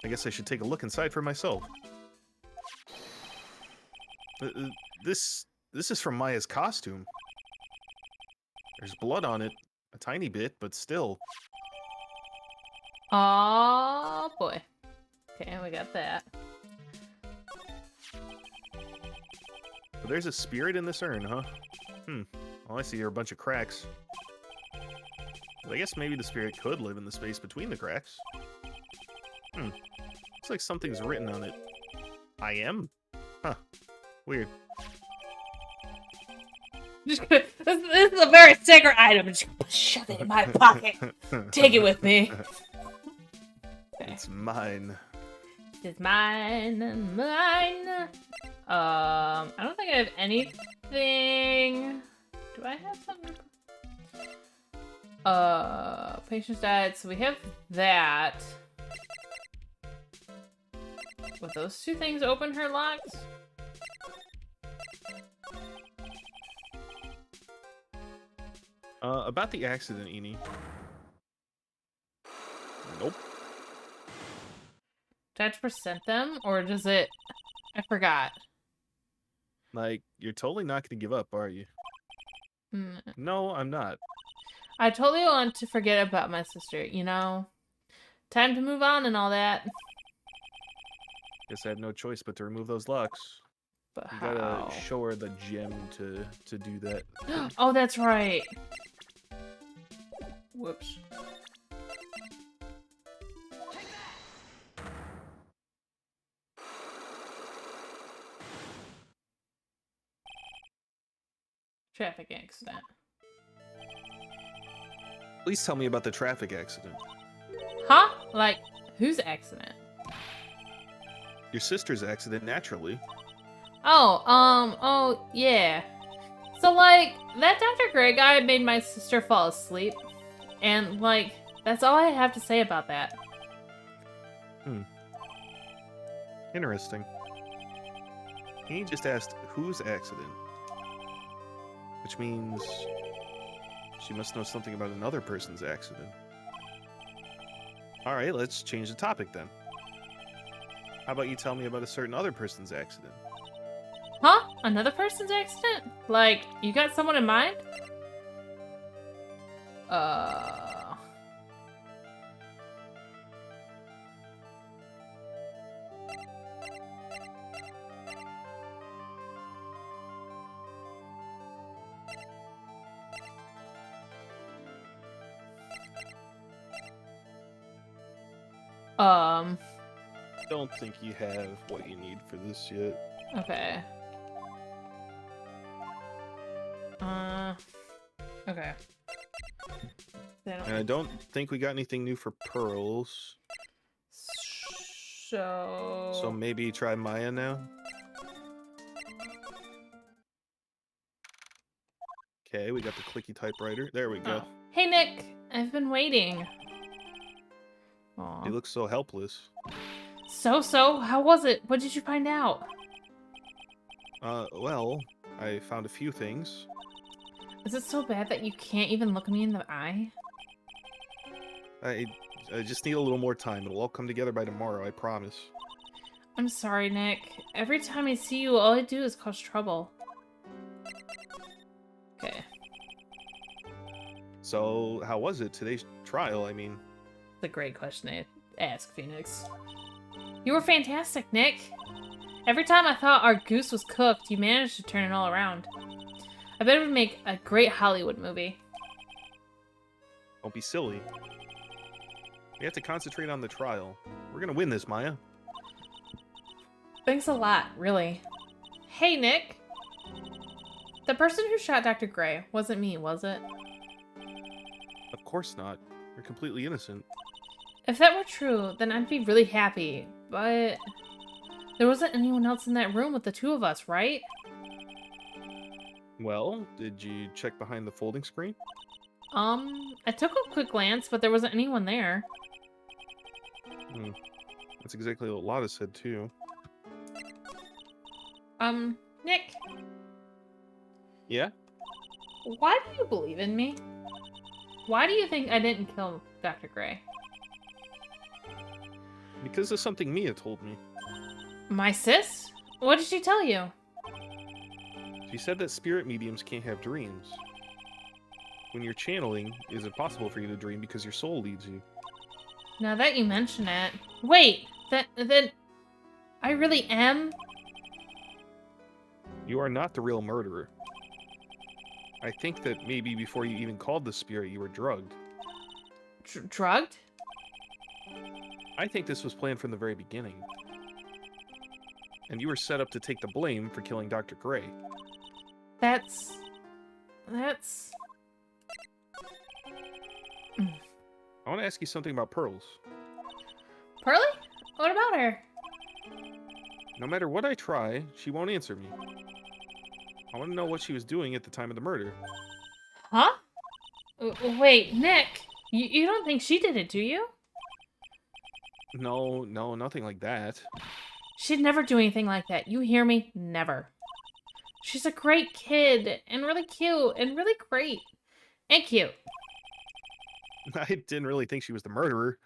I guess I should take a look inside for myself. This is from Maya's costume. There's blood on it, a tiny bit, but still. Oh boy. Okay, we got that. But there's a spirit in this urn, huh? All I see are a bunch of cracks. But I guess maybe the spirit could live in the space between the cracks. Looks like something's written on it. I am? Huh. Weird. This is a very sacred item. Just shove it in my pocket. Take it with me. Okay. It's mine. It's mine. I don't think I have anything. Do I have something? Patience died, so we have that. Would those two things open her locks? About the accident, Eni. Nope. Do I have to present them, or does it... I forgot. Like, you're totally not going to give up, are you? No, I'm not. I totally want to forget about my sister, you know? Time to move on and all that. Guess I have no choice but to remove those locks. But You how? gotta show her the gem to do that. Oh, that's right. Whoops. Traffic accident. Please tell me about the traffic accident. Huh? Like, whose accident? Your sister's accident, naturally. Oh, yeah. So, like, that Dr. Gray guy made my sister fall asleep. And, like, that's all I have to say about that. Interesting. He just asked whose accident. Which means she must know something about another person's accident. Alright, let's change the topic then. How about you tell me about a certain other person's accident? Huh? Another person's accident? Like, you got someone in mind? Don't think you have what you need for this yet. Okay. Okay. And I don't think we got anything new for pearls. So maybe try Maya now? Okay, we got the clicky typewriter. There we go. Oh. Hey, Nick. I've been waiting. Aw. You look so helpless. So, how was it? What did you find out? Well, I found a few things. Is it so bad that you can't even look me in the eye? I just need a little more time. It'll all come together by tomorrow, I promise. I'm sorry, Nick. Every time I see you, all I do is cause trouble. Okay. So, how was it? Today's trial, I mean. It's a great question to ask, Phoenix. You were fantastic, Nick. Every time I thought our goose was cooked, you managed to turn it all around. I bet it would make a great Hollywood movie. Don't be silly. We have to concentrate on the trial. We're gonna win this, Maya. Thanks a lot, really. Hey, Nick. The person who shot Dr. Gray wasn't me, was it? Of course not. You're completely innocent. If that were true, then I'd be really happy, but... There wasn't anyone else in that room with the two of us, right? Well, did you check behind the folding screen? I took a quick glance, but there wasn't anyone there. That's exactly what Lotta said, too. Nick. Yeah? Why do you believe in me? Why do you think I didn't kill Dr. Gray? Because of something Mia told me. My sis? What did she tell you? She said that spirit mediums can't have dreams. When you're channeling, it is impossible for you to dream because your soul leads you. Now that you mention it... Wait! Then... I really am? You are not the real murderer. I think that maybe before you even called the spirit, you were drugged. Drugged? I think this was planned from the very beginning. And you were set up to take the blame for killing Dr. Gray. That's... I want to ask you something about Pearls. Pearly? What about her? No matter what I try, she won't answer me. I want to know what she was doing at the time of the murder. Huh? Wait, Nick. You don't think she did it, do you? No, nothing like that. She'd never do anything like that. You hear me? Never. She's a great kid, and really cute, and really great. And cute. I didn't really think she was the murderer.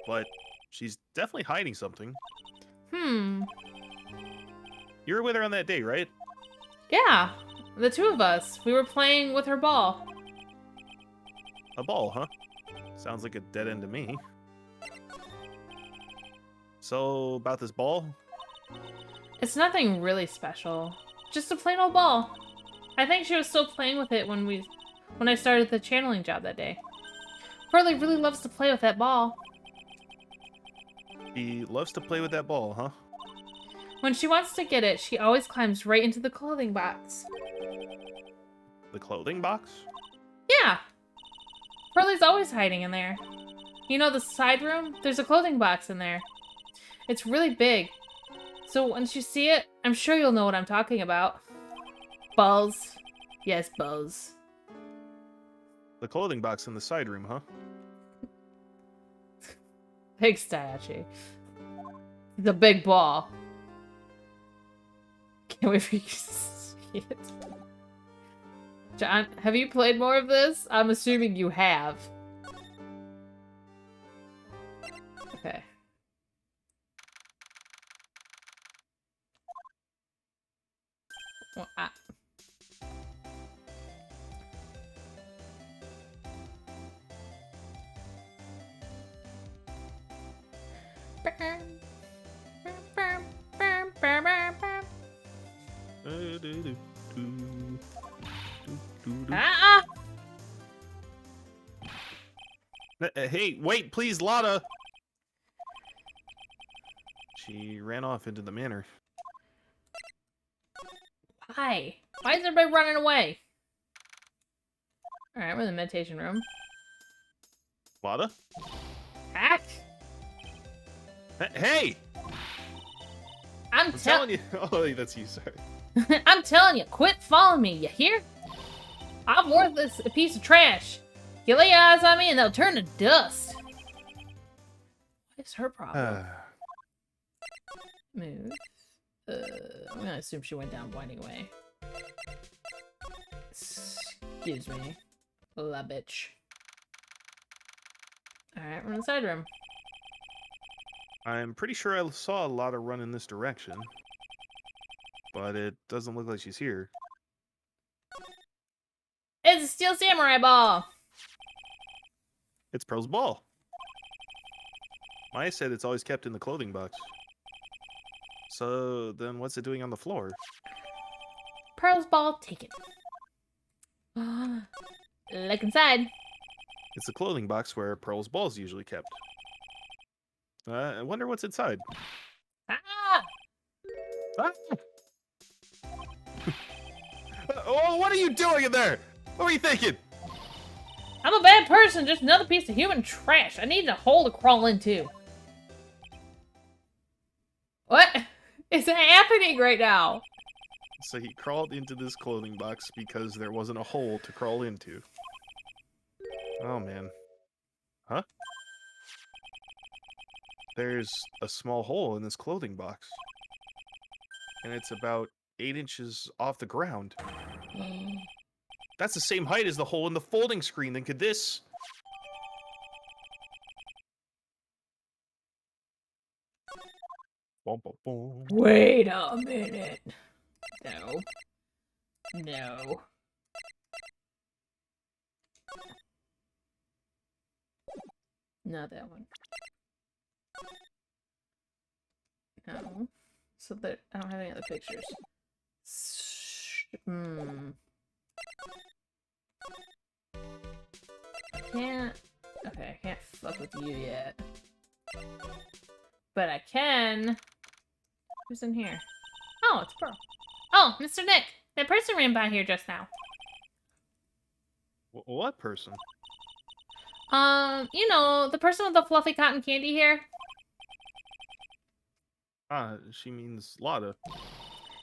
But she's definitely hiding something. You were with her on that day, right? Yeah, the two of us. We were playing with her ball. A ball, huh? Sounds like a dead end to me. So, about this ball? It's nothing really special. Just a plain old ball. I think she was still playing with it when I started the channeling job that day. Pearly really loves to play with that ball. She loves to play with that ball, huh? When she wants to get it, she always climbs right into the clothing box. The clothing box? Yeah! Pearly's always hiding in there. You know the side room? There's a clothing box in there. It's really big. So once you see it, I'm sure you'll know what I'm talking about. Balls. Yes, balls. The clothing box in the side room, huh? Big Styachi. The big ball. Can't wait for you to see it. John, have you played more of this? I'm assuming you have. Okay. Well, Ah! Hey, wait, please, Lotta! She ran off into the manor. Why? Why is everybody running away? Alright, we're in the meditation room. Lotta? Hack! Hey! I'm I'm telling you. Oh, that's you, sorry. I'm telling you, quit following me, you hear? I'm worthless, a piece of trash. You lay your eyes on me and they'll turn to dust. What's her problem? Move. I'm gonna assume she went down Winding Way. Excuse me. La bitch. Alright, we're in the side room. I'm pretty sure I saw Lotta run in this direction. But it doesn't look like she's here. It's a steel samurai ball! It's Pearl's ball. Maya said it's always kept in the clothing box. So then what's it doing on the floor? Pearl's ball taken. Look inside. It's the clothing box where Pearl's ball's usually kept. I wonder what's inside. Ah! Ah! Oh, what are you doing in there? What were you thinking? I'm a bad person, just another piece of human trash. I need a hole to crawl into. What is happening right now? So he crawled into this clothing box because there wasn't a hole to crawl into. Oh, man. Huh? There's a small hole in this clothing box. And it's about 8 inches off the ground. That's the same height as the hole in the folding screen. Then could this... Boom, boom, boom. Wait a minute. No. No. Not that one. No. So that I don't have any other pictures. I can't. Okay, I can't fuck with you yet. But I can. Who's in here? Oh, it's Pearl. Oh, Mr. Nick. That person ran by here just now. What person? You know, the person with the fluffy cotton candy hair. She means Lotta.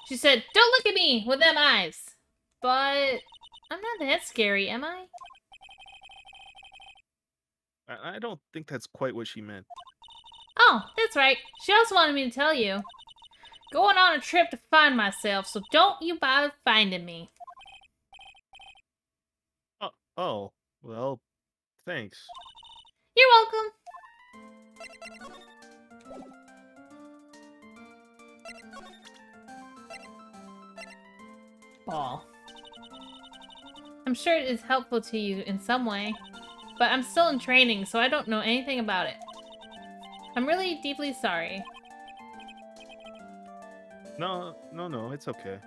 She said, "Don't look at me with them eyes." But I'm not that scary, am I? I don't think that's quite what she meant. Oh, that's right. She also wanted me to tell you. Going on a trip to find myself, so don't you bother finding me. Oh, well, thanks. You're welcome. Ball. I'm sure it is helpful to you in some way, but I'm still in training, so I don't know anything about it. I'm really deeply sorry. No, it's okay.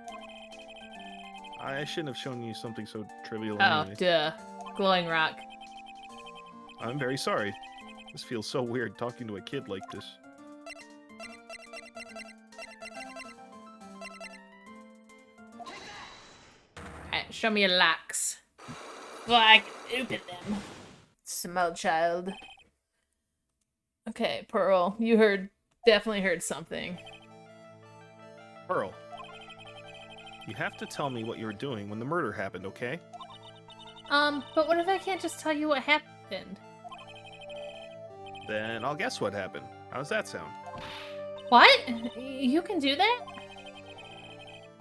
I shouldn't have shown you something so trivial Oh, anyway. duh. Glowing rock. I'm very sorry. This feels so weird talking to a kid like this. Alright, show me your locks. Well, I can open them. Small child. Okay, Pearl, you definitely heard something. Pearl, you have to tell me what you were doing when the murder happened, okay? But what if I can't just tell you what happened? Then I'll guess what happened. How does that sound? What? You can do that?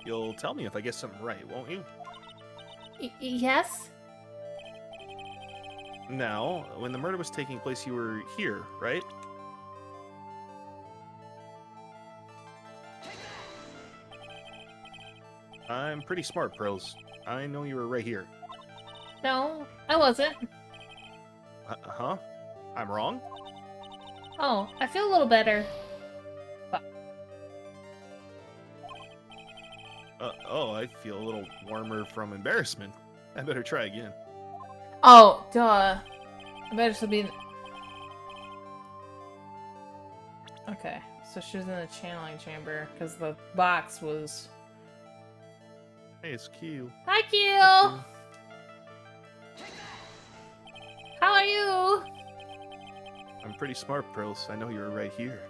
You'll tell me if I guess something right, won't you? Yes? Now, when the murder was taking place, you were here, right? I'm pretty smart, Pearls. I know you were right here. No, I wasn't. Huh? I'm wrong? Oh, I feel a little better. Oh, I feel a little warmer from embarrassment. I better try again. Oh, duh. I better still be... Okay, so she was in the channeling chamber, because the box was... Hey, it's Keel. Hi, Keel! How are you? I'm pretty smart, Pearls. I know you were right here.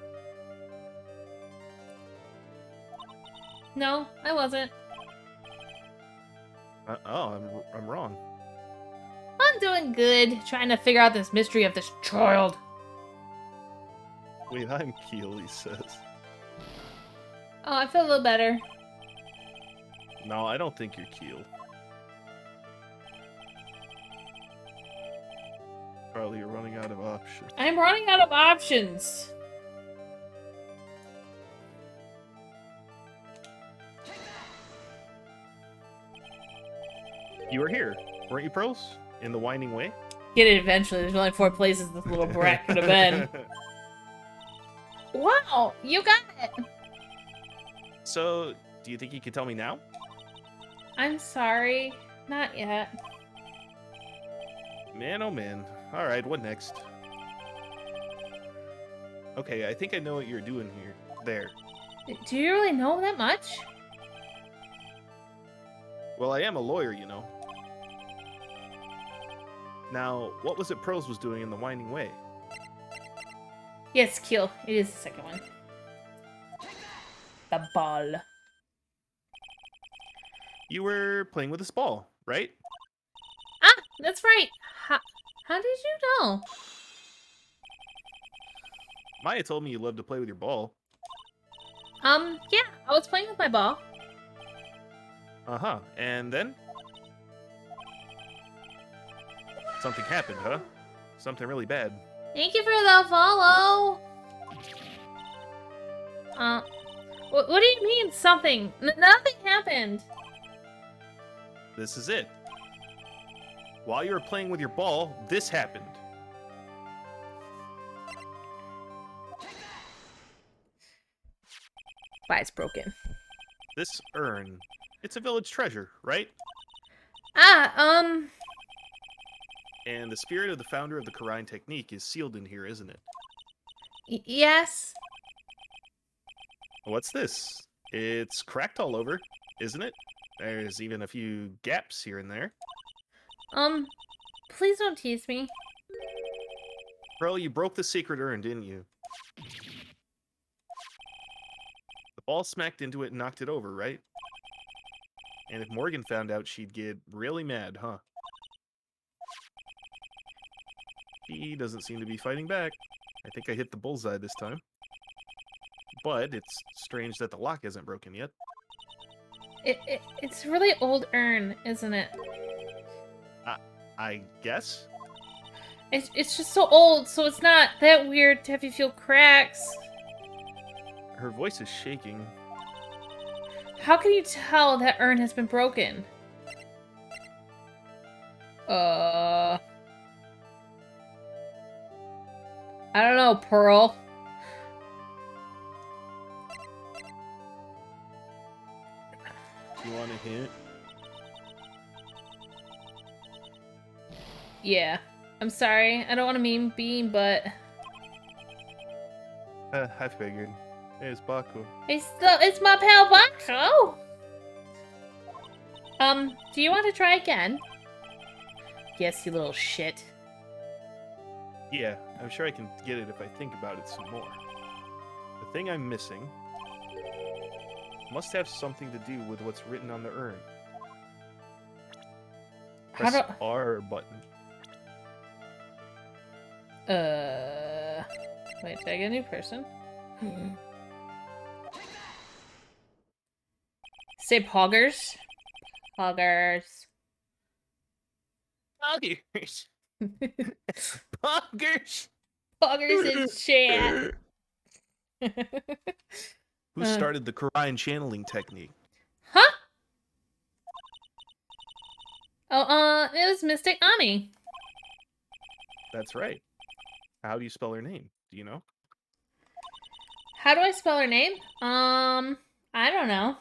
No, I wasn't. I'm wrong. I'm doing good, trying to figure out this mystery of this child. Wait, I'm Keel, he says. Oh, I feel a little better. No, I don't think you're Keel. Probably you're running out of options. I'm running out of options. You were here, weren't you, Pearls? In the Winding Way? Get it eventually. There's only 4 places this little brat could have been. Wow, you got it. So, do you think you can tell me now? I'm sorry. Not yet. Man, oh man. Alright, what next? Okay, I think I know what you're doing here. There. Do you really know that much? Well, I am a lawyer, you know. Now, what was it Pearls was doing in the Winding Way? Yes, Keel. It is the second one. The ball. You were playing with this ball, right? Ah, that's right. How did you know? Maya told me you love to play with your ball. Yeah, I was playing with my ball. Uh-huh. And then? Something happened, huh? Something really bad. Thank you for the follow. What do you mean something? Nothing happened. This is it. While you were playing with your ball, this happened. Why it's broken. This urn. It's a village treasure, right? And the spirit of the founder of the Karine technique is sealed in here, isn't it? Yes. What's this? It's cracked all over, isn't it? There's even a few gaps here and there. Please don't tease me. Pearl, you broke the secret urn, didn't you? The ball smacked into it and knocked it over, right? And if Morgan found out, she'd get really mad, huh? He doesn't seem to be fighting back. I think I hit the bullseye this time. But it's strange that the lock isn't broken yet. It's a really old urn, isn't it? I guess? It's just so old, so it's not that weird to have you feel cracks. Her voice is shaking. How can you tell that urn has been broken? I don't know, Pearl. You want a hint? Yeah. I'm sorry. I don't want to mean bean, but... I figured. Hey, it's Baku. It's my pal Baku! Do you want to try again? Yes, you little shit. Yeah, I'm sure I can get it if I think about it some more. The thing I'm missing must have something to do with what's written on the urn. Press R button. Wait, did I get a new person? Say poggers? Poggers. Poggers! Poggers! Poggers in chat. Who started the Karine channeling technique? Huh? Oh, it was Mystic Ami. That's right. How do you spell her name? Do you know? How do I spell her name? I don't know.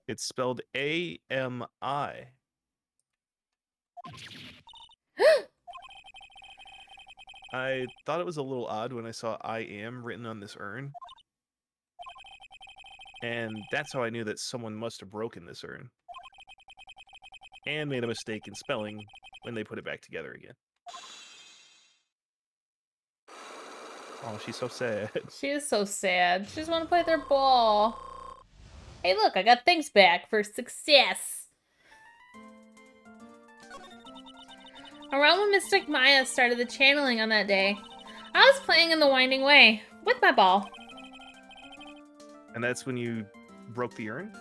It's spelled A-M-I. I thought it was a little odd when I saw I am written on this urn. And that's how I knew that someone must have broken this urn. And made a mistake in spelling when they put it back together again. Oh, she's so sad. She is so sad. She just want to play their ball. Hey, look, I got things back for success. Around when Mystic Maya started the channeling on that day, I was playing in the Winding Way with my ball. And that's when you broke the urn?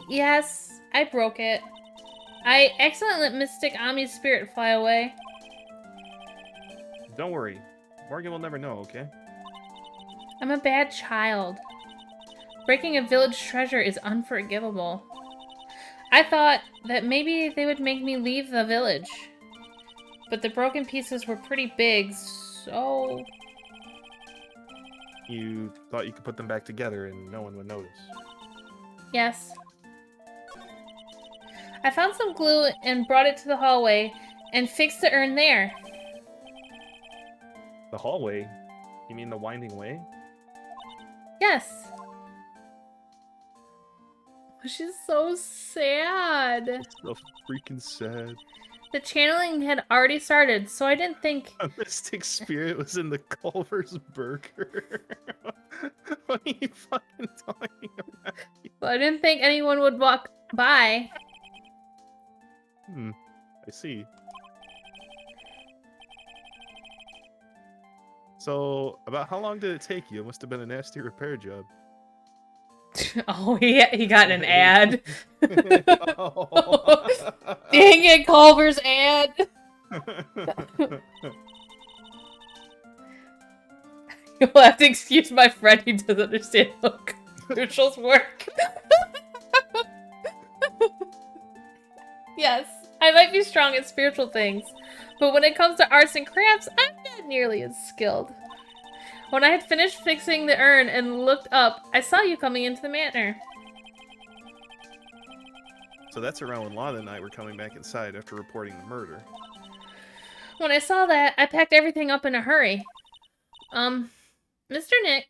Yes, I broke it. I accidentally let Mystic Ami's spirit fly away. Don't worry. Morgan will never know, okay? I'm a bad child. Breaking a village treasure is unforgivable. I thought that maybe they would make me leave the village. But the broken pieces were pretty big, so... You thought you could put them back together and no one would notice. Yes. I found some glue and brought it to the hallway and fixed the urn there. The hallway? You mean the Winding Way? Yes. She's so sad. It's so freaking sad. The channeling had already started, so I didn't think... A mystic spirit was in the Culver's burger. What are you fucking talking about? I didn't think anyone would walk by. I see. So, about how long did it take you? It must have been a nasty repair job. Oh, he got an ad. Oh. Dang it, Culver's ad. You'll have to excuse my friend who doesn't understand how commercials work. Yes, I might be strong at spiritual things, but when it comes to arts and crafts, I'm not nearly as skilled. When I had finished fixing the urn and looked up, I saw you coming into the manor. So that's around when Lana and I were coming back inside after reporting the murder. When I saw that, I packed everything up in a hurry. Mr. Nick.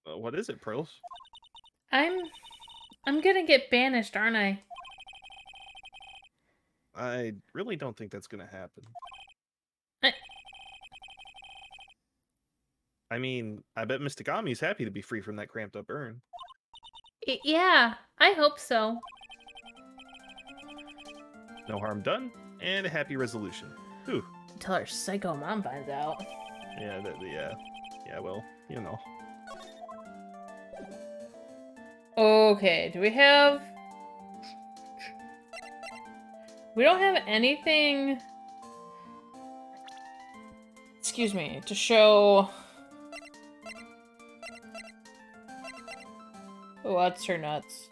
What is it, Pearls? I'm gonna get banished, aren't I? I really don't think that's gonna happen. I mean, I bet Mystic Ami's happy to be free from that cramped up urn. Yeah, I hope so. No harm done, and a happy resolution. Ooh. Until our psycho mom finds out. Yeah, well, you know. Okay, do we have... We don't have anything... Excuse me, to show... What's her nuts?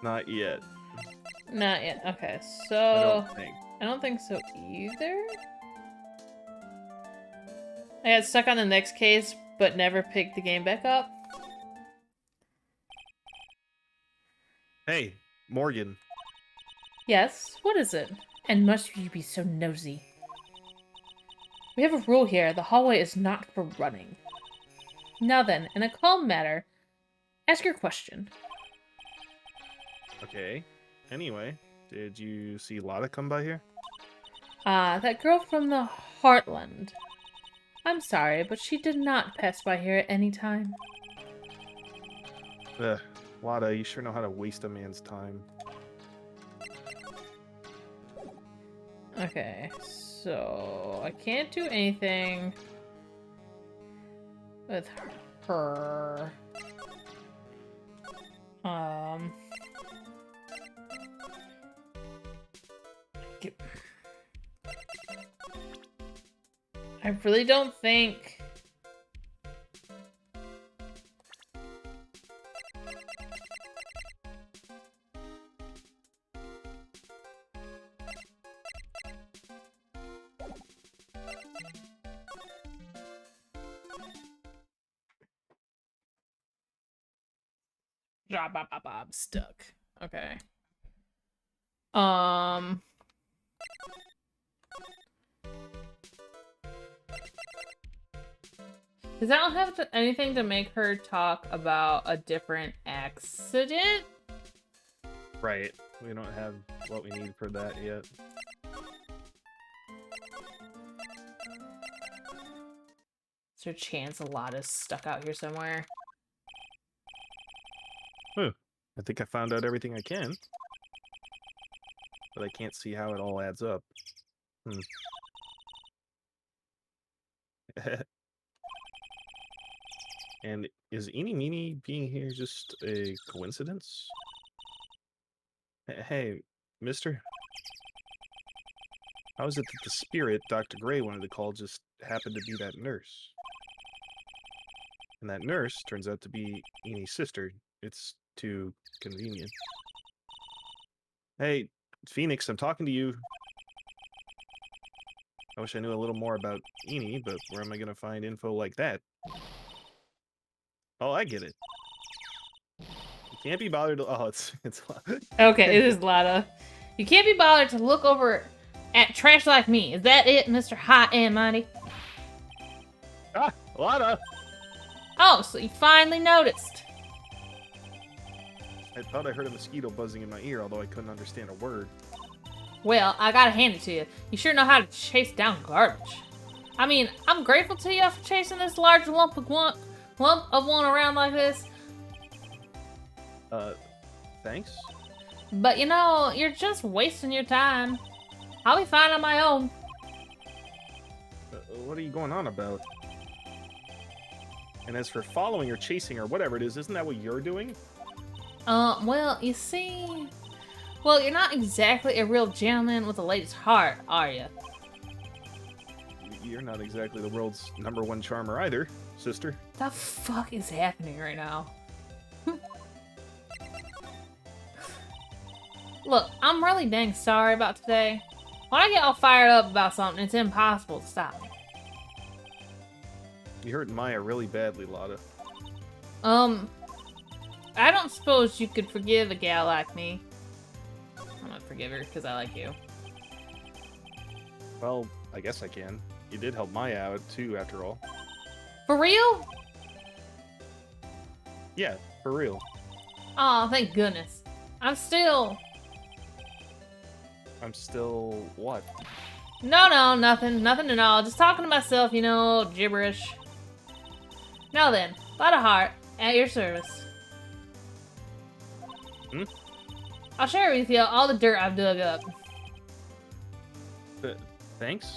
Not yet. Not yet. Okay, I so... don't think. I don't think so either. I got stuck on the next case, but never picked the game back up. Hey, Morgan. Yes, what is it? And must you be so nosy? We have a rule here. The hallway is not for running. Now then, in a calm manner, ask your question. Okay. Anyway, did you see Lotta come by here? Ah, that girl from the Heartland. I'm sorry, but she did not pass by here at any time. Ugh, Lotta, you sure know how to waste a man's time. Okay, so I can't do anything with her. I really don't think I'm stuck. Okay. Does that have anything to make her talk about a different accident? Right. We don't have what we need for that yet. Is there a chance Alada's stuck out here somewhere? I think I found out everything I can. But I can't see how it all adds up. And is Eeny Meeny being here just a coincidence? Hey, mister. How is it that the spirit Dr. Gray wanted to call just happened to be that nurse? And that nurse turns out to be Eeny's sister. It's too convenient. Hey, Phoenix, I'm talking to you. I wish I knew a little more about Eeny, but where am I going to find info like that? Oh, I get it. You can't be bothered to... Oh, it's... Okay, it is Lada. You can't be bothered to look over at trash like me. Is that it, Mr. High and Mighty? Ah, Lada! Oh, so you finally noticed. I thought I heard a mosquito buzzing in my ear, although I couldn't understand a word. Well, I gotta hand it to you. You sure know how to chase down garbage. I mean, I'm grateful to you for chasing this large lump of one around like this. Thanks? But you know, you're just wasting your time. I'll be fine on my own. What are you going on about? And as for following or chasing or whatever it is, isn't that what you're doing? Well, you see... Well, you're not exactly a real gentleman with a lady's heart, are you? You're not exactly the world's #1 charmer either, sister. The fuck is happening right now? Look, I'm really dang sorry about today. When I get all fired up about something, it's impossible to stop me. You hurt Maya really badly, Lada. I don't suppose you could forgive a gal like me. I'm gonna forgive her because I like you. Well, I guess I can. You did help Maya out, too, after all. For real? Yeah, for real. Aw, thank goodness. I'm still... what? No, nothing. Nothing at all. Just talking to myself, you know, gibberish. Now then, Lada Heart, at your service. I'll share with you all the dirt I've dug up. Thanks?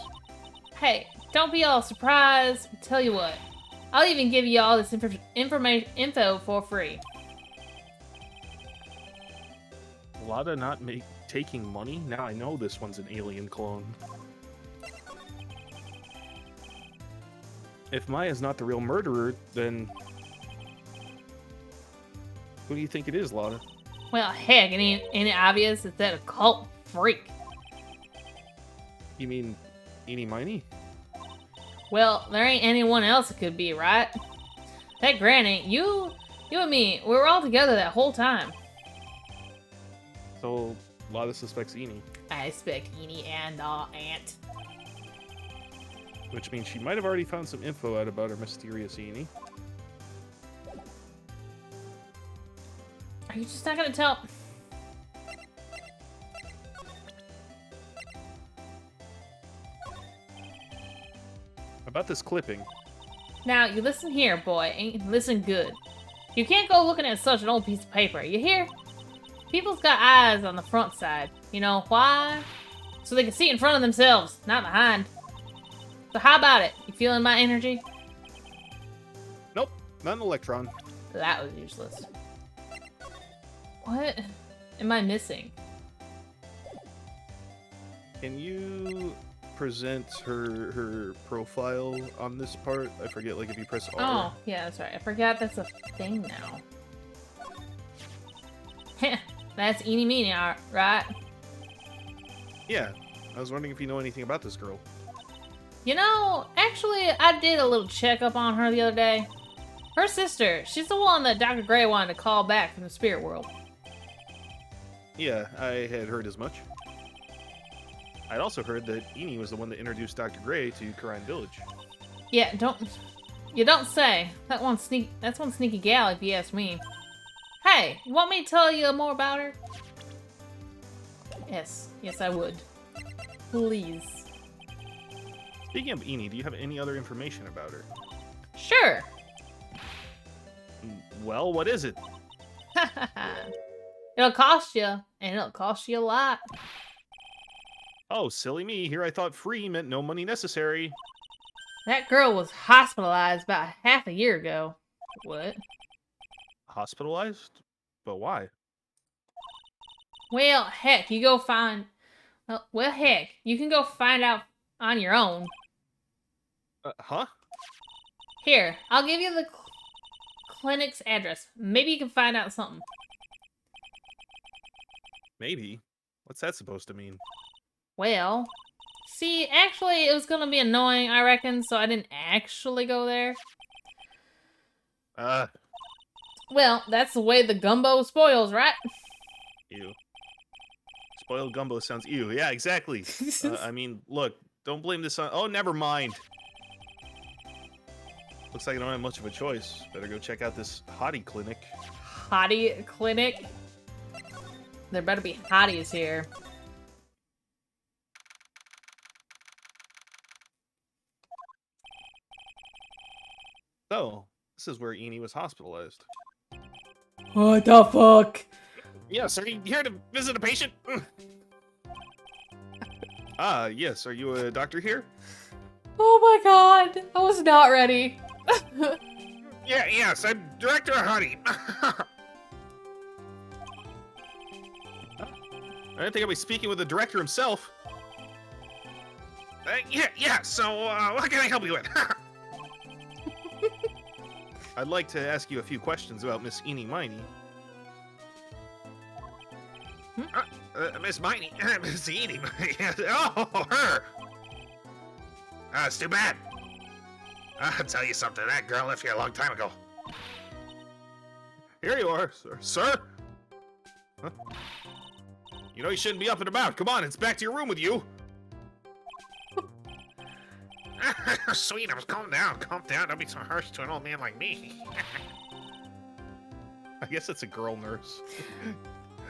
Hey, don't be all surprised. Tell you what, I'll even give you all this info for free. Lada not taking money? Now I know this one's an alien clone. If Maya's not the real murderer, then... Who do you think it is, Lada? Well, heck, ain't it obvious? It's that occult freak. You mean Eeny Meeny? Well, there ain't anyone else it could be, right? That Granny, you and me, we were all together that whole time. So, Lada suspects Eeny. I suspect Eeny and Aunt. Which means she might have already found some info out about her mysterious Eeny. Are you just not gonna tell? About this clipping. Now, you listen here, boy, and listen good. You can't go looking at such an old piece of paper, you hear? People's got eyes on the front side. You know why? So they can see in front of themselves, not behind. So how about it? You feeling my energy? Nope, not an electron. That was useless. What am I missing? Can you present her profile on this part? I forget, like if you press R. Oh, yeah, that's right. I forgot that's a thing now. Heh, that's Eeny Meeny, right? Yeah, I was wondering if you know anything about this girl. You know, actually, I did a little checkup on her the other day. Her sister. She's the one that Dr. Gray wanted to call back from the spirit world. Yeah, I had heard as much. I'd also heard that Eni was the one that introduced Dr. Gray to Karine Village. Yeah, you don't say. That's one sneaky gal, if you ask me. Hey, you want me to tell you more about her? Yes, I would. Please. Speaking of Eni, do you have any other information about her? Sure. Well, what is it? It'll cost you, and it'll cost you a lot. Oh, silly me. Here I thought free meant no money necessary. That girl was hospitalized about half a year ago. What? Hospitalized? But why? Well, heck, you go find... Well, heck, you can go find out on your own. Huh? Here, I'll give you the clinic's address. Maybe you can find out something. Maybe. What's that supposed to mean? Well, see, actually, it was gonna be annoying, I reckon, so I didn't actually go there. Well, that's the way the gumbo spoils, right? Ew. Spoiled gumbo sounds ew. Yeah, exactly. I mean, look, don't blame this on... Oh, never mind. Looks like I don't have much of a choice. Better go check out this hottie clinic. Hottie clinic? There better be hotties here. So, this is where Eni was hospitalized. What the fuck? Yes, are you here to visit a patient? Yes. Are you a doctor here? Oh my god, I was not ready. Yes, I'm Director Hottie. I didn't think I'd be speaking with the director himself. So, what can I help you with? I'd like to ask you a few questions about Miss Eni Miney. Miss Miney. Miss Eni. Oh, her. It's too bad. I'll tell you something. That girl left here a long time ago. Here you are, sir. Sir? Huh? You know you shouldn't be up and about. Come on, it's back to your room with you. Sweet, calm down. Calm down. Don't be so harsh to an old man like me. I guess it's a girl nurse.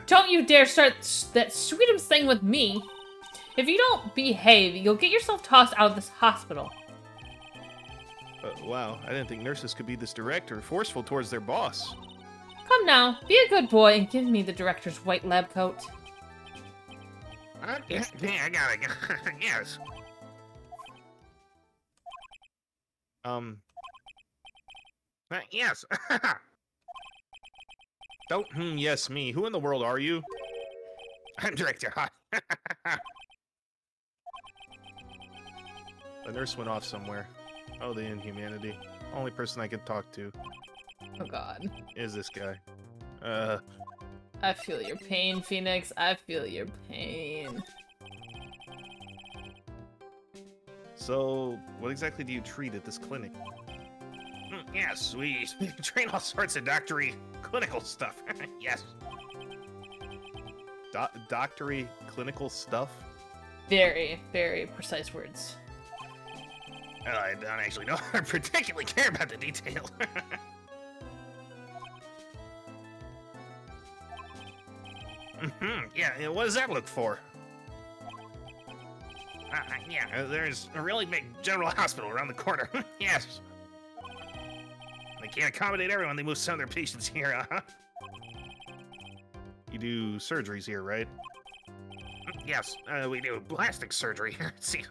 Don't you dare start that sweetest thing with me. If you don't behave, you'll get yourself tossed out of this hospital. Wow, I didn't think nurses could be this direct or forceful towards their boss. Come now, be a good boy and give me the director's white lab coat. Yeah, I got it. Yes. Yes. Don't yes me. Who in the world are you? I'm Director Hot. The nurse went off somewhere. Oh, the inhumanity. Only person I could talk to Oh god. is this guy. I feel your pain, Phoenix. I feel your pain. So, what exactly do you treat at this clinic? Yes, we train all sorts of doctory clinical stuff. Yes. Doctory clinical stuff? Very, very precise words. I don't actually know. I particularly care about the detail. Yeah, what does that look for? Yeah, there's a really big general hospital around the corner. Yes. They can't accommodate everyone. They move some of their patients here, uh-huh. You do surgeries here, right? Yes, we do plastic surgery. See,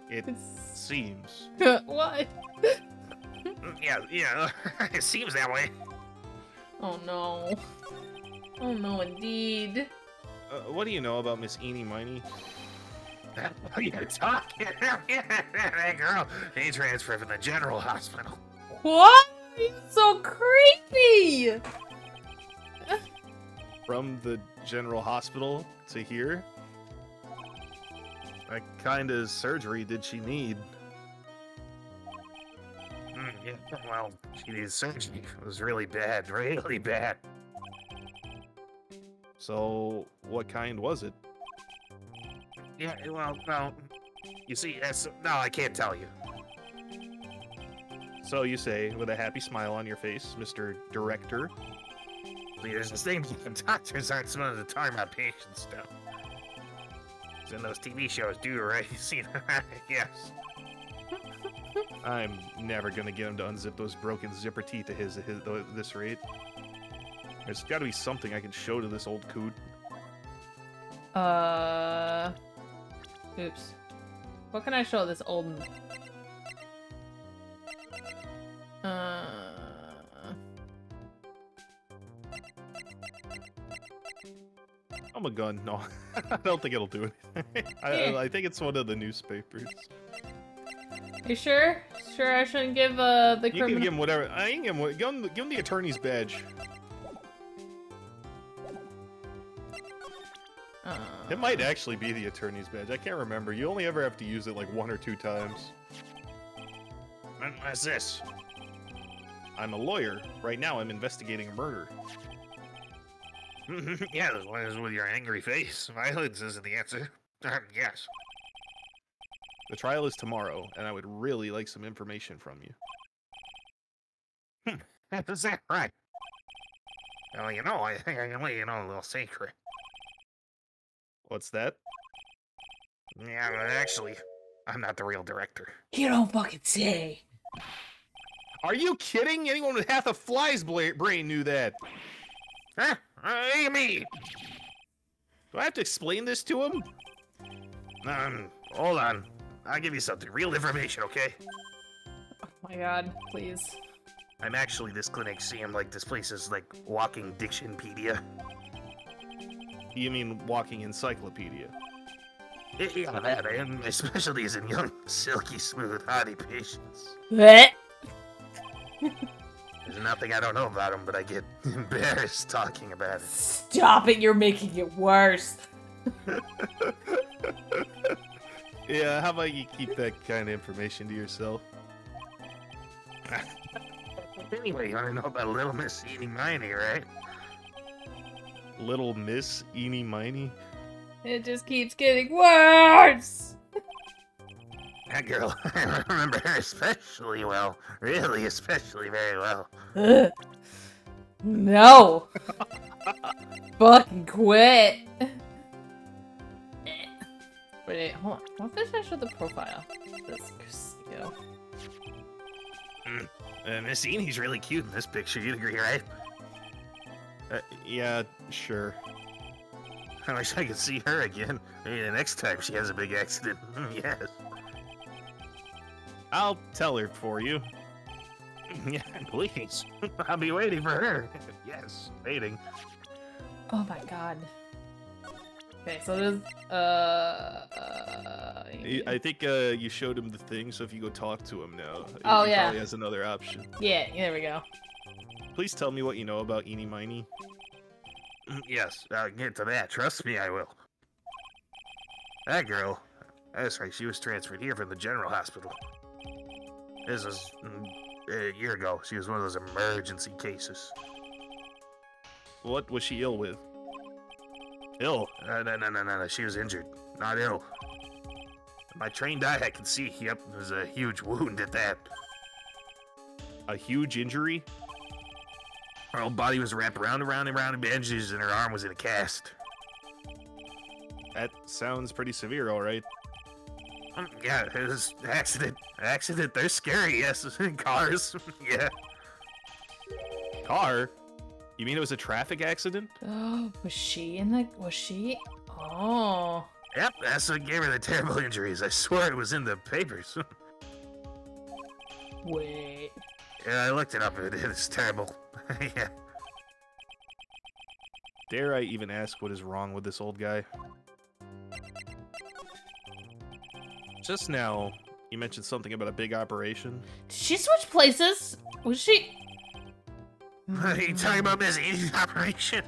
It seems. What? yeah, it seems that way. Oh no. Oh no, indeed. What do you know about Miss Eni Miney? What are you talking? That girl, they transferred from the general hospital. What? You're so creepy! From the general hospital to here? What kind of surgery did she need? Yeah, well, she needed surgery. It was really bad, really bad. So, what kind was it? Yeah, well, you see, no, I can't tell you. So you say, with a happy smile on your face, Mr. Director. See, there's this thing, doctors aren't supposed to talk about patient stuff. It's in those TV shows, do right? You see that? Yes. I'm never gonna get him to unzip those broken zipper teeth of his at this rate. There's gotta be something I can show to this old coot. Oops. What can I show this old... I'm a gun. No, I don't think it'll do it. I think it's one of the newspapers. You sure? Sure I shouldn't give, the You criminal... can give him whatever. I ain't give him the attorney's badge. It might actually be the attorney's badge. I can't remember. You only ever have to use it like 1 or 2 times. What's this? I'm a lawyer. Right now, I'm investigating a murder. Yeah, this one is with your angry face. Violence isn't the answer. Yes. The trial is tomorrow, and I would really like some information from you. Is that right? Well, you know, I think I can let you know a little secret. What's that? Yeah, but actually, I'm not the real director. You don't fucking say. Are you kidding? Anyone with half a fly's brain knew that. Huh? What do you mean? Do I have to explain this to him? Hold on. I'll give you something. Real information, okay? Oh my god, please. I'm actually this clinic. See, I'm like, this place is like walking dictionpedia. You mean walking encyclopedia? Yeah, that, and my specialty is in young, silky smooth, hottie patients. What? There's nothing I don't know about them, but I get embarrassed talking about it. Stop it, you're making it worse. Yeah, how about you keep that kind of information to yourself? Anyway, you want to know about Little Miss Eating Miney, right? Little Miss Eeny Miny? It just keeps getting worse. That girl, I remember her especially well. Really, especially very well. Ugh. No. Fucking quit. Wait, hold on. What if I show the profile? This Castillo. Miss Eny's really cute in this picture. You'd agree, right? Yeah, sure. I wish I could see her again. Maybe the next time she has a big accident. Yes. I'll tell her for you. Yeah, please. I'll be waiting for her. Yes, waiting. Oh my god. Okay, so there's I think you showed him the thing, so if you go talk to him now, Oh, he yeah. probably has another option. yeah, there we go. Please tell me what you know about Eeny Miny. Yes, I'll get to that. Trust me, I will. That girl, that's right, she was transferred here from the general hospital. This was a year ago. She was one of those emergency cases. What was she ill with? Ill? No. She was injured, not ill. My trained eye, I can see. Yep, it was a huge wound at that. A huge injury? Her whole body was wrapped around in bandages, and her arm was in a cast. That sounds pretty severe, alright. Yeah, it was an accident. Accident, they're scary, yes. Cars, yeah. Car? You mean it was a traffic accident? Was she in the... Was she... Oh. Yep, that's what gave her the terrible injuries. I swear it was in the papers. Wait. Yeah, I looked it up. It's terrible. Yeah. Dare I even ask what is wrong with this old guy? Just now, you mentioned something about a big operation. Did she switch places? Was she... Are you talking about Miss Eny's operation?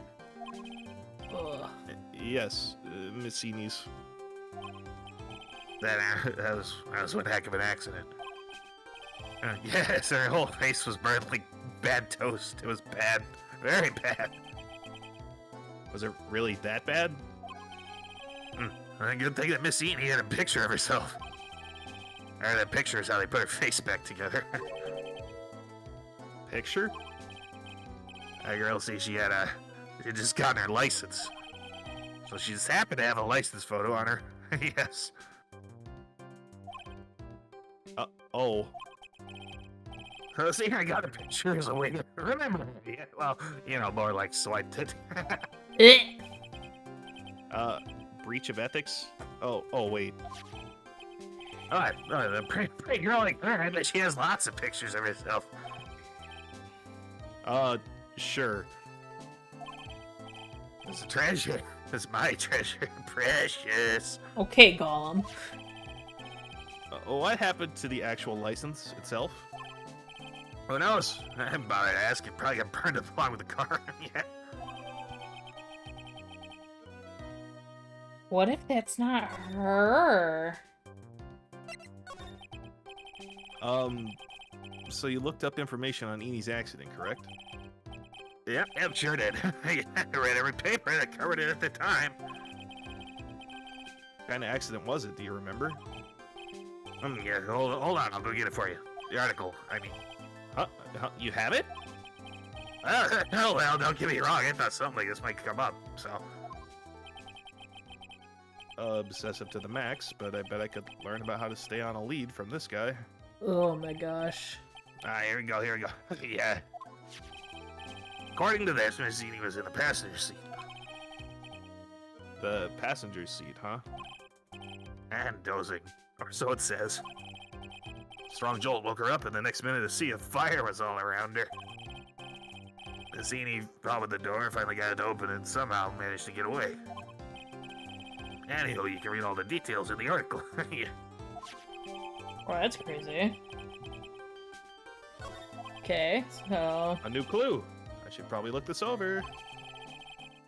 Ugh. Yes, Miss Eny's. That was one heck of an accident. Yes, her whole face was burned like bad toast. It was bad. Very bad. Was it really that bad? A good thing that Miss Eenie had a picture of herself. Or that picture is how they put her face back together. Picture? That girl says she just gotten her license. So she just happened to have a license photo on her. Yes. Oh. See, I got a picture as a way to remember. Yeah, well, more like swiped it. Breach of ethics? Oh, wait. The pretty girl like her, I bet she has lots of pictures of herself. Sure. It's a treasure. It's my treasure. Precious. Okay, Gollum. What happened to the actual license itself? Who knows? I haven't bothered to ask. It probably got burned up along with the car. Yeah. What if that's not her? So you looked up information on Enie's accident, correct? Yep, sure did. I read every paper that covered it at the time. What kind of accident was it? Do you remember? Yeah, hold on. I'll go get it for you. The article, I mean. Huh? You have it? Oh, well, don't get me wrong. I thought something like this might come up, so. Obsessive to the max, but I bet I could learn about how to stay on a lead from this guy. Oh my gosh. Here we go. Yeah. According to this, Miss Eenie was in the passenger seat. The passenger seat, huh? And dozing. Or so it says. Strong jolt woke her up, and the next minute a sea of fire was all around her. Miss Eenie followed the door, finally got it open, and somehow managed to get away. Anywho, you can read all the details in the article. Yeah. Well, that's crazy. Okay, so... A new clue. I should probably look this over.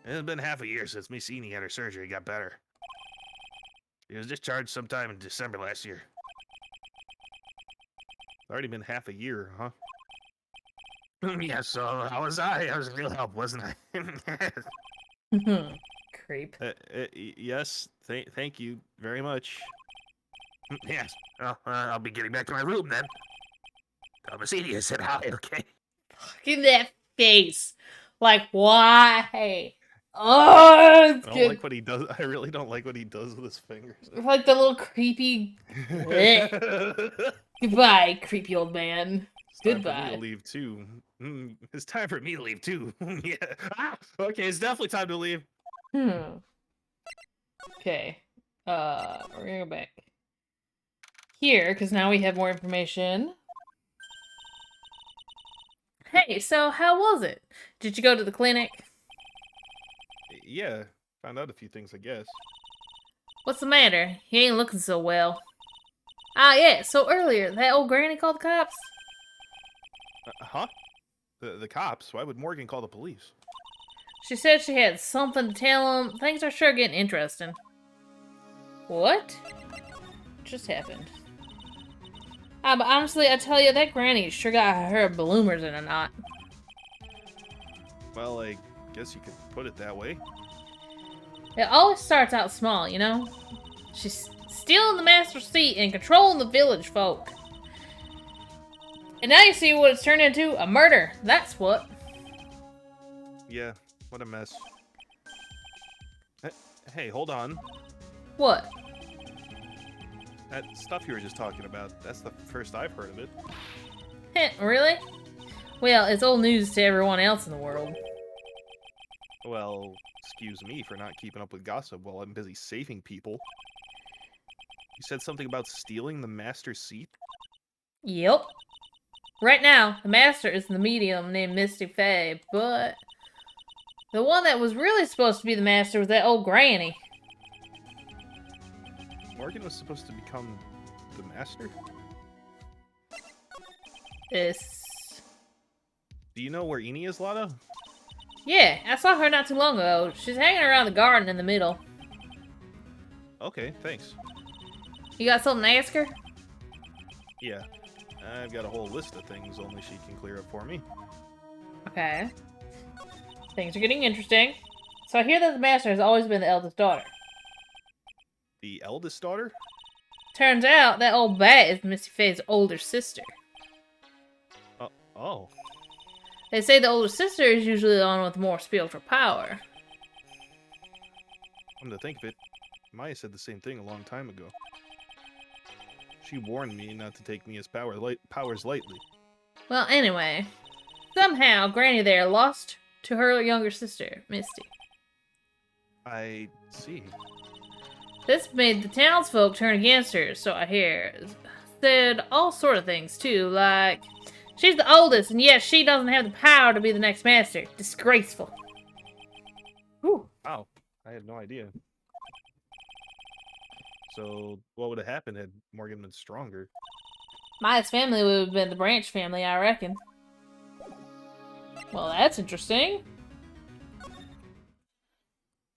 It has been half a year since Miss Eenie had her surgery and got better. She was discharged sometime in December last year. It's already been half a year, huh? Yeah, so how was I? I was real help, wasn't I? Creep. Yes, thank you very much. Yes. Well, I'll be getting back to my room then. Tell Miss Eenie I said hi, okay? Look at that face. Like, why? Oh, it's I don't good. like what he does. I really don't like what he does with his fingers. Like the little creepy... Goodbye, creepy old man. It's time for me Goodbye. to leave too. It's time for me to leave too. Yeah. Okay, it's definitely time to leave. Okay. We're gonna go back here, because now we have more information. Hey, so how was it? Did you go to the clinic? Yeah, found out a few things, I guess. What's the matter? You ain't looking so well. Ah, yeah, so earlier, that old granny called the cops? Huh? The cops? Why would Morgan call the police? She said she had something to tell them. Things are sure getting interesting. What just happened? But honestly, I tell you, that granny sure got her bloomers in a knot. Well, I guess you could put it that way. It always starts out small, you know? She's stealing the master's seat and controlling the village folk. And now you see what it's turned into? A murder. That's what. Yeah, what a mess. Hey, hold on. What? That stuff you were just talking about, that's the first I've heard of it. Heh, really? Well, it's old news to everyone else in the world. Well, excuse me for not keeping up with gossip while I'm busy saving people. You said something about stealing the master's seat? Yep. Right now, the master is the medium named Misty Faye, but the one that was really supposed to be the master was that old granny. Morgan was supposed to become the master? This. Do you know where Eenie is, Lada? Yeah, I saw her not too long ago. She's hanging around the garden in the middle. Okay, thanks. You got something to ask her? Yeah. I've got a whole list of things only she can clear up for me. Okay. Things are getting interesting. So I hear that the master has always been the eldest daughter. The eldest daughter? Turns out that old bat is Misty Faye's older sister. Oh. They say the older sister is usually the one with more spiritual power. Come to think of it, Maya said the same thing a long time ago. She warned me not to take Mia's powers lightly. Well, anyway, somehow Granny there lost to her younger sister, Misty. I see. This made the townsfolk turn against her, so I hear. Said all sort of things, too, like, she's the oldest, and yet she doesn't have the power to be the next master. Disgraceful. Whew. Wow, I had no idea. So, what would have happened had Morgan been stronger? Maya's family would have been the Branch family, I reckon. Well, that's interesting.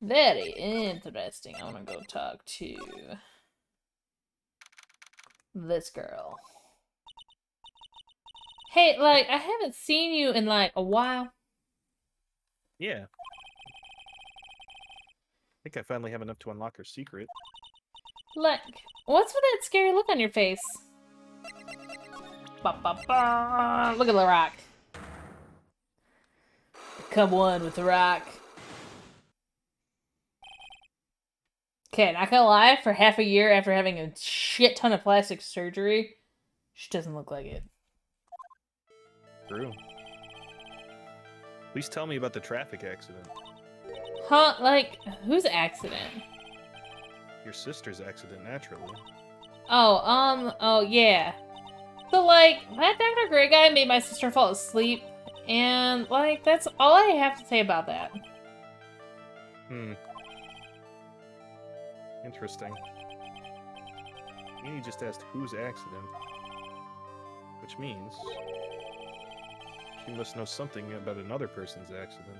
Very interesting. I want to go talk to this girl. Hey, like, I haven't seen you in, like, a while. Yeah. I think I finally have enough to unlock her secret. Like, what's with that scary look on your face? Ba, ba, ba. Look at the rock. Become one with the rock. Okay, not gonna lie, for half a year after having a shit ton of plastic surgery, she doesn't look like it. True. Please tell me about the traffic accident. Huh? Like, whose accident? Your sister's accident, naturally. Oh, yeah. So, like, that Dr. Gray guy made my sister fall asleep, and, like, that's all I have to say about that. Interesting. Amy just asked whose accident. Which means she must know something about another person's accident.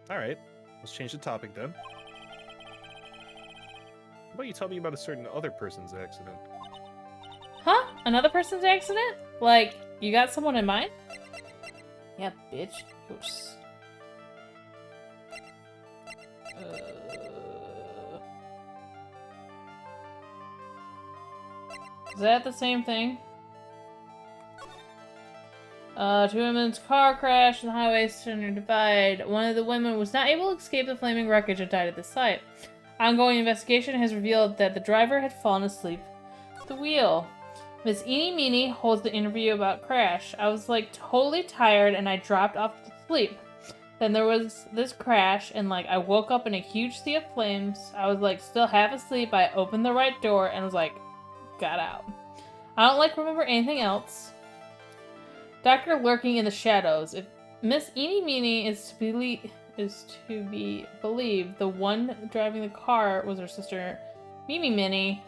Alright, let's change the topic then. How about you tell me about a certain other person's accident? Huh? Another person's accident? Like, you got someone in mind? Yeah, bitch. Oops. Is that the same thing? Two women's car crash in the highway center divide. One of the women was not able to escape the flaming wreckage and died at the site. Ongoing investigation has revealed that the driver had fallen asleep at the wheel. Miss Eenie Meenie holds the interview about crash. I was like totally tired and I dropped off to sleep. Then there was this crash and like I woke up in a huge sea of flames. I was like still half asleep. I opened the right door and was like, got out. I don't like remember anything else. Doctor lurking in the shadows. If Miss Eenie Meenie is to be believed, the one driving the car was her sister Mimi Minnie.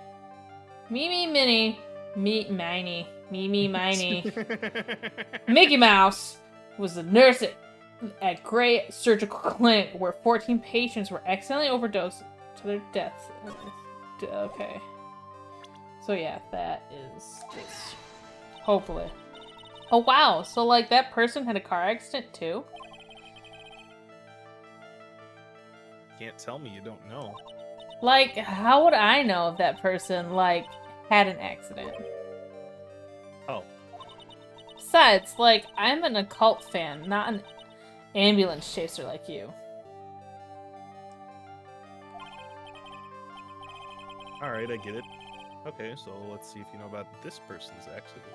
Mimi Minnie. Miney. Mimi Miney. Mickey Mouse was the nurse at Gray Surgical Clinic where 14 patients were accidentally overdosed to their deaths. Okay. So yeah, that is this. Hopefully. Oh wow, so like that person had a car accident too? Can't tell me you don't know. Like, how would I know if that person, like, had an accident? Oh. Besides, like, I'm an occult fan, not an ambulance chaser like you. Alright, I get it. Okay, so let's see if you know about this person's accident.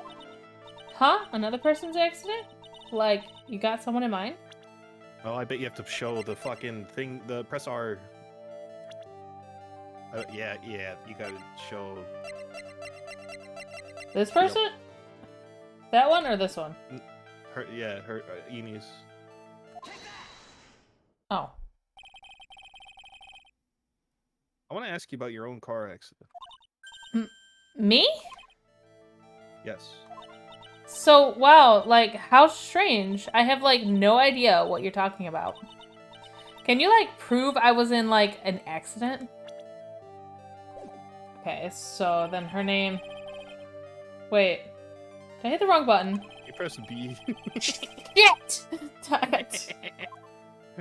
Huh? Another person's accident? Like, you got someone in mind? Oh, I bet you have to show the fucking thing, the press R. Yeah, you gotta show... This person? Yep. That one or this one? Her, Enie's. Oh. I want to ask you about your own car accident. Me? Yes. So, wow, like, how strange. I have, like, no idea what you're talking about. Can you, like, prove I was in, like, an accident? Okay, so then her name... Wait. Did I hit the wrong button? You press B. Shit! Damn it.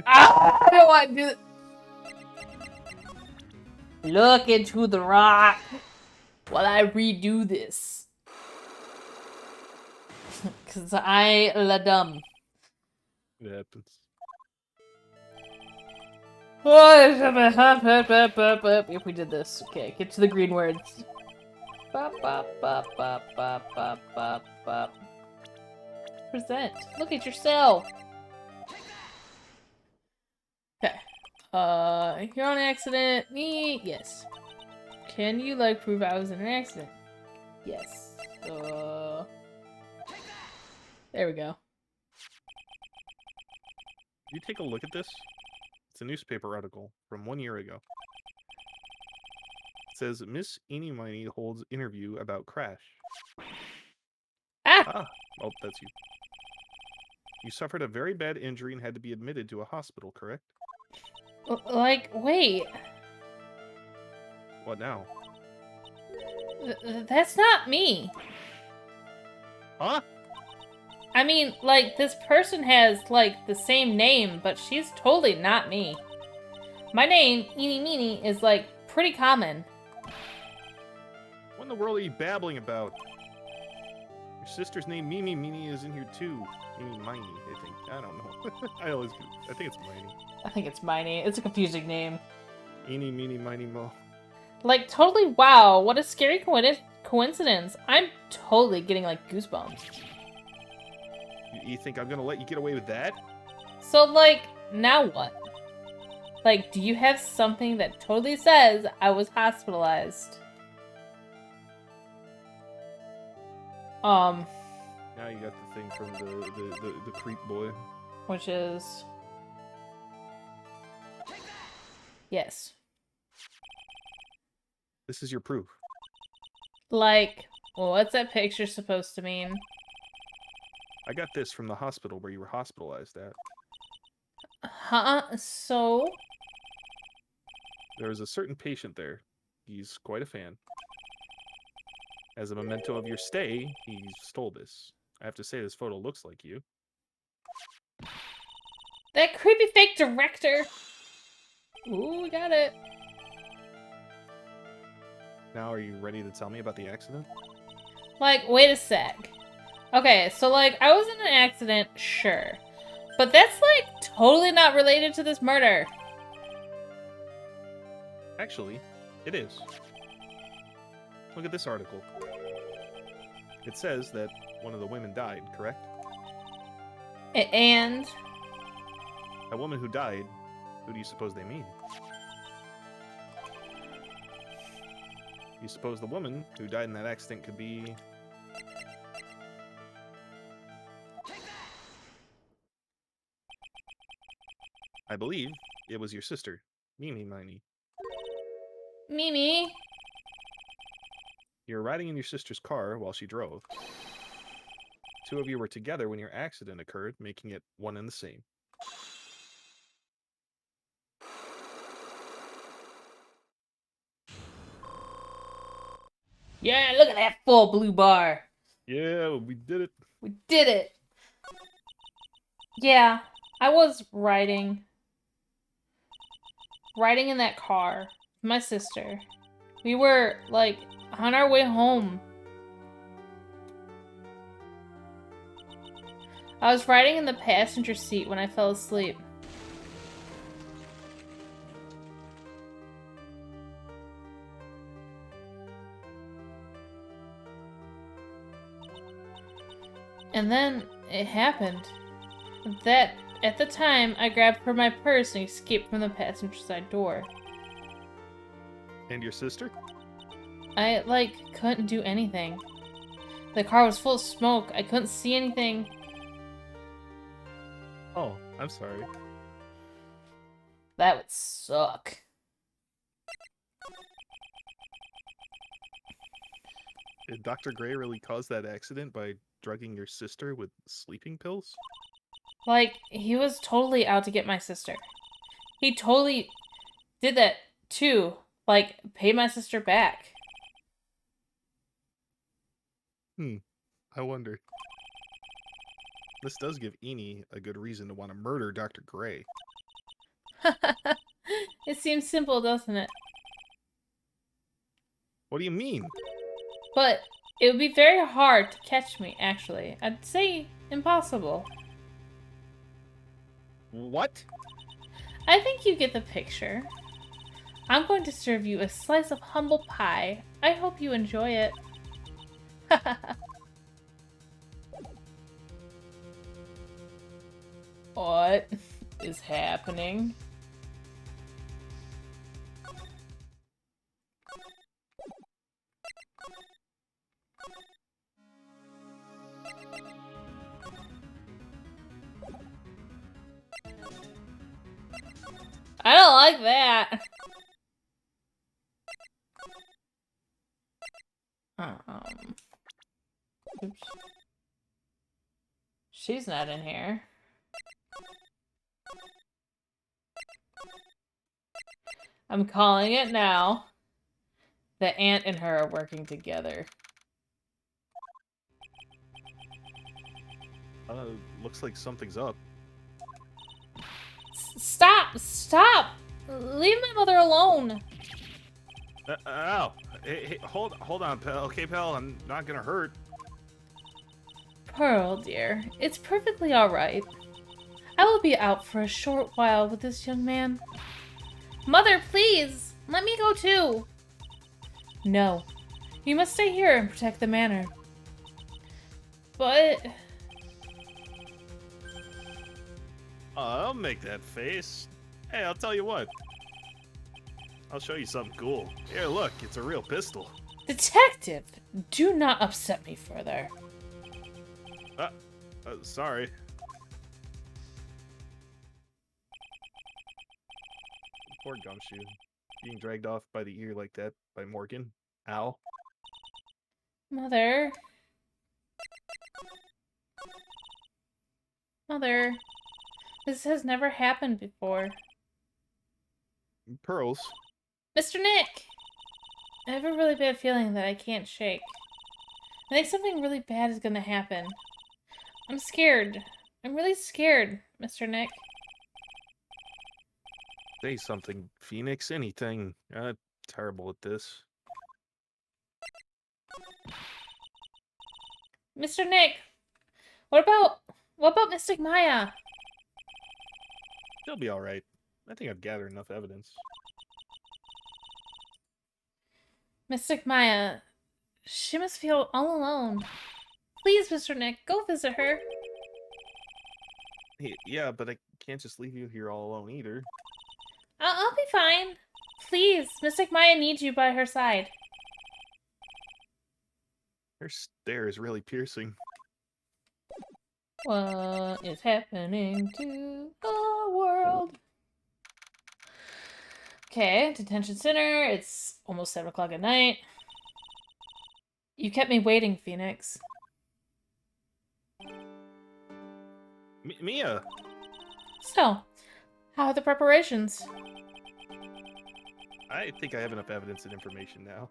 I don't want to do it. Look into the rock while I redo this. Cause I la dumb. It happens. If we did this, okay, get to the green words. Bop, bop, bop, bop, bop, bop, bop, bop. Present. Look at yourself. Okay. You're on an accident. Me, yes. Can you like prove I was in an accident? Yes. There we go. You take a look at this. It's a newspaper article from 1 year ago. It says Miss Eenie Meenie holds interview about crash. Ah! Oh, that's you. You suffered a very bad injury and had to be admitted to a hospital, correct? Like, wait. What now? That's not me. Huh? I mean, like, this person has, like, the same name, but she's totally not me. My name, Eenie Meenie, is, like, pretty common. What in the world are you babbling about? Your sister's name, Mimi Meenie, is in here too. Eenie Meenie, I think. I don't know. I think it's Meenie. I think it's Miney. It's a confusing name. Eenie Meenie Miny Mo. Like, totally, wow, what a scary coincidence. I'm totally getting, like, goosebumps. You think I'm gonna let you get away with that? So, like, now what? Like, do you have something that totally says I was hospitalized? Now you got the thing from the creep boy. Which is... Yes. This is your proof. Like, well, what's that picture supposed to mean? I got this from the hospital where you were hospitalized at. Huh? So? There was a certain patient there. He's quite a fan. As a memento of your stay, he stole this. I have to say, this photo looks like you. That creepy fake director! Ooh, we got it. Now, are you ready to tell me about the accident? Like, wait a sec. Okay, so, like, I was in an accident, sure. But that's, like, totally not related to this murder. Actually, it is. Look at this article. It says that one of the women died, correct? And? That woman who died, who do you suppose they mean? You suppose the woman who died in that accident could be... I believe it was your sister, Mimi Meenie. Mimi? You were riding in your sister's car while she drove. Two of you were together when your accident occurred, making it one and the same. Yeah, look at that full blue bar. Yeah, we did it. We did it. Yeah, I was riding in that car with my sister. We were, like, on our way home. I was riding in the passenger seat when I fell asleep. And then it happened. That, at the time, I grabbed for my purse and escaped from the passenger side door. And your sister? I, like, couldn't do anything. The car was full of smoke. I couldn't see anything. Oh, I'm sorry. That would suck. Did Dr. Gray really cause that accident by drugging your sister with sleeping pills? Like, he was totally out to get my sister. He totally did that, too. Like, pay my sister back. I wonder. This does give Eni a good reason to want to murder Dr. Gray. It seems simple, doesn't it? What do you mean? But it would be very hard to catch me, actually. I'd say impossible. What? I think you get the picture. I'm going to serve you a slice of humble pie. I hope you enjoy it. What is happening? I don't like that. Oops. She's not in here. I'm calling it now. The ant and her are working together. Looks like something's up. Stop! Stop! Leave my mother alone! Ow! Hey, hold on, pal. Okay, pal, I'm not gonna hurt. Pearl, dear, it's perfectly alright. I will be out for a short while with this young man. Mother, please! Let me go too! No. You must stay here and protect the manor. But... I'll make that face. Hey, I'll tell you what. I'll show you something cool. Here, look, it's a real pistol. Detective, do not upset me further. Sorry. Poor Gumshoe. Being dragged off by the ear like that by Morgan. Ow. Mother. Mother. This has never happened before. Pearls. Mr. Nick! I have a really bad feeling that I can't shake. I think something really bad is gonna happen. I'm scared. I'm really scared, Mr. Nick. Say something, Phoenix. Anything. Terrible at this. Mr. Nick! What about Mystic Maya? She'll be alright. I think I've gathered enough evidence. Mystic Maya, she must feel all alone. Please, Mr. Nick, go visit her. Yeah, but I can't just leave you here all alone either. I'll be fine. Please, Mystic Maya needs you by her side. Her stare is really piercing. What is happening to the world? Okay, detention center. It's almost 7 o'clock at night. You kept me waiting, Phoenix. Mia! So, how are the preparations? I think I have enough evidence and information now.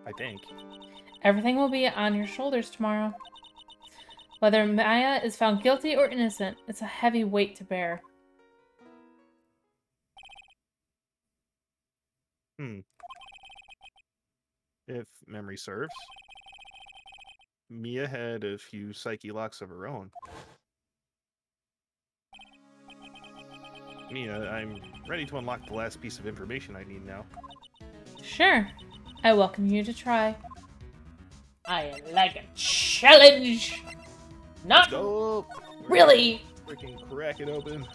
I think. Everything will be on your shoulders tomorrow. Whether Maya is found guilty or innocent, it's a heavy weight to bear. If memory serves, Mia had a few psyche locks of her own. Mia, I'm ready to unlock the last piece of information I need now. Sure. I welcome you to try. I like a challenge! Not Go! really! Freaking crack it open.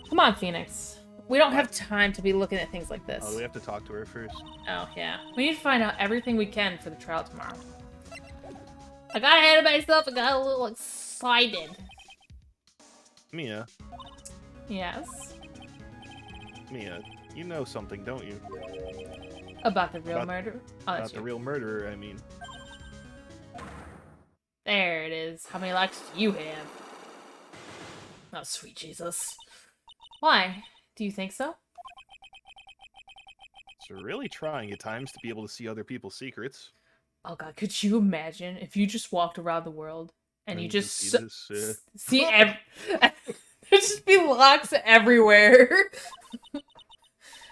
Come on, Phoenix. We don't have time to be looking at things like this. Oh, we have to talk to her first. Oh, yeah. We need to find out everything we can for the trial tomorrow. I got ahead of myself and got a little excited. Mia, Yes. Mia, you know something, don't you? About the real About- murder? Oh, About that's the you. real murderer, I mean. There it is. How many likes do you have? Oh, sweet Jesus. Why? Do you think so? It's really trying at times to be able to see other people's secrets. Oh god, could you imagine if you just walked around the world and And you you just see this, see there'd just be locks everywhere.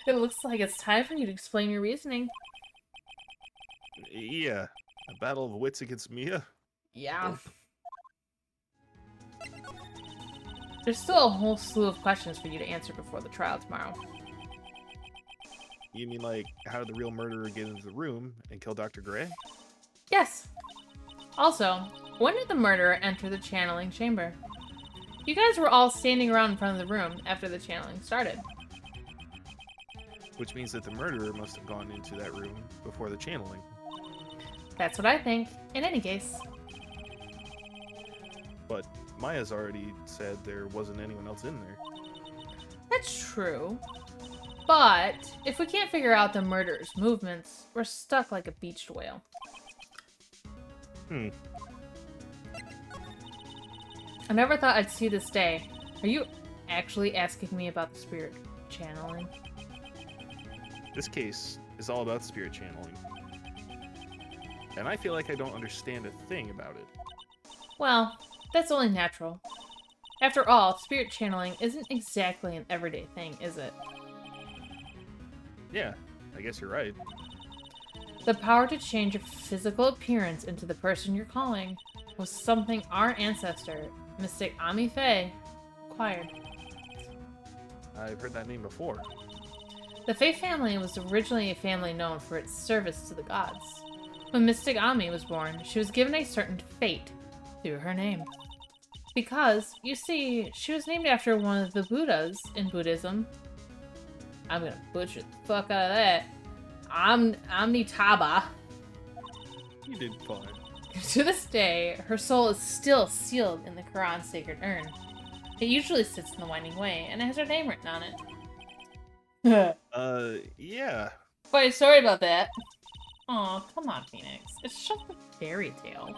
It looks like it's time for you to explain your reasoning. yeah, a battle of wits against Mia. Yeah. Gulp. There's still a whole slew of questions for you to answer before the trial tomorrow. You mean like how did the real murderer get into the room and kill Dr. Gray? Yes. Also, when did the murderer enter the channeling chamber? You guys were all standing around in front of the room after the channeling started. Which means that the murderer must have gone into that room before the channeling. That's what I think. In any case. But Maya's already said there wasn't anyone else in there. That's true. But if we can't figure out the murderer's movements, we're stuck like a beached whale. Hmm. I never thought I'd see this day. Are you actually asking me about the spirit channeling? This case is all about spirit channeling. And I feel like I don't understand a thing about it. Well, that's only natural. After all, spirit channeling isn't exactly an everyday thing, is it? Yeah, I guess you're right. The power to change your physical appearance into the person you're calling was something our ancestor, Mystic Ami Faye, acquired. I've heard that name before. The Faye family was originally a family known for its service to the gods. When Mystic Ami was born, she was given a certain fate through her name. Because, you see, she was named after one of the Buddhas in Buddhism. I'm gonna butcher the fuck out of that. Amitabha. You did fine. To this day, her soul is still sealed in the Quran's sacred urn. It usually sits in the Winding Way, and it has her name written on it. Yeah. Boy, sorry about that. Aw, come on, Phoenix. It's just a fairy tale.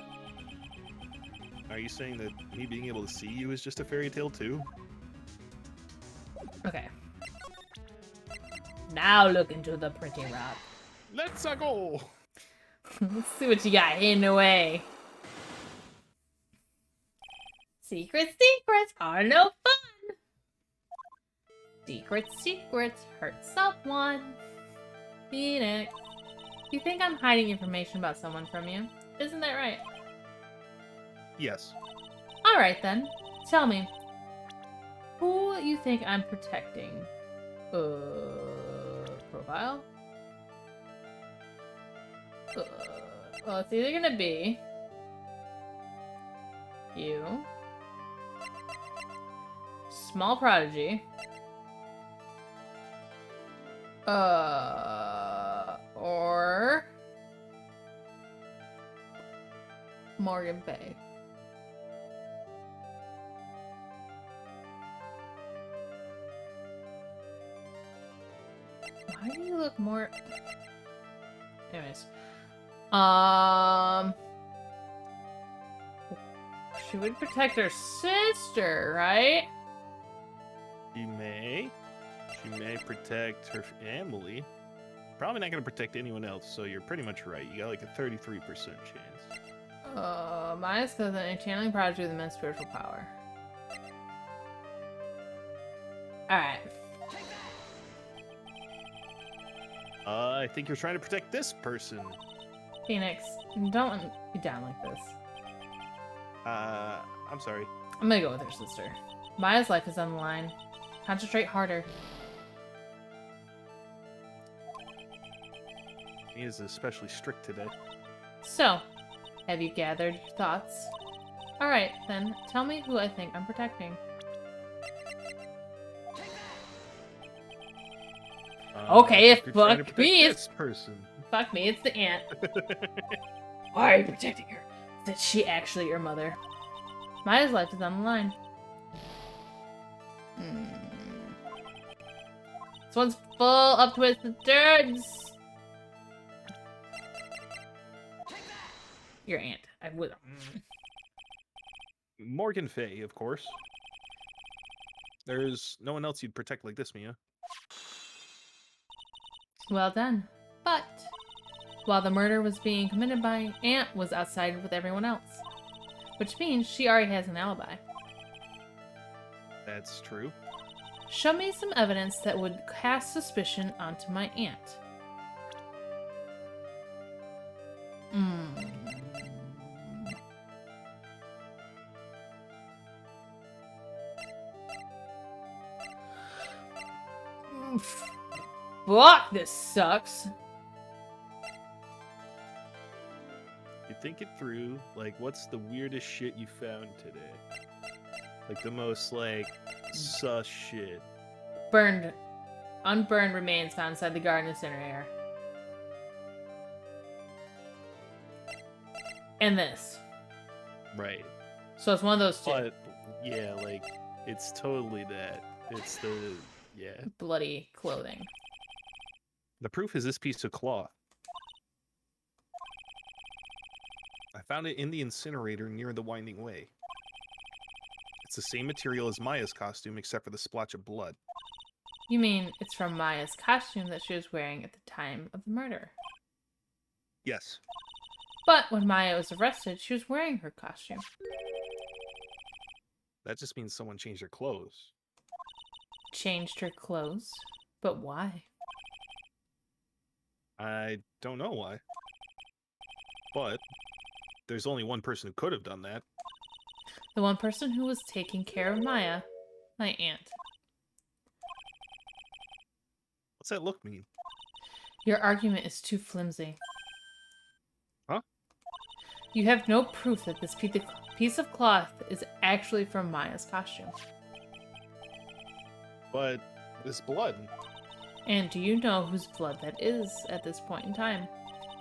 Are you saying that me being able to see you is just a fairy tale too? Okay. Now look into the pretty rock. Let's go! Let's see what you got hidden away. Secrets are no fun. Secrets hurt someone. Phoenix, you think I'm hiding information about someone from you? Isn't that right? Yes. Alright then. Tell me. Who you think I'm protecting? Profile? Well, it's either gonna be you, Small Prodigy, or Morgan Bay. Why do you look more... Anyways. She would protect her sister, right? She may. She may protect her family. Probably not going to protect anyone else, so you're pretty much right. You got like a 33% chance. Minus because a channeling prodigy with immense spiritual power. Alright. I think you're trying to protect this person. Phoenix, don't be down like this. I'm sorry. I'm gonna go with her sister. Maya's life is on the line. Concentrate harder. He is especially strict today. So, have you gathered your thoughts? Alright, then, tell me who I think I'm protecting. Okay, if you're trying to fuck protect me, this person. Fuck me, it's the aunt. Why are you protecting her? Is she actually your mother? Maya's life is on the line. This one's full of twists and turns. Your aunt. I would. Morgan Fay, of course. There's no one else you'd protect like this, Mia. Well done. But while the murder was being committed, my aunt was outside with everyone else. Which means she already has an alibi. That's true. Show me some evidence that would cast suspicion onto my aunt. Fuck, this sucks. You think it through, like, what's the weirdest shit you found today? Like, the most, like, sus shit. Unburned remains found inside the garden incinerator. And this. Right. So it's one of those two. But, yeah, like, it's totally that. It's the, yeah. Bloody clothing. The proof is this piece of cloth. I found it in the incinerator near the Winding Way. It's the same material as Maya's costume, except for the splotch of blood. You mean it's from Maya's costume that she was wearing at the time of the murder? Yes. But when Maya was arrested, she was wearing her costume. That just means someone changed their clothes. Changed her clothes? But why? I don't know why. But there's only one person who could have done that. The one person who was taking care of Maya, my aunt. What's that look mean? Your argument is too flimsy. Huh? You have no proof that this piece of cloth is actually from Maya's costume. But this blood. And do you know whose blood that is at this point in time?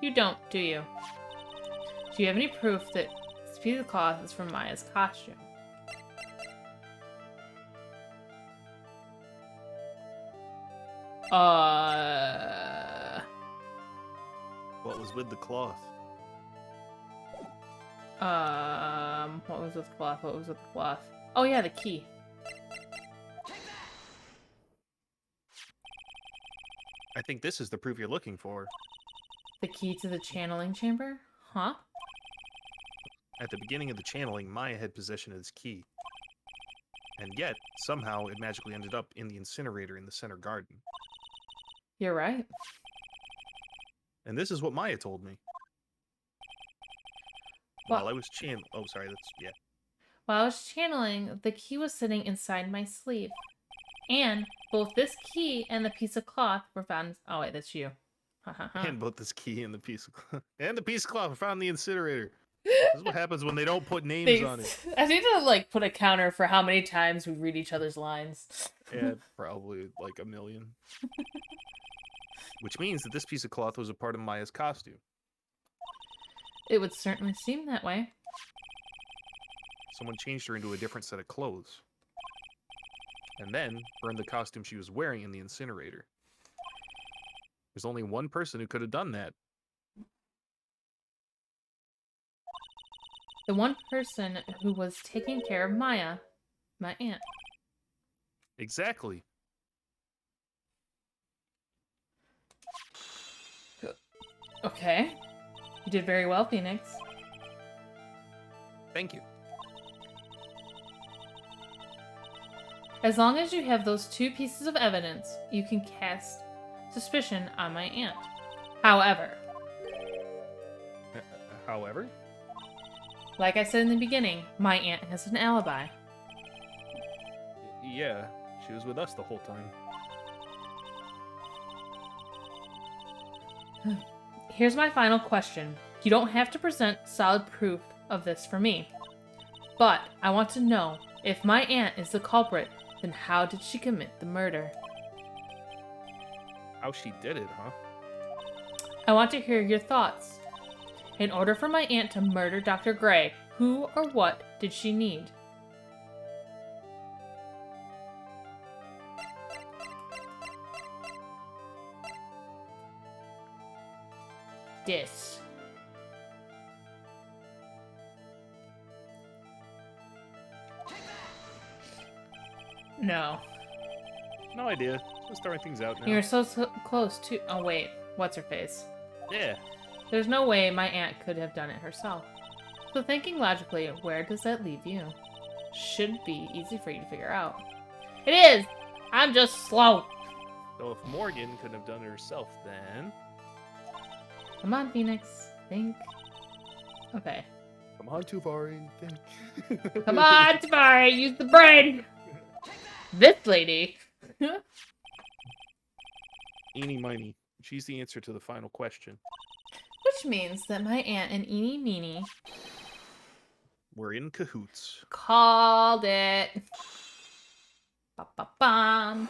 You don't, do you? Do you have any proof that this piece of cloth is from Maya's costume? What was with the cloth? What was with the cloth? What was with the cloth? Oh yeah, the key. I think this is the proof you're looking for. The key to the channeling chamber? Huh? At the beginning of the channeling, Maya had possession of this key. And yet, somehow, it magically ended up in the incinerator in the center garden. You're right. And this is what Maya told me. Well- While I was Oh, sorry, that's, yeah. While I was channeling, the key was sitting inside my sleeve. And both this key and the piece of cloth were found. Oh, wait, that's you. And both this key and the piece of cloth. And the piece of cloth were found in the incinerator. This is what happens when they don't put names on it. I need to, like, put a counter for how many times we read each other's lines. Yeah, probably like 1 million. Which means that this piece of cloth was a part of Maya's costume. It would certainly seem that way. Someone changed her into a different set of clothes. And then burned the costume she was wearing in the incinerator. There's only one person who could have done that. The one person who was taking care of Maya, my aunt. Exactly. Okay. You did very well, Phoenix. Thank you. As long as you have those two pieces of evidence, you can cast suspicion on my aunt. However, However? like I said in the beginning, my aunt has an alibi. Yeah, she was with us the whole time. Here's my final question. You don't have to present solid proof of this for me. But I want to know, if my aunt is the culprit, then how did she commit the murder? How she did it, huh? I want to hear your thoughts. In order for my aunt to murder Dr. Gray, who or what did she need? This. No. No idea. Just throwing things out now. You're so close to. Oh, wait. What's her face? Yeah. There's no way my aunt could have done it herself. So thinking logically, where does that leave you? Should be easy for you to figure out. It is! I'm just slow! So if Morgan couldn't have done it herself, then... Come on, Phoenix. Think. Okay. Come on, Tuvari. Think. Come on, Tabari! Use the brain! This lady! Eeny Miny. She's the answer to the final question. Which means that my aunt and Eenie Meenie We're in cahoots. called it. Ba-ba-bum.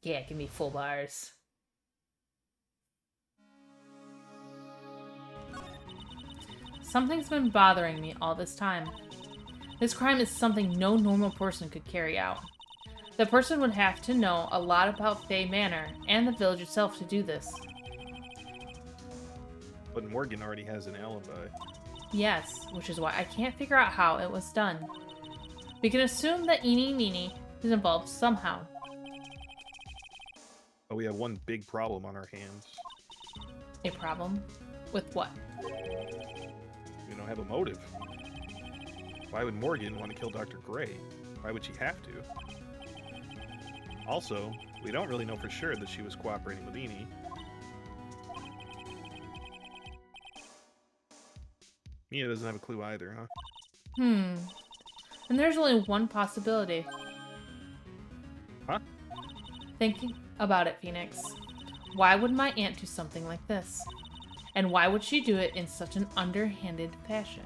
Yeah, give me full bars. Something's been bothering me all this time. This crime is something no normal person could carry out. The person would have to know a lot about Fae Manor and the village itself to do this. But Morgan already has an alibi. Yes, which is why I can't figure out how it was done. We can assume that Eenie Meenie is involved somehow. But we have one big problem on our hands. A problem? With what? We don't have a motive. Why would Morgan want to kill Dr. Gray? Why would she have to? Also, we don't really know for sure that she was cooperating with Eenie. Mia doesn't have a clue either, huh? And there's only one possibility. Huh? Thinking about it, Phoenix. Why would my aunt do something like this? And why would she do it in such an underhanded fashion?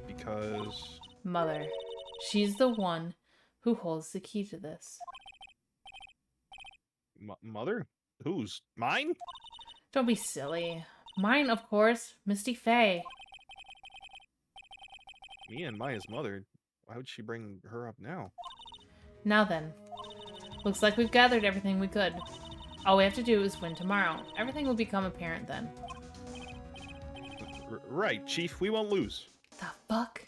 Because... Mother. She's the one who holds the key to this. Mother? Whose? Mine? Don't be silly. Mine, of course. Misty Faye. Mia and Maya's mother. Why would she bring her up now? Now then. Looks like we've gathered everything we could. All we have to do is win tomorrow. Everything will become apparent then. Right, Chief. We won't lose. The fuck?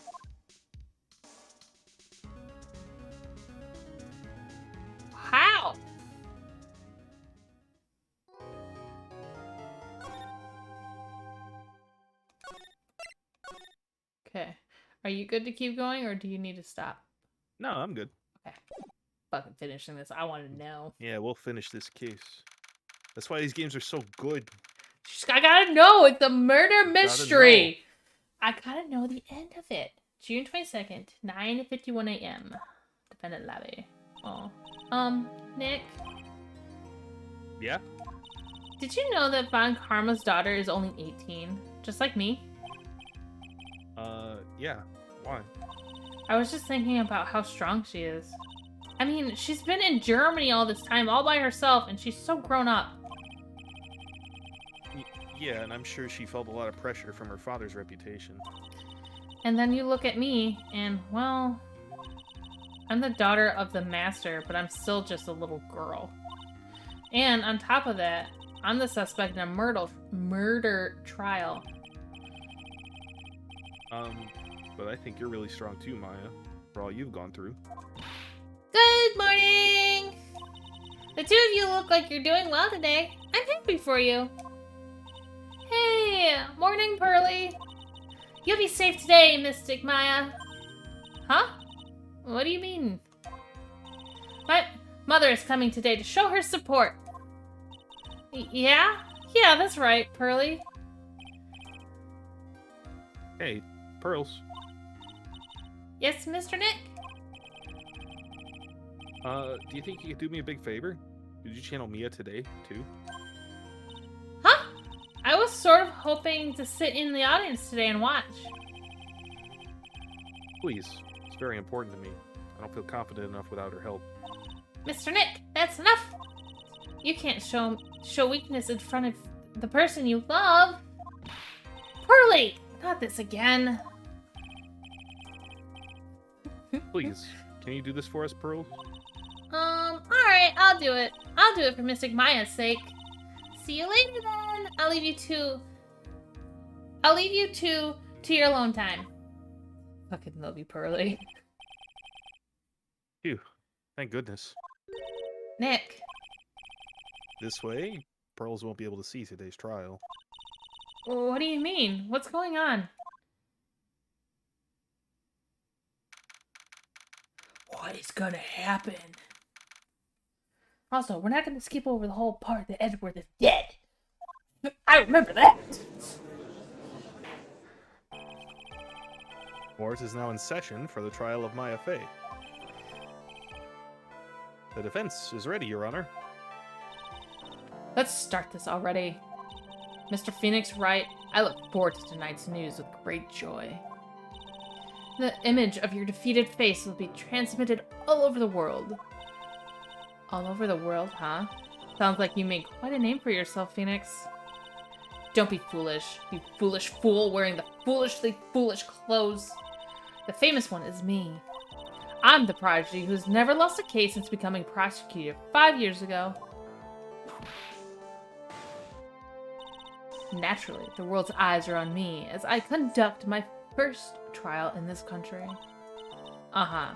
How? Okay. Are you good to keep going, or do you need to stop? No, I'm good. Okay. Fucking finishing this. I want to know. Yeah, we'll finish this case. That's why these games are so good. I gotta know. It's a murder Gotta mystery. I gotta know the end of it. June 22nd, 9:51 a.m. Defendant lobby. Oh. Nick. Yeah? Did you know that Von Karma's daughter is only 18? Just like me? Yeah. Why? I was just thinking about how strong she is. I mean, she's been in Germany all this time, all by herself, and she's so grown up. Yeah, and I'm sure she felt a lot of pressure from her father's reputation. And then you look at me, and, well... I'm the daughter of the master, but I'm still just a little girl. And on top of that, I'm the suspect in a murder trial. But I think you're really strong too, Maya, for all you've gone through. Good morning! The two of you look like you're doing well today. I'm happy for you. Hey, morning, Pearly. You'll be safe today, Mystic Maya. Huh? What do you mean? My mother is coming today to show her support. Yeah? Yeah, that's right, Pearly. Hey, Pearls. Yes, Mr. Nick? Do you think you could do me a big favor? Did you channel Mia today, too? Huh? I was sort of hoping to sit in the audience today and watch. Please. It's very important to me. I don't feel confident enough without her help. Mr. Nick, that's enough! You can't show weakness in front of the person you love. Pearly! Not this again. Please, can you do this for us, Pearls? Alright, I'll do it. I'll do it for Mystic Maya's sake. See you later then. I'll leave you to your alone time. Fucking love you, Pearly. Phew. Thank goodness. Nick. This way, Pearls won't be able to see today's trial. What do you mean? What's going on? What is gonna happen? Also, we're not gonna skip over the whole part that Edward is dead. I remember that. Court is now in session for the trial of Maya Fey. The defense is ready, Your Honor. Let's start this already. Mr. Phoenix Wright, I look forward to tonight's news with great joy. The image of your defeated face will be transmitted all over the world. All over the world, huh? Sounds like you made quite a name for yourself, Phoenix. Don't be foolish, you foolish fool wearing the foolishly foolish clothes. The famous one is me. I'm the prodigy who's never lost a case since becoming prosecutor 5 years ago. Naturally, the world's eyes are on me as I conduct my first trial in this country. Uh-huh.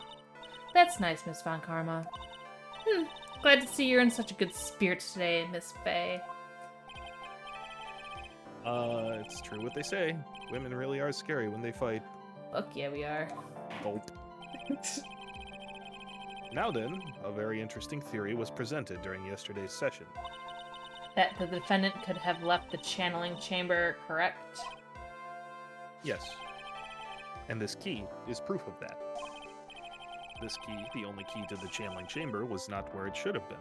That's nice, Miss Von Karma. Glad to see you're in such a good spirits today, Miss Fey. It's true what they say. Women really are scary when they fight. Fuck yeah, we are. Gulp. Now then, a very interesting theory was presented during yesterday's session. That the defendant could have left the channeling chamber, correct? Yes. And this key is proof of that. This key, the only key to the channeling chamber, was not where it should have been.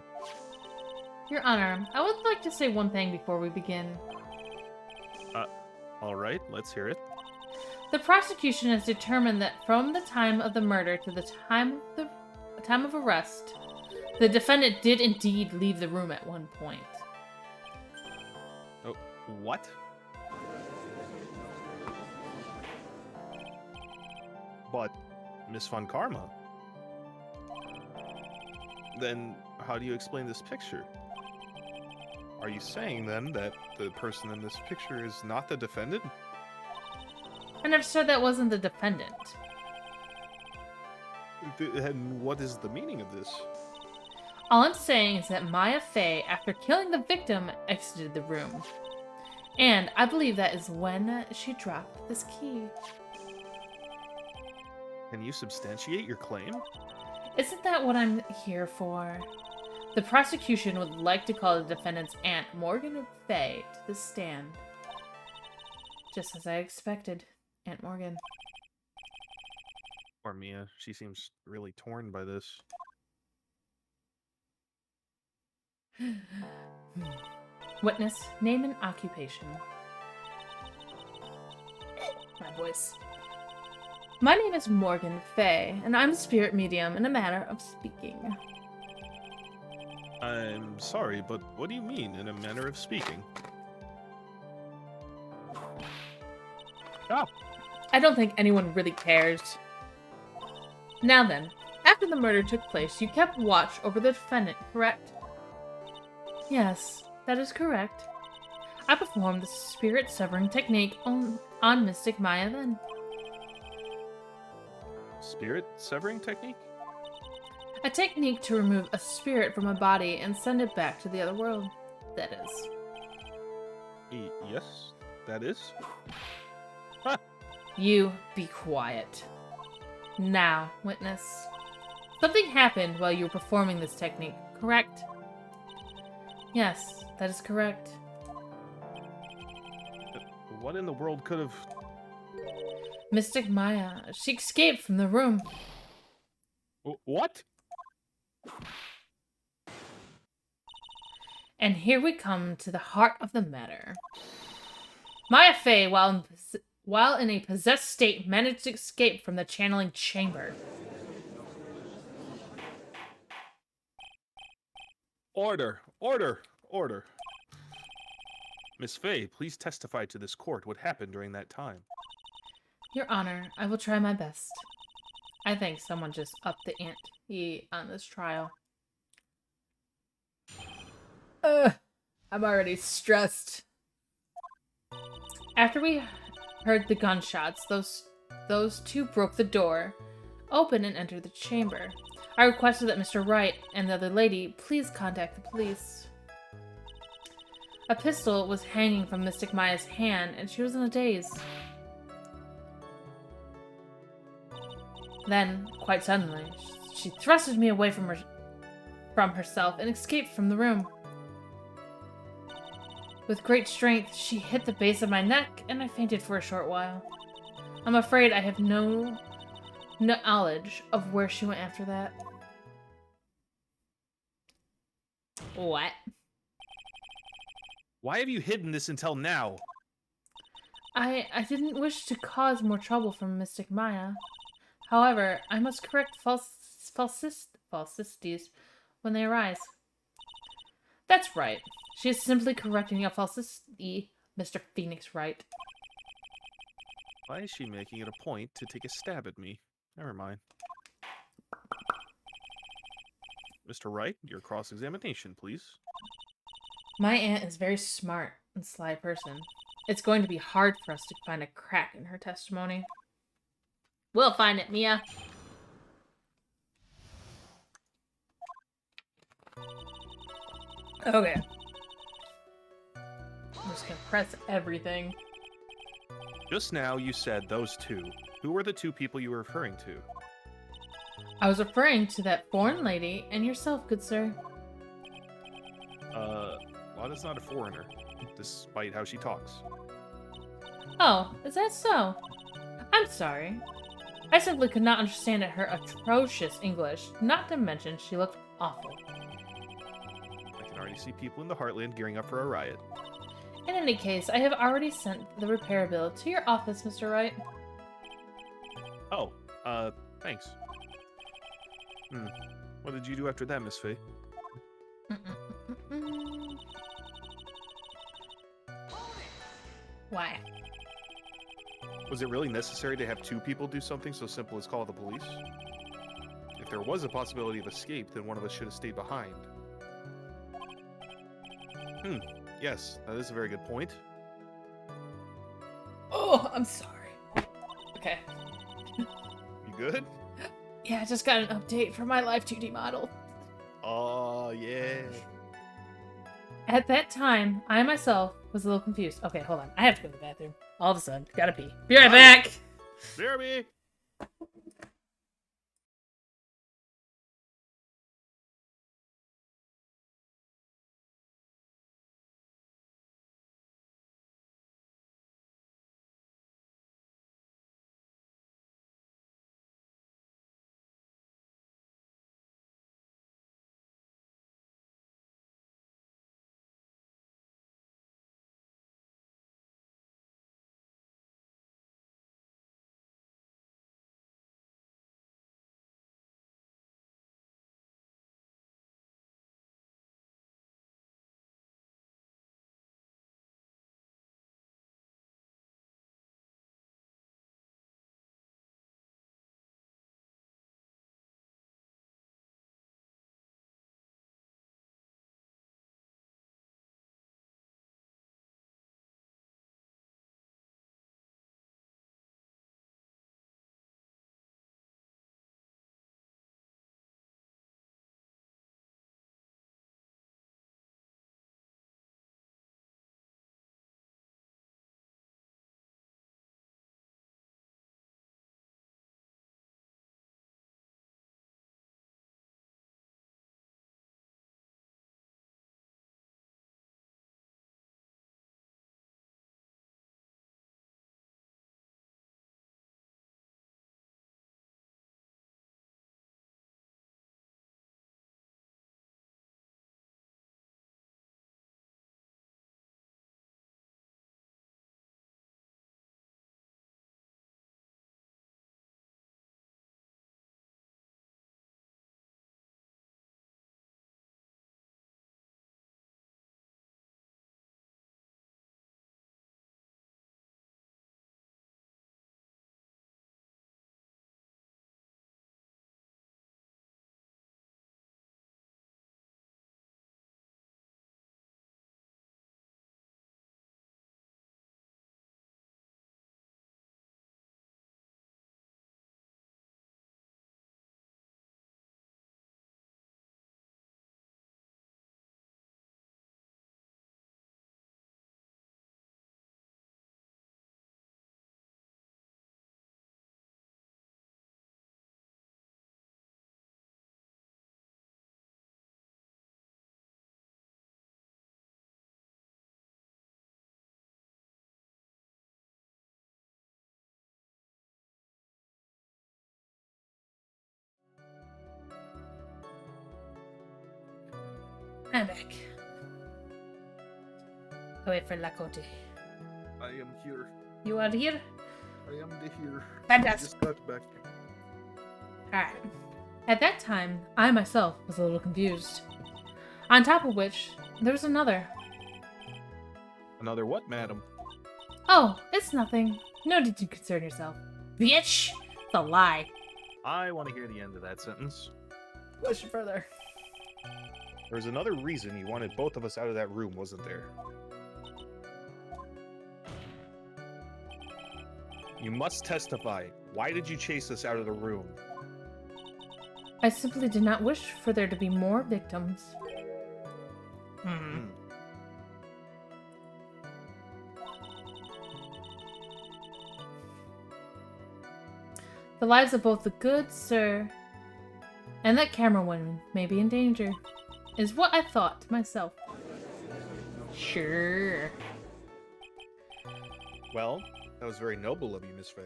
Your Honor, I would like to say one thing before we begin. Alright, let's hear it. The prosecution has determined that from the time of the murder to the time of arrest, the defendant did indeed leave the room at one point. Oh, what? But, Miss Von Karma? Then, how do you explain this picture? Are you saying, then, that the person in this picture is not the defendant? I never said that wasn't the defendant. And what is the meaning of this? All I'm saying is that Maya Fey, after killing the victim, exited the room. And I believe that is when she dropped this key. Can you substantiate your claim? Isn't that what I'm here for? The prosecution would like to call the defendant's aunt, Morgan Fey, to the stand. Just as I expected, Aunt Morgan. Or Mia, she seems really torn by this. Witness, name and occupation. My voice. My name is Morgan Fey, and I'm a spirit medium in a manner of speaking. I'm sorry, but what do you mean, in a manner of speaking? Stop! I don't think anyone really cares. Now then, after the murder took place, you kept watch over the defendant, correct? Yes, that is correct. I performed the spirit severing technique on Mystic Maya then. Spirit severing technique? A technique to remove a spirit from a body and send it back to the other world, that is. Yes, that is. You be quiet. Now, witness. Something happened while you were performing this technique, correct? Yes, that is correct. What in the world could have... Mystic Maya, she escaped from the room. What? And here we come to the heart of the matter. Maya Fey, while in a possessed state, managed to escape from the channeling chamber. Order! Order! Order! Miss Fey, please testify to this court what happened during that time. Your Honor, I will try my best. I think someone just upped the ante on this trial. I'm already stressed. After we heard the gunshots, those two broke the door open and entered the chamber. I requested that Mr. Wright and the other lady please contact the police. A pistol was hanging from Mystic Maya's hand, and she was in a daze. Then, quite suddenly, she thrusted me away from herself and escaped from the room. With great strength, she hit the base of my neck, and I fainted for a short while. I'm afraid I have no knowledge of where she went after that. What? Why have you hidden this until now? I didn't wish to cause more trouble from Mystic Maya. However, I must correct falsities when they arise. That's right. She is simply correcting a falsity, Mr. Phoenix Wright. Why is she making it a point to take a stab at me? Never mind. Mr. Wright, your cross-examination, please. My aunt is a very smart and sly person. It's going to be hard for us to find a crack in her testimony. We'll find it, Mia. Okay. I'm just gonna press everything. Just now you said those two. Who were the two people you were referring to? I was referring to that foreign lady and yourself, good sir. Lana's not a foreigner, despite how she talks. Oh, is that so? I'm sorry. I simply could not understand her atrocious English, not to mention she looked awful. I can already see people in the Heartland gearing up for a riot. In any case, I have already sent the repair bill to your office, Mr. Wright. Oh, thanks. What did you do after that, Miss Faye? Why? Was it really necessary to have two people do something so simple as call the police? If there was a possibility of escape, then one of us should have stayed behind. Yes, that is a very good point. Oh, I'm sorry. Okay. You good? Yeah, I just got an update for my Live 2D model. Oh, yeah. At that time, I myself was a little confused. Okay, hold on. I have to go to the bathroom. All of a sudden. Gotta pee. Be right back! Jeremy! I'm back. I wait for Lakoti. I am here. You are here? I am here. Fantastic. Just got back. Alright. At that time, I myself was a little confused. On top of which, there was another. Another what, madam? Oh, it's nothing. No need to concern yourself. Bitch! It's a lie. I want to hear the end of that sentence. Push it further. There was another reason you wanted both of us out of that room, wasn't there? You must testify. Why did you chase us out of the room? I simply did not wish for there to be more victims. The lives of both the good sir and that camera woman may be in danger, is what I thought to myself. Sure. Well, that was very noble of you, Miss Faye.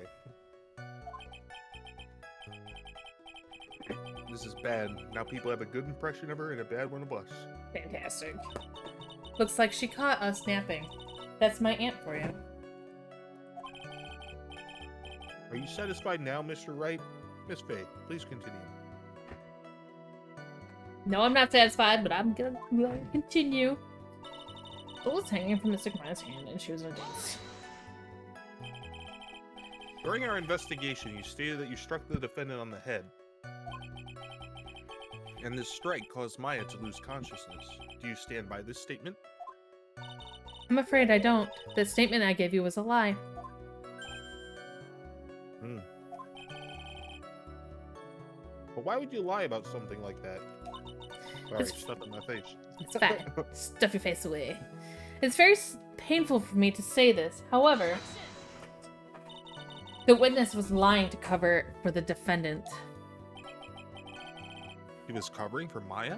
This is bad. Now people have a good impression of her and a bad one of us. Fantastic. Looks like she caught us napping. That's my aunt for you. Are you satisfied now, Mr. Wright? Miss Faye, please continue. No, I'm not satisfied, but I'm gonna continue. The was hanging from Mr. Maya's hand, and she was in a daze. During our investigation, you stated that you struck the defendant on the head. And this strike caused Maya to lose consciousness. Do you stand by this statement? I'm afraid I don't. The statement I gave you was a lie. But why would you lie about something like that? Sorry, It's- stuff in my face. It's fine. Stuff your face away. It's very painful for me to say this. However, the witness was lying to cover for the defendant. He was covering for Maya?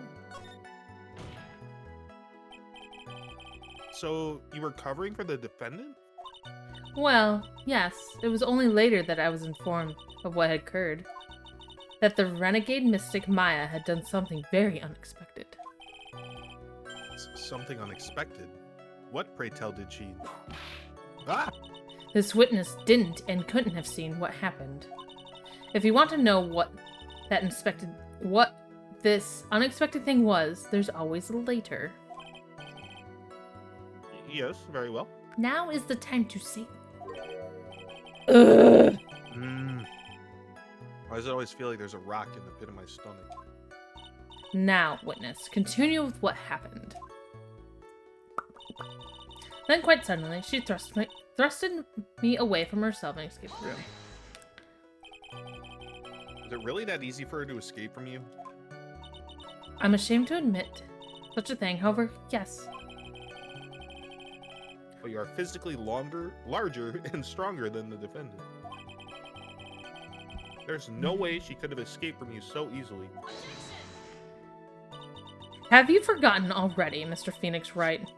So, you were covering for the defendant? Well, yes. It was only later that I was informed of what had occurred. That the renegade mystic Maya had done something very unexpected. Something unexpected? What, pray tell, did she... Ah! This witness didn't and couldn't have seen what happened. If you want to know what this unexpected thing was, there's always a later. Yes, very well. Now is the time to say. Ugh. Why does it always feel like there's a rock in the pit of my stomach? Now, witness, continue with what happened. Then, quite suddenly, she thrusted me away from herself and escaped the room. Is it really that easy for her to escape from you? I'm ashamed to admit such a thing, however, yes. But you are physically larger, and stronger than the defendant. There's no way she could have escaped from you so easily. Have you forgotten already, Mr. Phoenix Wright?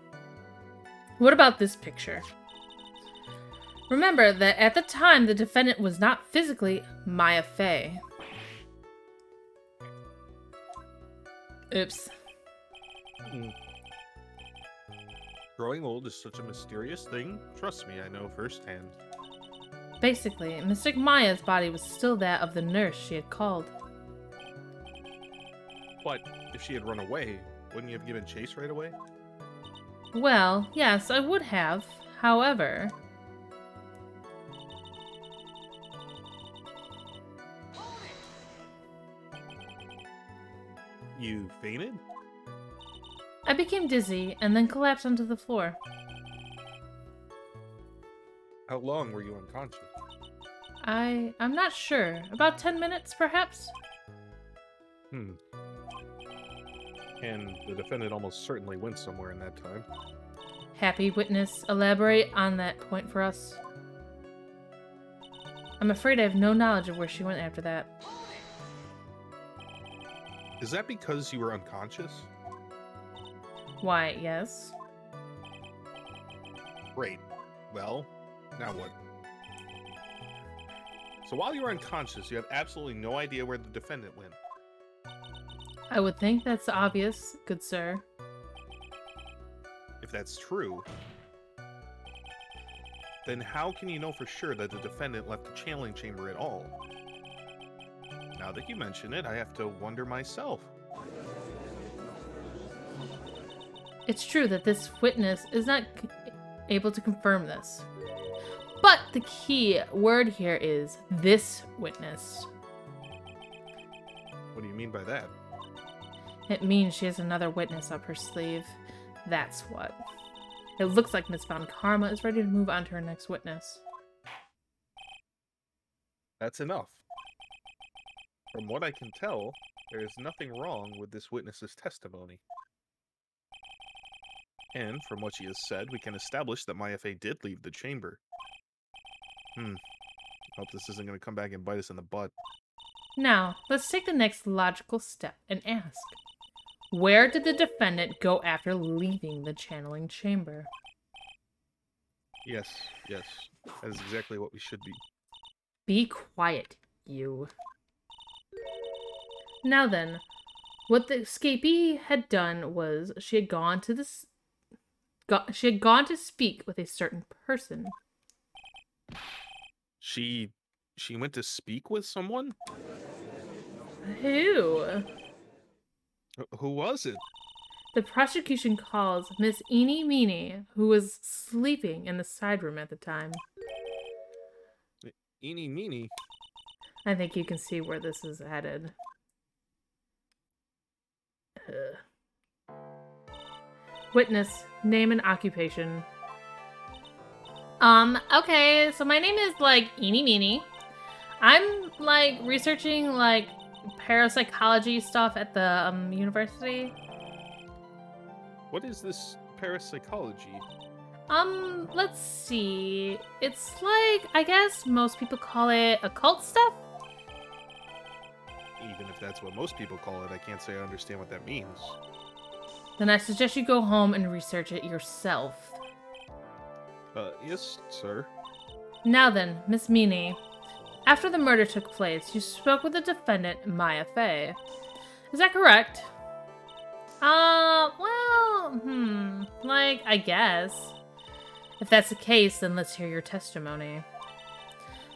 What about this picture? Remember that at the time, the defendant was not physically Maya Fey. Oops. Growing old is such a mysterious thing. Trust me, I know firsthand. Basically, Mystic Maya's body was still that of the nurse she had called. But if she had run away, wouldn't you have given chase right away? Well, yes, I would have. However... You fainted? I became dizzy and then collapsed onto the floor. How long were you unconscious? I'm not sure. About 10 minutes, perhaps? And the defendant almost certainly went somewhere in that time. Happy witness, elaborate on that point for us. I'm afraid I have no knowledge of where she went after that. Is that because you were unconscious? Why, yes. Great. Well, now what? So while you were unconscious, you have absolutely no idea where the defendant went. I would think that's obvious, good sir. if that's true, then how can you know for sure that the defendant left the channeling chamber at all? Now that you mention it, I have to wonder myself. It's true that this witness is not able to confirm this. But the key word here is this witness. What do you mean by that? It means she has another witness up her sleeve. That's what. It looks like Miss Von Karma is ready to move on to her next witness. That's enough. From what I can tell, there is nothing wrong with this witness's testimony. And from what she has said, we can establish that Maya-Fey did leave the chamber. Hope this isn't going to come back and bite us in the butt. Now, let's take the next logical step and ask, where did the defendant go after leaving the channeling chamber? Yes. That is exactly what we should be. Be quiet, you. Now then, what the escapee had done was she had gone to speak with a certain person. She went to speak with someone? Who? Who was it? The prosecution calls Miss Eenie Meenie, who was sleeping in the side room at the time. Eenie Meenie? I think you can see where this is headed. Witness, name and occupation. Okay, so my name is, Eenie Meenie. I'm, researching, parapsychology stuff at the, university. What is this parapsychology? Let's see. It's I guess most people call it occult stuff? Even if that's what most people call it, I can't say I understand what that means. Then I suggest you go home and research it yourself. Yes, sir. Now then, Miss Meenie. After the murder took place, you spoke with the defendant, Maya-Fey. Is that correct? I guess. If that's the case, then let's hear your testimony.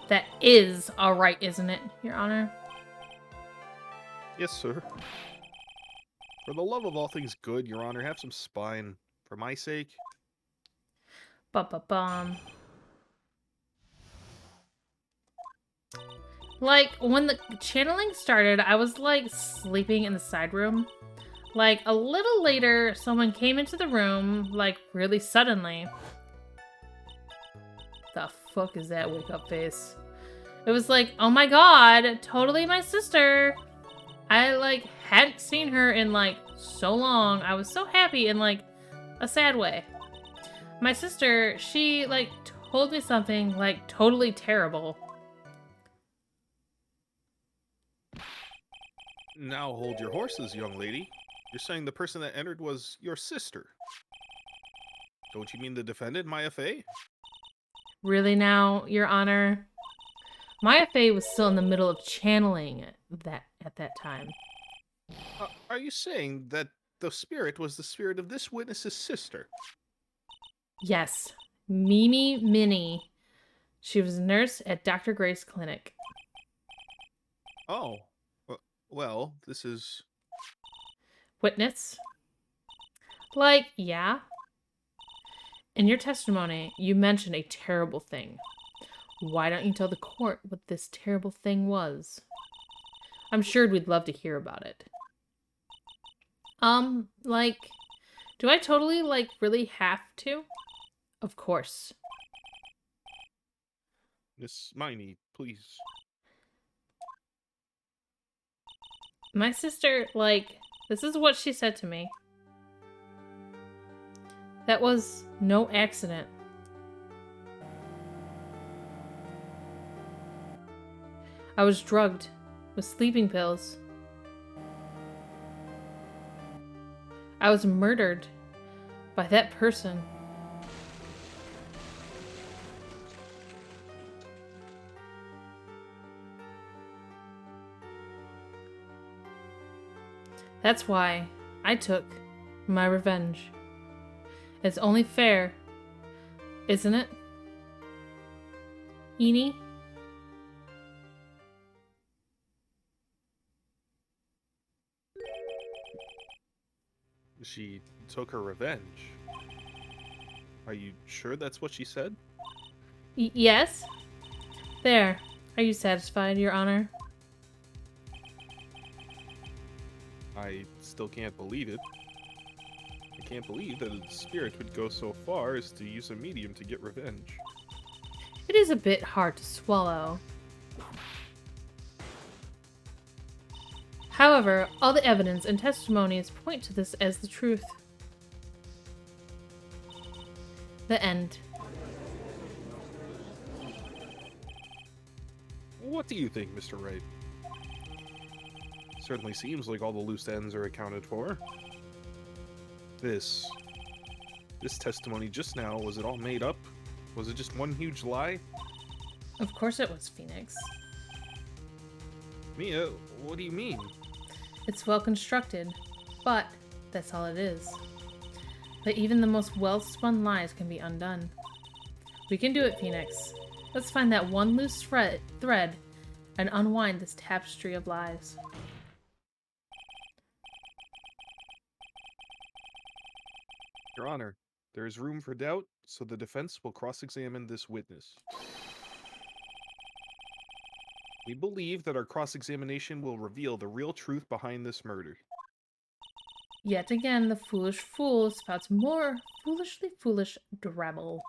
That is alright, isn't it, Your Honor? Yes, sir. For the love of all things good, Your Honor, have some spine. For my sake. Ba-ba-bum. When the channeling started, I was, sleeping in the side room. A little later, someone came into the room, really suddenly. The fuck is that wake-up face? It was oh my god, totally my sister. I, hadn't seen her in, so long. I was so happy in, a sad way. My sister, she, told me something, totally terrible. Now hold your horses, young lady. You're saying the person that entered was your sister. Don't you mean the defendant, Maya-Fey? Really now, Your Honor? Maya-Fey was still in the middle of channeling at that time. Are you saying that the spirit was the spirit of this witness's sister? Yes. Mimi Minnie. She was a nurse at Dr. Gray's clinic. Oh. Well, this is... Witness? Yeah. In your testimony, you mentioned a terrible thing. Why don't you tell the court what this terrible thing was? I'm sure we'd love to hear about it. Do I totally, really have to? Of course. Miss Miney, please. My sister, this is what she said to me. That was no accident. I was drugged with sleeping pills. I was murdered by that person. That's why I took my revenge. It's only fair, isn't it? Eni? She took her revenge. Are you sure that's what she said? Yes? There. Are you satisfied, Your Honor? I still can't believe it. I can't believe that a spirit would go so far as to use a medium to get revenge. It is a bit hard to swallow. However, all the evidence and testimonies point to this as the truth. The end. What do you think, Mr. Wright? Certainly seems like all the loose ends are accounted for. This testimony just now, was it all made up? Was it just one huge lie? Of course it was, Phoenix. Mia, what do you mean? It's well constructed, but that's all it is. But even the most well-spun lies can be undone. We can do it, Phoenix. Let's find that one loose thread and unwind this tapestry of lies. Your Honor, there is room for doubt, so the defense will cross-examine this witness. We believe that our cross-examination will reveal the real truth behind this murder. Yet again, the foolish fool spouts more foolishly foolish drabble.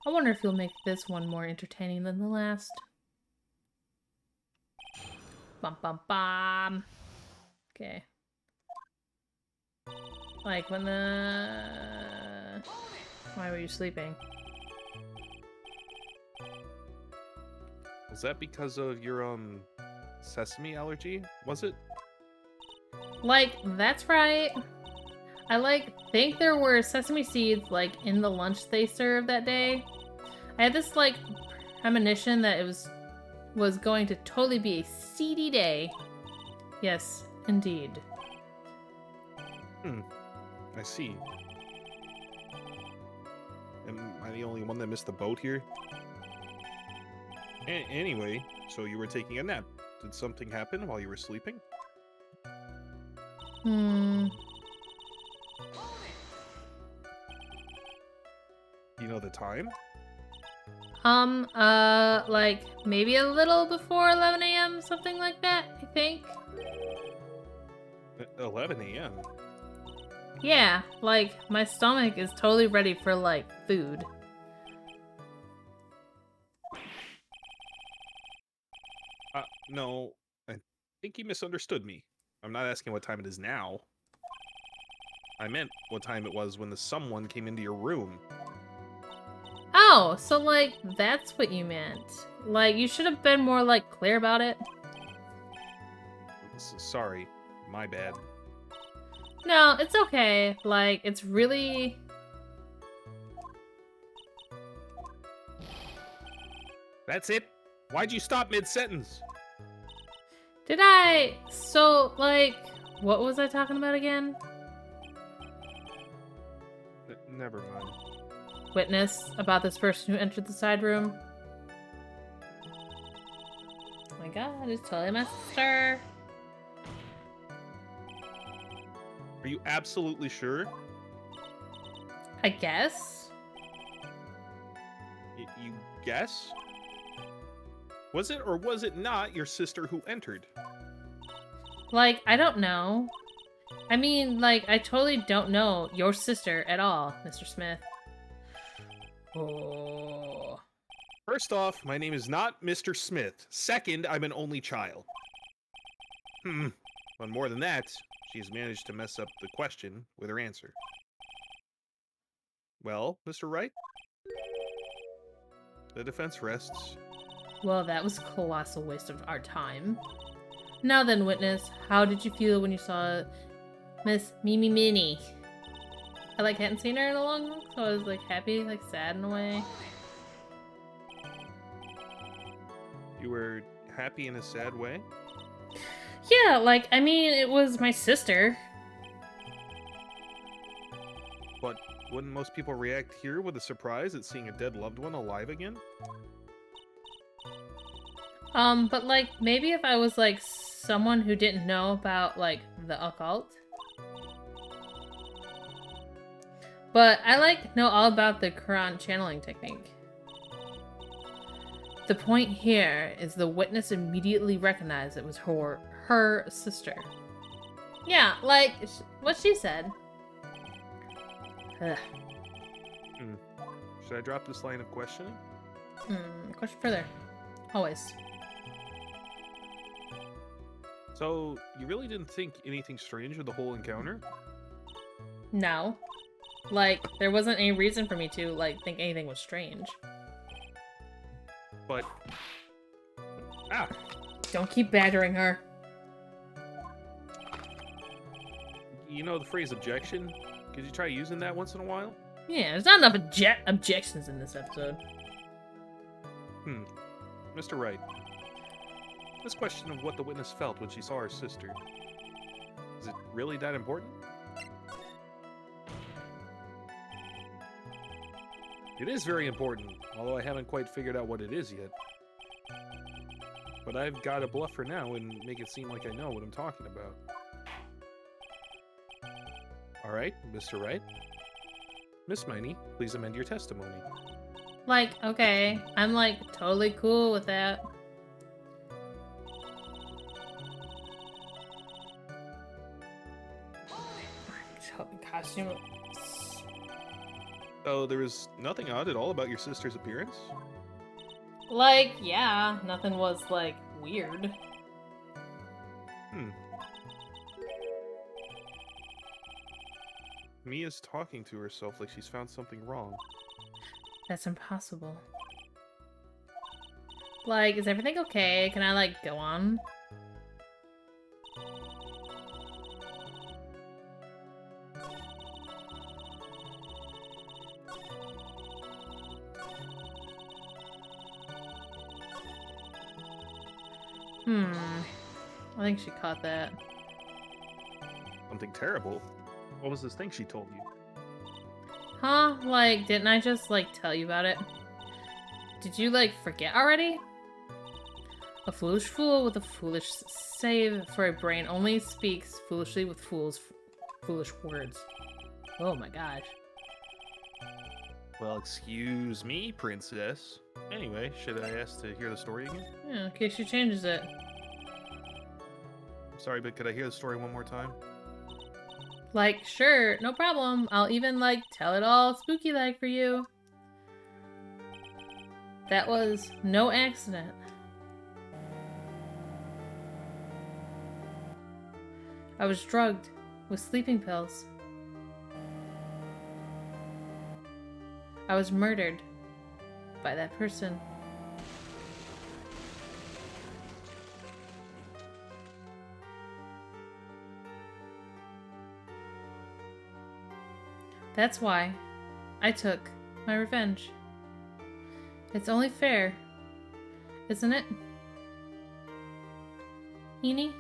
I wonder if you'll make this one more entertaining than the last. Bum bum bum. Okay. Like when the... Why were you sleeping? Was that because of your, sesame allergy? Was it? Like, that's right. I, think there were sesame seeds, in the lunch they served that day. I had this, premonition that it was going to totally be a seedy day. Yes, indeed. I see. Am I the only one that missed the boat here? Anyway, so you were taking a nap. Did something happen while you were sleeping? Hmm. You know the time? Maybe a little before 11 a.m., something like that, I think. 11 a.m. Yeah, my stomach is totally ready for, food. No, I think you misunderstood me. I'm not asking what time it is now. I meant what time it was when the someone came into your room. Oh, so, that's what you meant. You should have been more, clear about it. Sorry, my bad. No, it's okay. It's really... That's it? Why'd you stop mid-sentence? Did I? So, what was I talking about again? Never mind. Witness about this person who entered the side room. Oh my god, it's totally my sister. Are you absolutely sure? I guess? You guess? Was it or was it not your sister who entered? I don't know. I mean, I totally don't know your sister at all, Mr. Smith. Oh. First off, my name is not Mr. Smith. Second, I'm an only child. But more than that, she's managed to mess up the question with her answer. Well, Mr. Wright? The defense rests. Well, that was a colossal waste of our time. Now then, witness, how did you feel when you saw Miss Mimi Minnie? I hadn't seen her in a long time, so I was happy, sad in a way. You were happy in a sad way? Yeah, it was my sister. But Wouldn't most people react here with a surprise at seeing a dead loved one alive again? But like, maybe if I was like someone who didn't know about like the occult. But I like know all about the Quran channeling technique. The point here is the witness immediately recognized it was her sister. Yeah, like what she said. Ugh. Should I drop this line of questioning? Question further. Always. So, you really didn't think anything strange with the whole encounter? No. Like, there wasn't any reason for me to, like, think anything was strange. But... Ah! Don't keep badgering her. You know the phrase objection? Could you try using that once in a while? Yeah, there's not enough objections in this episode. Mr. Wright. This question of what the witness felt when she saw her sister. Is it really that important? It is very important, although I haven't quite figured out what it is yet. But I've got to bluff her now and make it seem like I know what I'm talking about. Alright, Mr. Wright. Miss Miney, please amend your testimony. Like, okay. I'm, like, totally cool with that. Costume. So there was nothing odd at all about your sister's appearance? Like, yeah. Nothing was, like, weird. Mia's talking to herself like she's found something wrong. That's impossible. Like, is everything okay? Can I, like, go on? I think she caught that. Something terrible? What was this thing she told you? Huh? Like, didn't I just, like, tell you about it? Did you, like, forget already? A foolish fool with a foolish save for a brain only speaks foolishly with foolish words. Oh my gosh. Well, excuse me, princess. Anyway, should I ask to hear the story again? Yeah, in case she changes it. Sorry, but could I hear the story one more time? Like, sure, no problem. I'll even, like, tell it all spooky-like for you. That was no accident. I was drugged with sleeping pills. I was murdered by that person. That's why I took my revenge. It's only fair, isn't it? Eenie?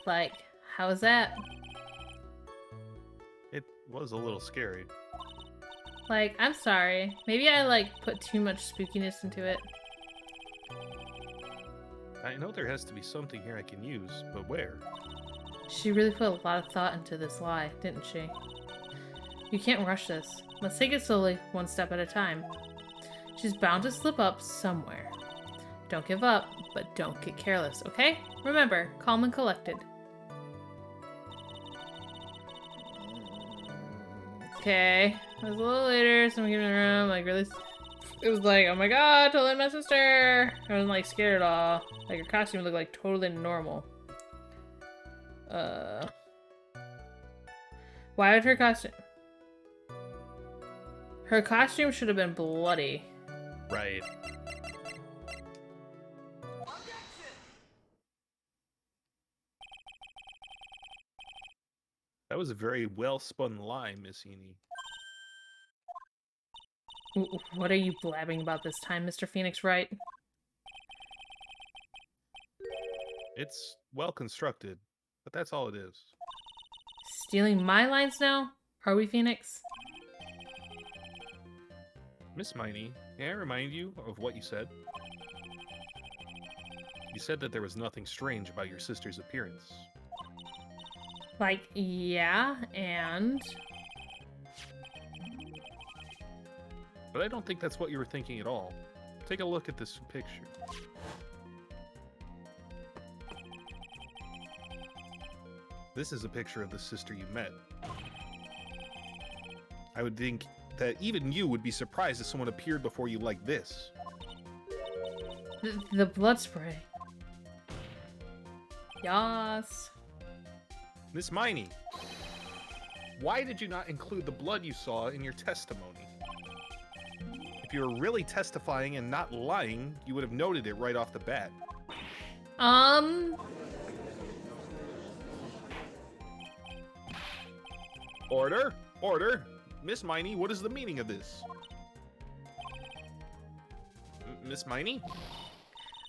Like, how was that? It was a little scary. Like, I'm sorry. Maybe I, like, put too much spookiness into it. I know there has to be something here I can use, but where? She really put a lot of thought into this lie, didn't she? You can't rush this. Let's take it slowly, one step at a time. She's bound to slip up somewhere. Don't give up, but don't get careless, okay? Remember, calm and collected. Okay. It was a little later, someone came in the room, like, really... It was like, oh my god, totally my sister! I wasn't, like, scared at all. Like, her costume looked, like, totally normal. Why would her costume... Her costume should have been bloody. Right. That was a very well-spun lie, Miss Eenie. What are you blabbing about this time, Mr. Phoenix Wright? It's well constructed. But that's all it is. Stealing my lines now? Are we, Phoenix? Miss Miney, may I remind you of what you said? You said that there was nothing strange about your sister's appearance. Like, yeah, and... But I don't think that's what you were thinking at all. Take a look at this picture. This is a picture of the sister you met. I would think that even you would be surprised if someone appeared before you like this. The blood spray. Yas. Miss Miney, why did you not include the blood you saw in your testimony? If you were really testifying and not lying, you would have noted it right off the bat. Order! Order! Miss Miney, what is the meaning of this? Miss Miney?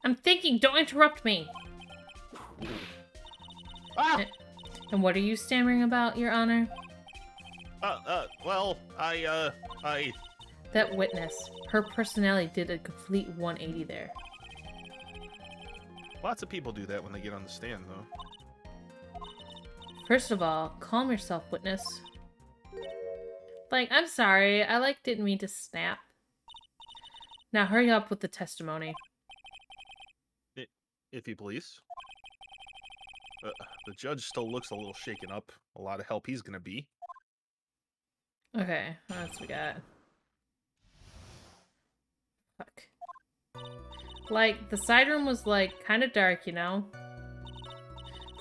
I'm thinking, don't interrupt me. Ah! And what are you stammering about, Your Honor? Well, I... That witness, her personality did a complete 180 there. Lots of people do that when they get on the stand, though. First of all, calm yourself, witness. Like, I'm sorry, I, didn't mean to snap. Now hurry up with the testimony. If you please. The judge still looks a little shaken up. A lot of help he's gonna be. Okay, what else we got? Fuck. Like, the side room was, kind of dark, you know?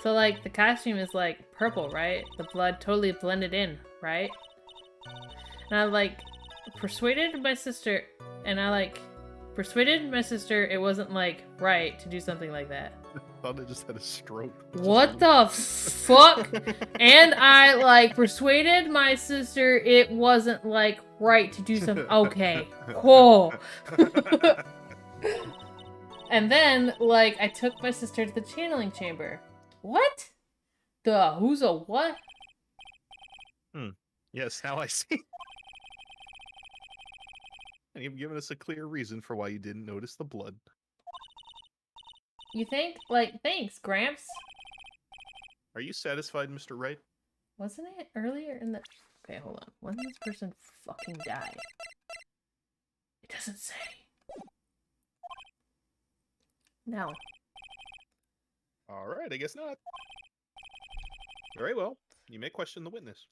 So, the costume is, purple, right? The blood totally blended in, right? And I, persuaded my sister, it wasn't, right to do something like that. I thought it just had a stroke. What the fuck? And I, persuaded my sister it wasn't, right to do something. Okay, cool. And then, I took my sister to the channeling chamber. What? Who's a what? Yes, now I see. And you've given us a clear reason for why you didn't notice the blood. You think? Thanks, Gramps. Are you satisfied, Mr. Wright? Wasn't it earlier in the... Okay, hold on. When did this person fucking die? It doesn't say. No. Alright, I guess not. Very well. You may question the witness.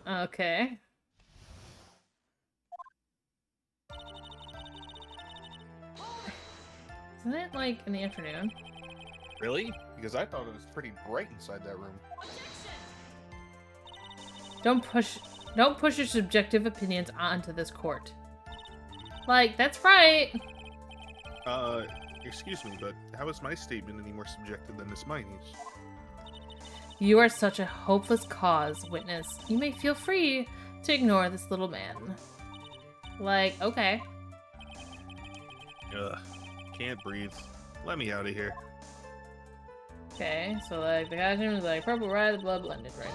Okay. Isn't it, in the afternoon? Really? Because I thought it was pretty bright inside that room. Don't push your subjective opinions onto this court. That's right. Excuse me, but how is my statement any more subjective than Miss Miney's? You are such a hopeless cause, witness. You may feel free to ignore this little man. Okay. Ugh. Can't breathe. Let me out of here. Okay, so the costume is purple, right? The blood blended right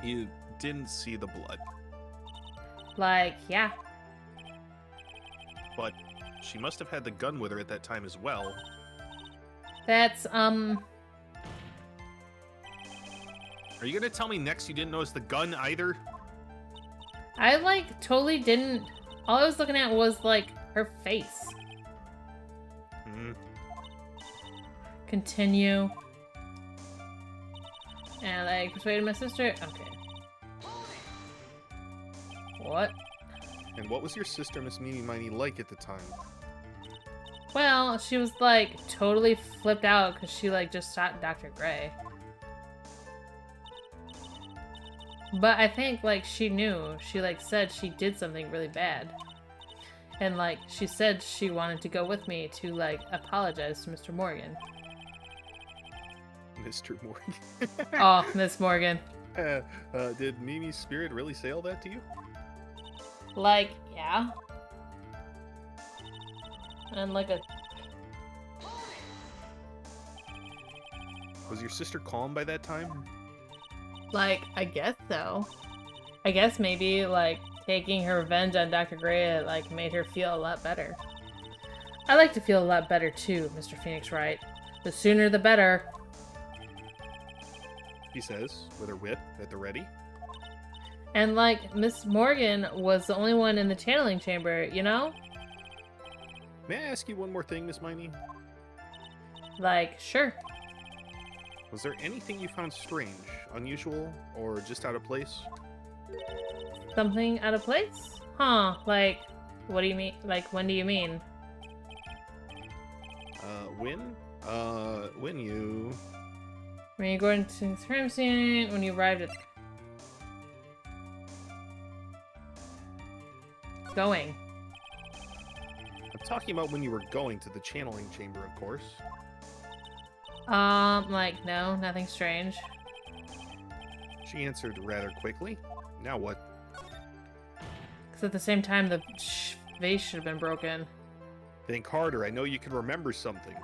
in. You didn't see the blood. Yeah. But she must have had the gun with her at that time as well. That's, Are you gonna tell me next you didn't notice the gun either? I, totally didn't... All I was looking at was, her face. Continue. And, persuaded my sister? Okay. What? And what was your sister, Miss Meanie Miney, like at the time? Well, she was, totally flipped out because she, just shot Dr. Gray. But I think, she knew. She, said she did something really bad. And, she said she wanted to go with me to, apologize to Mr. Morgan. Mr. Morgan? Oh, Miss Morgan. Did Mimi's spirit really say all that to you? Yeah. And, Was your sister calm by that time? Like, I guess so. I guess maybe, like, taking her revenge on Dr. Gray, like, made her feel a lot better. I like to feel a lot better too, Mr. Phoenix Wright. The sooner the better. She says, with her whip at the ready. And, like, Miss Morgan was the only one in the channeling chamber, you know? May I ask you one more thing, Miss Miney? Like, sure. Was there anything you found strange, unusual, or just out of place? Something out of place? Huh, like, what do you mean? Like, when do you mean? When you... When you go into the crime scene, when you arrived at... Going. I'm talking about when you were going to the channeling chamber, of course. Like, no, nothing strange. She answered rather quickly. Now what? Because at the same time, the vase should have been broken. Think harder. I know you can remember something.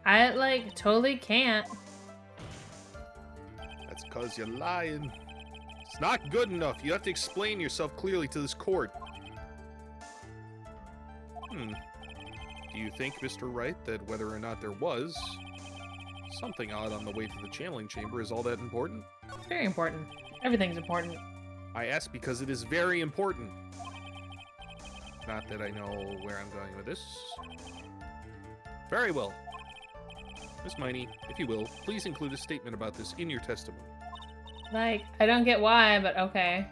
I, like, totally can't. That's because you're lying. It's not good enough. You have to explain yourself clearly to this court. Do you think, Mr. Wright, that whether or not there was something odd on the way to the channeling chamber is all that important? Very important. Everything's important. I ask because it is very important. Not that I know where I'm going with this. Very well. Miss Miney, if you will, please include a statement about this in your testimony. Like, I don't get why, but okay.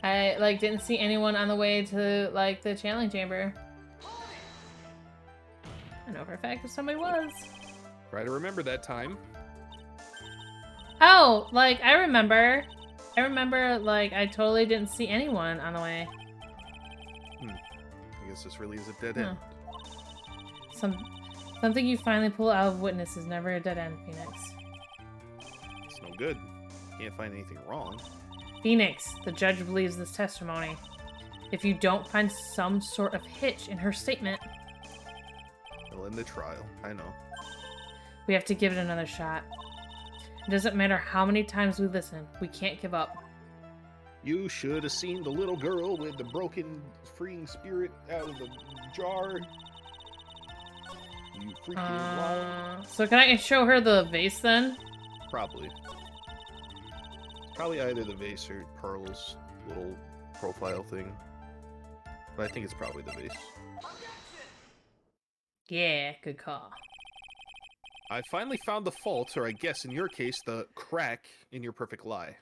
I, like, didn't see anyone on the way to, like, the channeling chamber. I know for a fact if somebody was. Try to remember that time. Oh, like, I remember. I remember, like, I totally didn't see anyone on the way. I guess this really is a dead end. Something you finally pull out of witness is never a dead end, Phoenix. It's no good. Can't find anything wrong. Phoenix, the judge believes this testimony. If you don't find some sort of hitch in her statement, They'll end the trial. I know. we have to give it another shot. It doesn't matter how many times we listen, we can't give up. You should have seen the little girl with the broken freeing spirit out of the jar. You freaking liar. So can I show her the vase then? Probably. Probably either the vase or Pearl's little profile thing. But I think it's probably the vase. Yeah, good call. I finally found the fault, or I guess in your case, the crack in your perfect lie.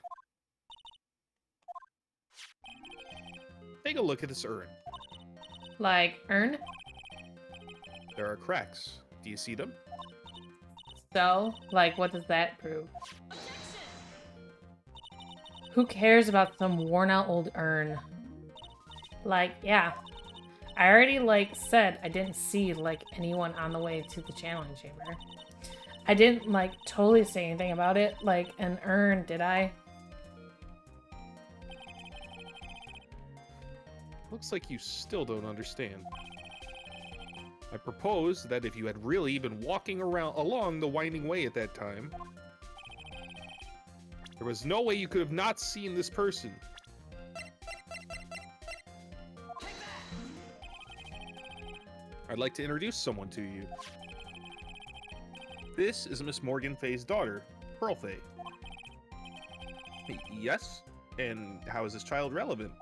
Take a look at this urn. Like, urn? There are cracks. Do you see them? So, like, what does that prove? Who cares about some worn-out old urn? Like, yeah. I already, like, said I didn't see, like, anyone on the way to the channeling chamber. I didn't, like, totally say anything about it, like, an urn, did I? Looks like you still don't understand. I propose that if you had really been walking along the winding way at that time, there was no way you could have not seen this person. I'd like to introduce someone to you. This is Miss Morgan Fay's daughter, Pearl Fay. Yes? And how is this child relevant?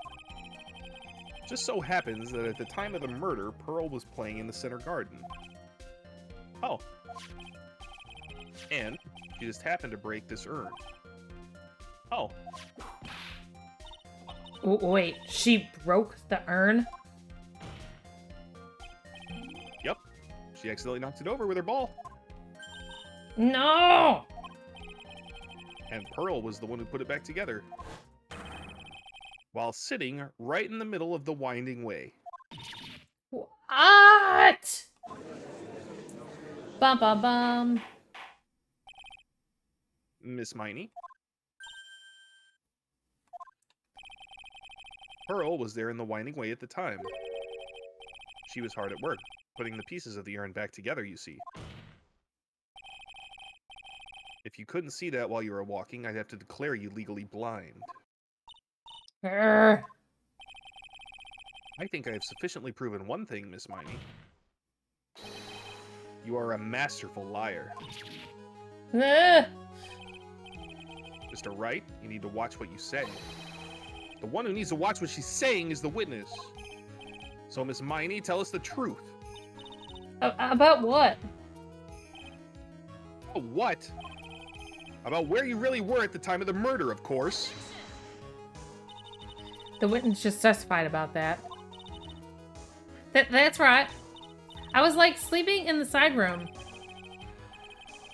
Just so happens that at the time of the murder, Pearl was playing in the center garden. Oh. And she just happened to break this urn. Oh. Wait, she broke the urn? Yep. She accidentally knocked it over with her ball. No! And Pearl was the one who put it back together. While sitting right in the middle of the winding way. What? Bum bum bum. Miss Miney. Pearl was there in the winding way at the time. She was hard at work, putting the pieces of the urn back together, you see. If you couldn't see that while you were walking, I'd have to declare you legally blind. Grr. I think I have sufficiently proven one thing, Miss Miney. You are a masterful liar. Ah. Mr. Wright, you need to watch what you say. The one who needs to watch what she's saying is the witness. So, Miss Miney, tell us the truth. About what? Oh, what? About where you really were at the time of the murder, of course. The witness just testified about that. That's right. I was like sleeping in the side room.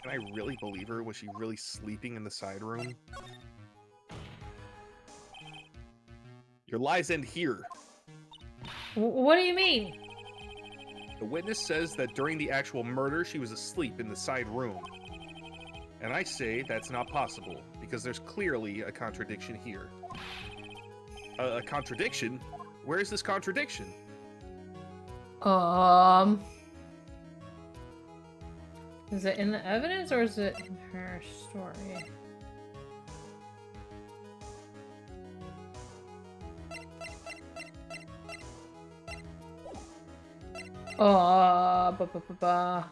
Can I really believe her? Was she really sleeping in the side room? Your lies end here. What do you mean? The witness says that during the actual murder, she was asleep in the side room. And I say that's not possible, because there's clearly a contradiction here. A contradiction? Where is this contradiction? Is it in the evidence or is it in her story? Ba.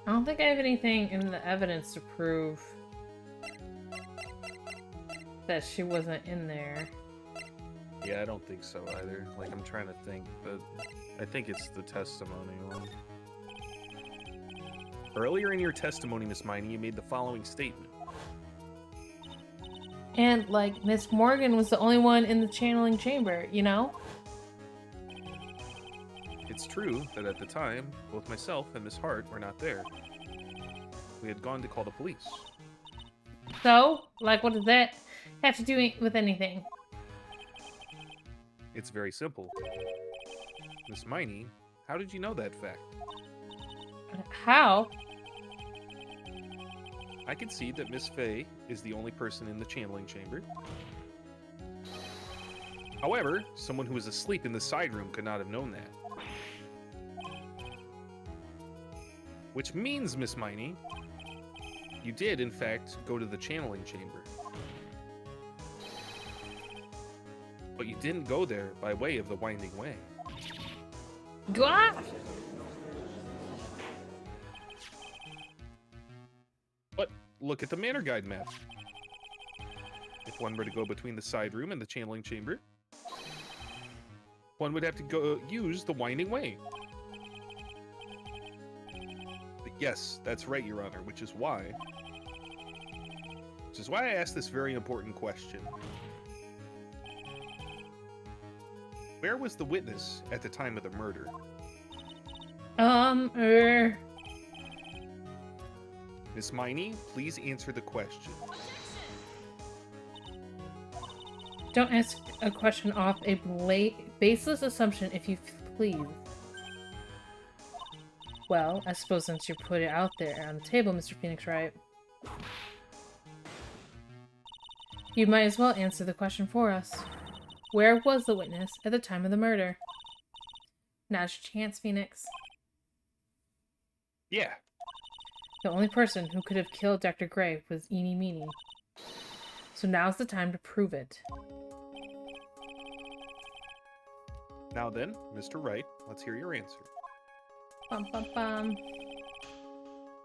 I don't think I have anything in the evidence to prove that she wasn't in there. Yeah, I don't think so either. Like, I'm trying to think, but I think it's the testimony one. Earlier in your testimony, Miss Miney, you made the following statement. And, like, Miss Morgan was the only one in the channeling chamber, you know? It's true that at the time, both myself and Miss Hart were not there. We had gone to call the police. So, like, what does that have to do with anything? It's very simple. Miss Miney, how did you know that fact? How? I can see that Miss Fey is the only person in the channeling chamber. However, someone who was asleep in the side room could not have known that. Which means, Miss Miney, you did, in fact, go to the channeling chamber. But you didn't go there by way of the Winding Way. God! But look at the Manor Guide map. If one were to go between the side room and the channeling chamber, one would have to go use the Winding Way. Yes, that's right, Your Honor, which is why I asked this very important question. Where was the witness at the time of the murder? Miss Miney, please answer the question. Don't ask a question off a baseless assumption, if you please. Well, I suppose since you put it out there on the table, Mr. Phoenix Wright, you might as well answer the question for us. Where was the witness at the time of the murder? Now's your chance, Phoenix. Yeah. The only person who could have killed Dr. Gray was Eenie Meenie. So now's the time to prove it. Now then, Mr. Wright, let's hear your answer. Bum, bum, bum.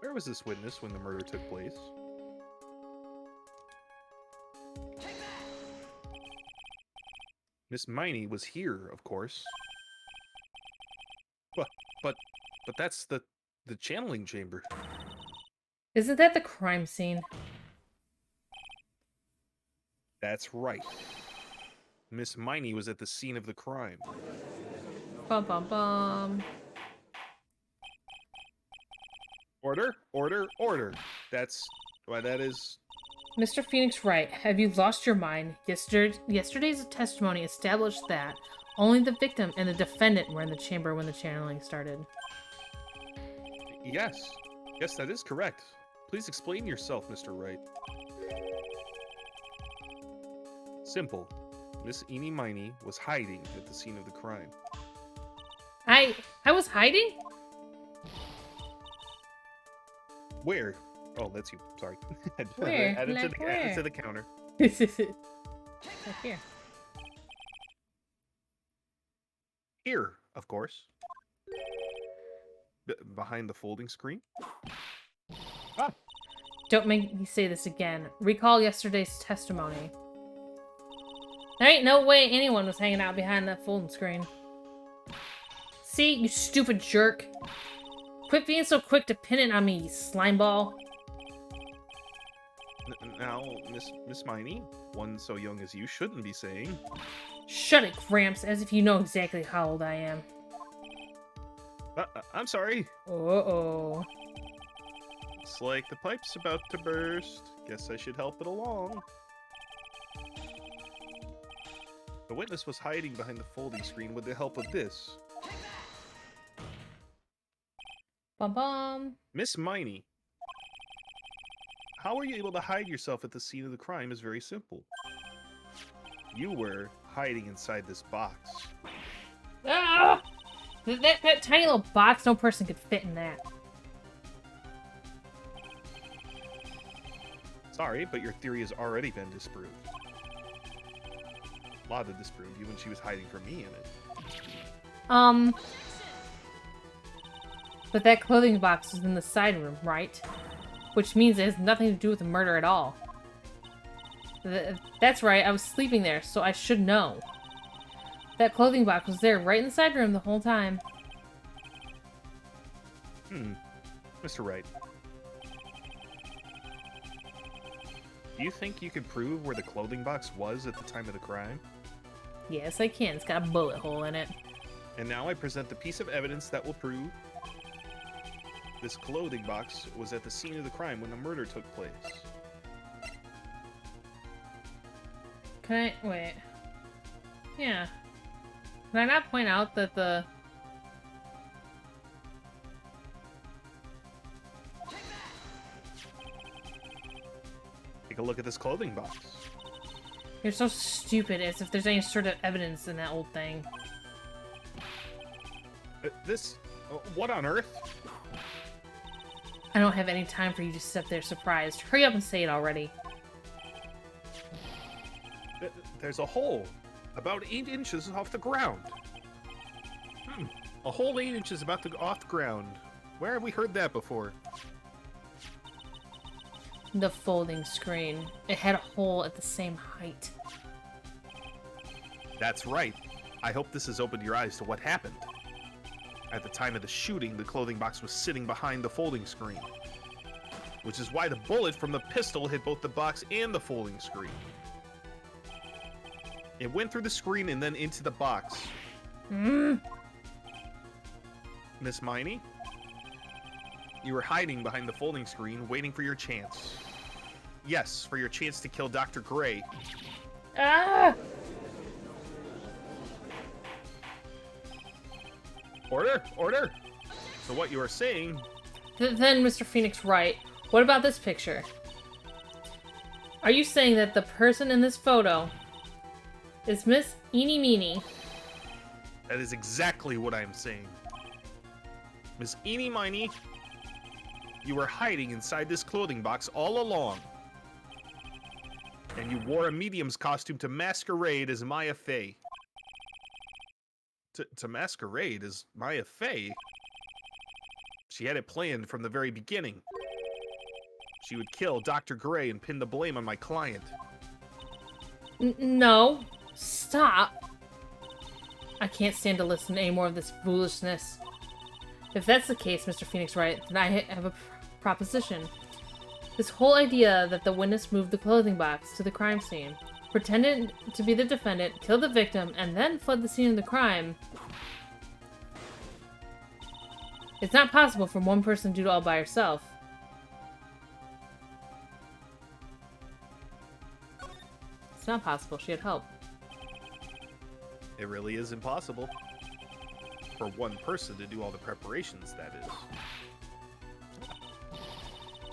Where was this witness when the murder took place? Miss Miney was here, of course. But that's the channeling chamber. Isn't that the crime scene? That's right. Miss Miney was at the scene of the crime. Bum, bum, bum. Order, order, order. That's why that is. Mr. Phoenix Wright, have you lost your mind? Yesterday's testimony established that only the victim and the defendant were in the chamber when the channeling started. Yes. Yes, that is correct. Please explain yourself, Mr. Wright. Simple. Miss Eenie Miney was hiding at the scene of the crime. I was hiding? Where? Oh, that's you. Sorry. Where? Add it to Like the, add it to where? the counter. Right here. Here, of course. Behind the folding screen. Ah, Don't make me say this again. Recall yesterday's testimony. There ain't no way anyone was hanging out behind that folding screen. See, you stupid jerk. Quit being so quick to pin it on me, you slimeball. now, Miss Miney, one so young as you shouldn't be saying. Shut it, Gramps, as if you know exactly how old I am. I'm sorry. Uh-oh. Looks like the pipe's about to burst. Guess I should help it along. The witness was hiding behind the folding screen with the help of this. Bum-bum. Miss Miney, how were you able to hide yourself at the scene of the crime is very simple. You were hiding inside this box. Ah! That tiny little box, no person could fit in that. Sorry, but your theory has already been disproved. Lada disproved you when she was hiding from me in it. But that clothing box is in the side room, right? Which means it has nothing to do with the murder at all. That's right, I was sleeping there, so I should know. That clothing box was there right in the side room the whole time. Mr. Wright. Do you think you could prove where the clothing box was at the time of the crime? Yes, I can. It's got a bullet hole in it. And now I present the piece of evidence that will prove this clothing box was at the scene of the crime when the murder took place. Can I... wait. Yeah. Can I not point out that the... Take a look at this clothing box. You're so stupid, as if there's any sort of evidence in that old thing. What on earth? I don't have any time for you to sit there surprised. Hurry up and say it already. There's a hole about 8 inches off the ground. A hole 8 inches about to go off the ground. Where have we heard that before? The folding screen. It had a hole at the same height. That's right. I hope this has opened your eyes to what happened. At the time of the shooting, the clothing box was sitting behind the folding screen, which is why the bullet from the pistol hit both the box and the folding screen. It went through the screen and then into the box. Miss Miney, you were hiding behind the folding screen, waiting for your chance. Yes, for your chance to kill Dr. Gray. Ah! Order! Order! So what you are saying... Then, Mr. Phoenix Wright, what about this picture? Are you saying that the person in this photo is Miss Eenie Meenie? That is exactly what I am saying. Miss Eenie Miney, you were hiding inside this clothing box all along. And you wore a medium's costume to masquerade as Maya Fey. To masquerade as Maya Fey? She had it planned from the very beginning. She would kill Dr. Gray and pin the blame on my client. No. Stop. I can't stand to listen to any more of this foolishness. If that's the case, Mr. Phoenix Wright, then I have a proposition. This whole idea that the witness moved the clothing box to the crime scene, pretended to be the defendant, killed the victim, and then fled the scene of the crime. It's not possible for one person to do it all by herself. It's not possible. She had help. It really is impossible. For one person to do all the preparations, that is.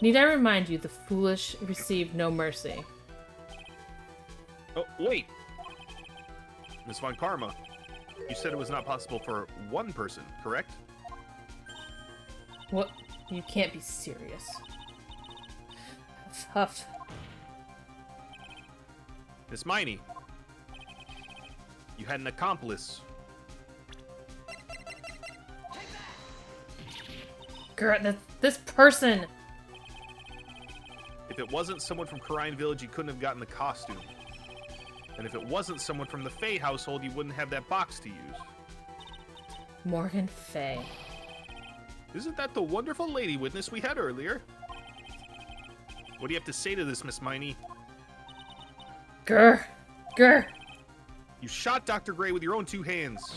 Need I remind you, the foolish receive no mercy. Oh, wait! Miss Von Karma, you said it was not possible for one person, correct? What? You can't be serious. Huff. Miss Miney, you had an accomplice. Girl, this person. If it wasn't someone from Khura'in Village, you couldn't have gotten the costume. And if it wasn't someone from the Faye household, you wouldn't have that box to use. Morgan Faye. Isn't that the wonderful lady witness we had earlier? What do you have to say to this, Miss Miney? Grr. Grr. You shot Dr. Gray with your own 2 hands.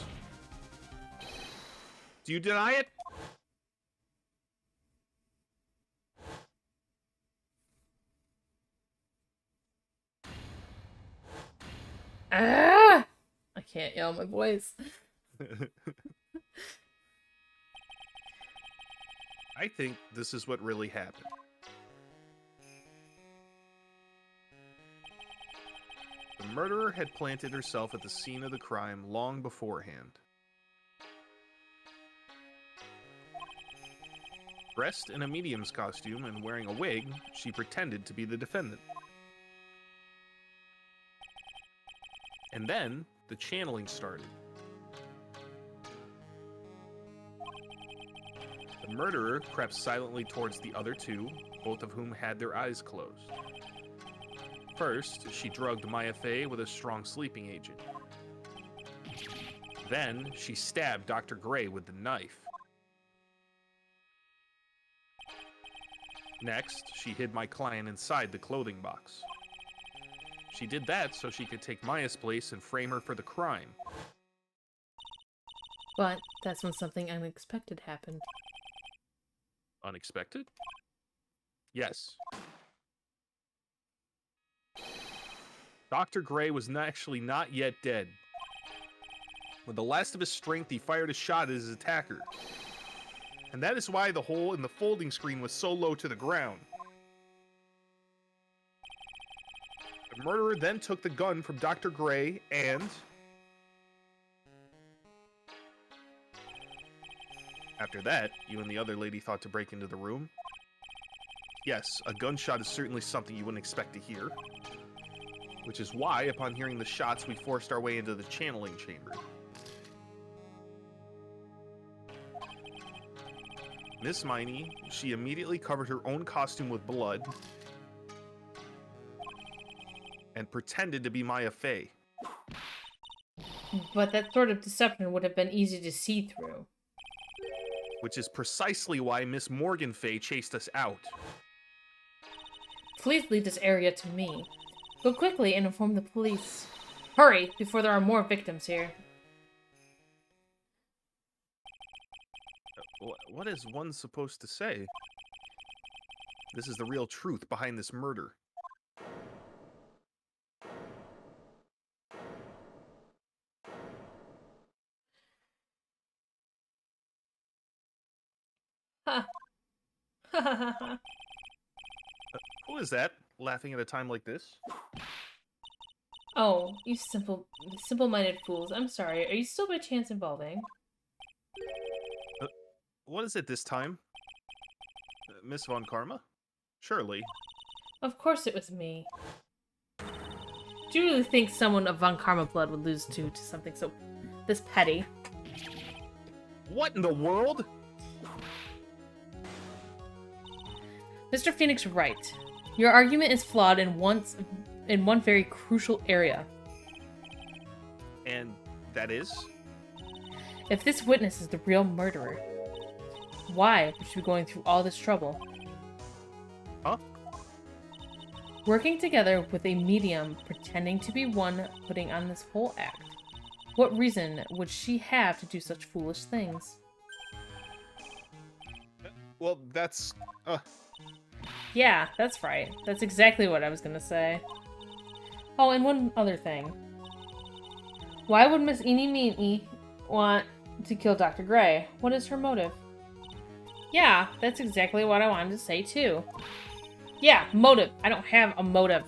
Do you deny it? Ah! I can't yell my voice. I think this is what really happened. The murderer had planted herself at the scene of the crime long beforehand. Dressed in a medium's costume and wearing a wig, she pretended to be the defendant. And then, the channeling started. The murderer crept silently towards the other 2, both of whom had their eyes closed. First, she drugged Maya Fey with a strong sleeping agent. Then, she stabbed Dr. Gray with the knife. Next, she hid my client inside the clothing box. She did that so she could take Maya's place and frame her for the crime. But that's when something unexpected happened. Unexpected? Yes. Dr. Gray was actually not yet dead. With the last of his strength, he fired a shot at his attacker. And that is why the hole in the folding screen was so low to the ground. The murderer then took the gun from Dr. Gray and... After that, you and the other lady thought to break into the room. Yes, a gunshot is certainly something you wouldn't expect to hear. Which is why, upon hearing the shots, we forced our way into the channeling chamber. Miss Miney, she immediately covered her own costume with blood and pretended to be Maya Fey. But that sort of deception would have been easy to see through. Which is precisely why Miss Morgan Fey chased us out. Please leave this area to me. Go quickly and inform the police. Hurry, before there are more victims here. What is one supposed to say? This is the real truth behind this murder. Ha. Who is that, laughing at a time like this? Oh, you simple-minded fools. I'm sorry. Are you still by chance involving? What is it this time? Miss Von Karma? Surely. Of course it was me. Do you really think someone of Von Karma blood would lose to something so this petty? What in the world? Mr. Phoenix right. Your argument is flawed in one very crucial area. And that is? If this witness is the real murderer, why would she be going through all this trouble? Huh? Working together with a medium pretending to be one putting on this whole act. What reason would she have to do such foolish things? Well, that's... Yeah, that's right. That's exactly what I was gonna say. Oh, and one other thing. Why would Miss Eenie Meenie want to kill Dr. Gray? What is her motive? Yeah, that's exactly what I wanted to say too. Yeah, motive. I don't have a motive.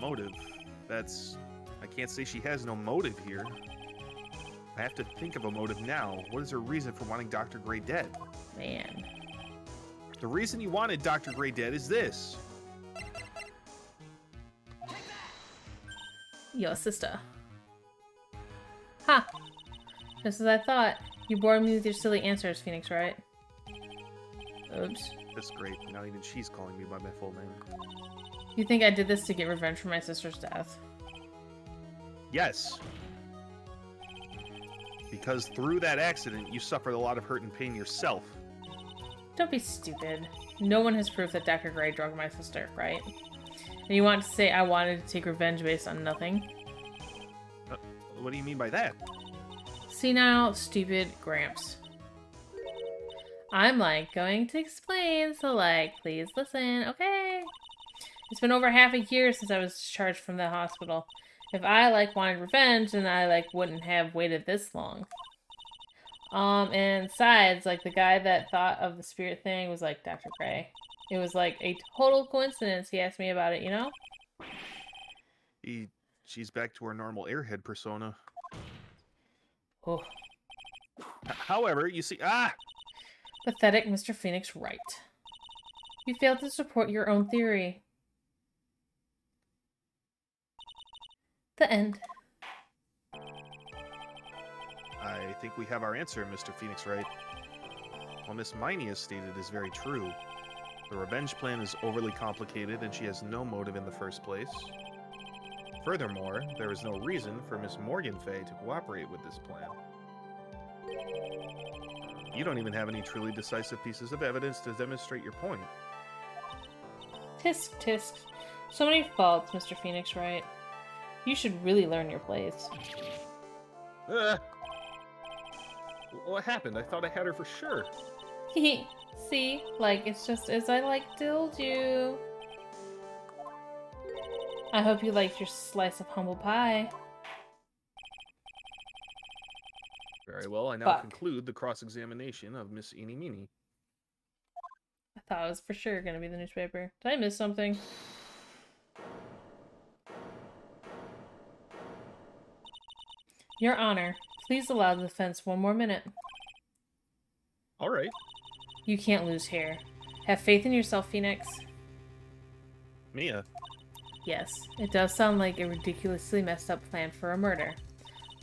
Motive. That's... can't say she has no motive here. I have to think of a motive now. What is her reason for wanting Dr. Gray dead? Man. The reason you wanted Dr. Gray dead is this. Your sister. Ha! Just as I thought. You bored me with your silly answers, Phoenix, right? Oops. That's great. Now even she's calling me by my full name. You think I did this to get revenge for my sister's death? Yes. Because through that accident, you suffered a lot of hurt and pain yourself. Don't be stupid. No one has proof that Dr. Gray drugged my sister, right? And you want to say I wanted to take revenge based on nothing? What do you mean by that? See now, stupid Gramps. I'm like going to explain, so like, please listen, okay? It's been over half a year since I was discharged from the hospital. If I like wanted revenge, then I like wouldn't have waited this long. And besides, like the guy that thought of the spirit thing was like Dr. Gray. It was like a total coincidence he asked me about it, you know? She's back to her normal airhead persona. Oh. However, you see, Pathetic Mr. Phoenix Wright. You failed to support your own theory. The end. I think we have our answer, Mr. Phoenix Wright. What Miss Miney has stated is very true. The revenge plan is overly complicated and she has no motive in the first place. Furthermore, there is no reason for Miss Morgan Fay to cooperate with this plan. You don't even have any truly decisive pieces of evidence to demonstrate your point. Tisk, tisk. So many faults, Mr. Phoenix Wright. You should really learn your place. What happened? I thought I had her for sure. See? Like, it's just as I like told you. I hope you liked your slice of humble pie. Very well, I now Fuck. conclude the cross-examination of Miss Eenie Meenie. I thought it was for sure gonna be the newspaper. Did I miss something? Your Honor, please allow the defense one more minute. All right. You can't lose here. Have faith in yourself, Phoenix. Mia, Yes, it does sound like a ridiculously messed up plan for a murder.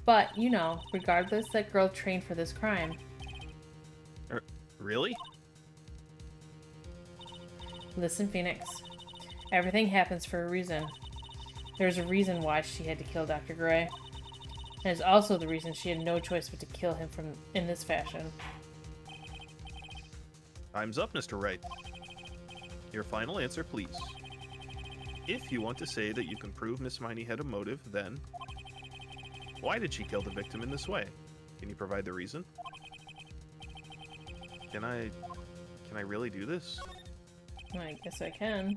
But, you know, regardless, that girl trained for this crime. really? Listen, Phoenix. Everything happens for a reason. There's a reason why she had to kill Dr. Gray. And it's also the reason she had no choice but to kill him in this fashion. Time's up, Mr. Wright. Your final answer, please. If you want to say that you can prove Miss Miney had a motive, then why did she kill the victim in this way? Can you provide the reason? Can I really do this? I guess I can.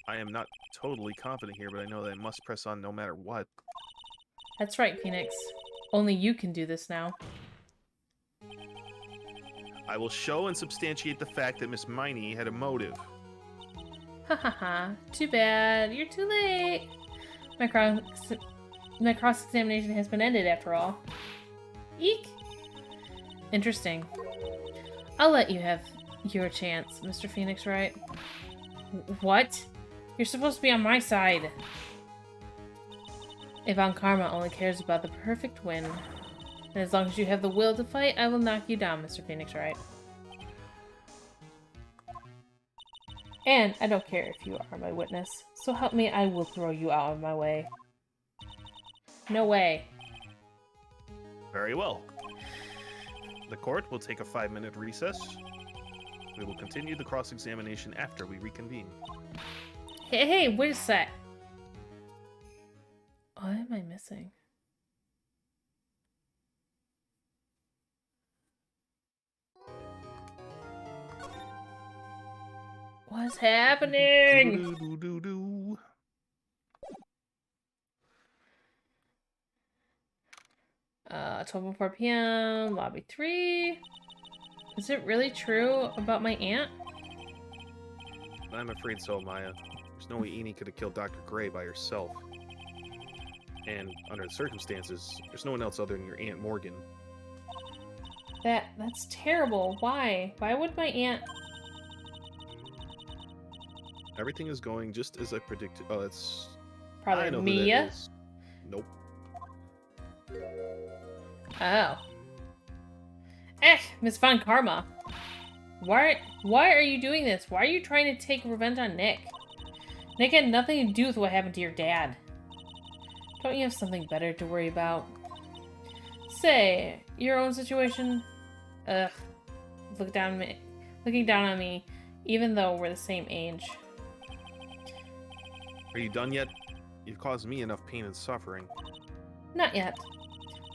I am not totally confident here, but I know that I must press on no matter what. That's right, Phoenix. Only you can do this now. I will show and substantiate the fact that Miss Miney had a motive. Ha ha ha. Too bad. You're too late. My cross-examination has been ended after all. Eek! Interesting. I'll let you have your chance, Mr. Phoenix Wright. What? You're supposed to be on my side. Yvonne Karma only cares about the perfect win. And as long as you have the will to fight, I will knock you down, Mr. Phoenix Wright. And I don't care if you are my witness. So help me, I will throw you out of my way. No way. Very well. The court will take a 5-minute recess. We will continue the cross-examination after we reconvene. Hey, wait a sec. What am I missing? What's happening? Do-do-do-do-do. 12:04 p.m. Lobby 3. Is it really true about my aunt? I'm afraid so, Maya. There's no way Eenie could have killed Dr. Gray by herself. And under the circumstances, there's no one else other than your Aunt Morgan. That's terrible. Why? Why would my aunt... Everything is going just as I predicted. Oh, it's... I Probably know who Mia? that is. Nope. Oh. Miss Von Karma. Why are you doing this? Why are you trying to take revenge on Nick? Nick had nothing to do with what happened to your dad. Don't you have something better to worry about? Say, your own situation? Ugh. Looking down on me, even though we're the same age. Are you done yet? You've caused me enough pain and suffering. Not yet.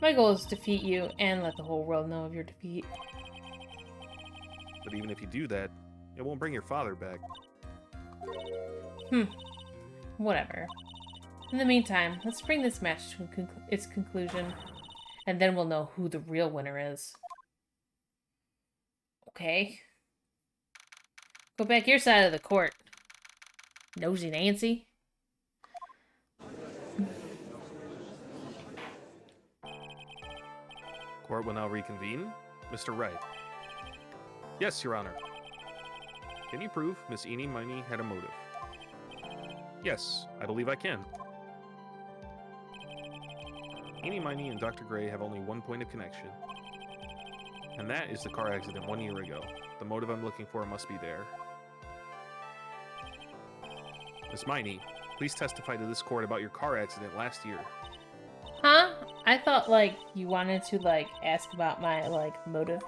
My goal is to defeat you and let the whole world know of your defeat. But even if you do that, it won't bring your father back. Whatever. In the meantime, let's bring this match to its conclusion, and then we'll know who the real winner is. Okay. Go back your side of the court. Nosy Nancy. Court will now reconvene. Mr. Wright. Yes, Your Honor. Can you prove Miss Eenie Miney had a motive? Yes, I believe I can. Eenie Miney and Dr. Gray have only one point of connection. And that is the car accident 1 year ago. The motive I'm looking for must be there. Miss Miney, please testify to this court about your car accident last year. Huh? I thought, you wanted to, ask about my, motive.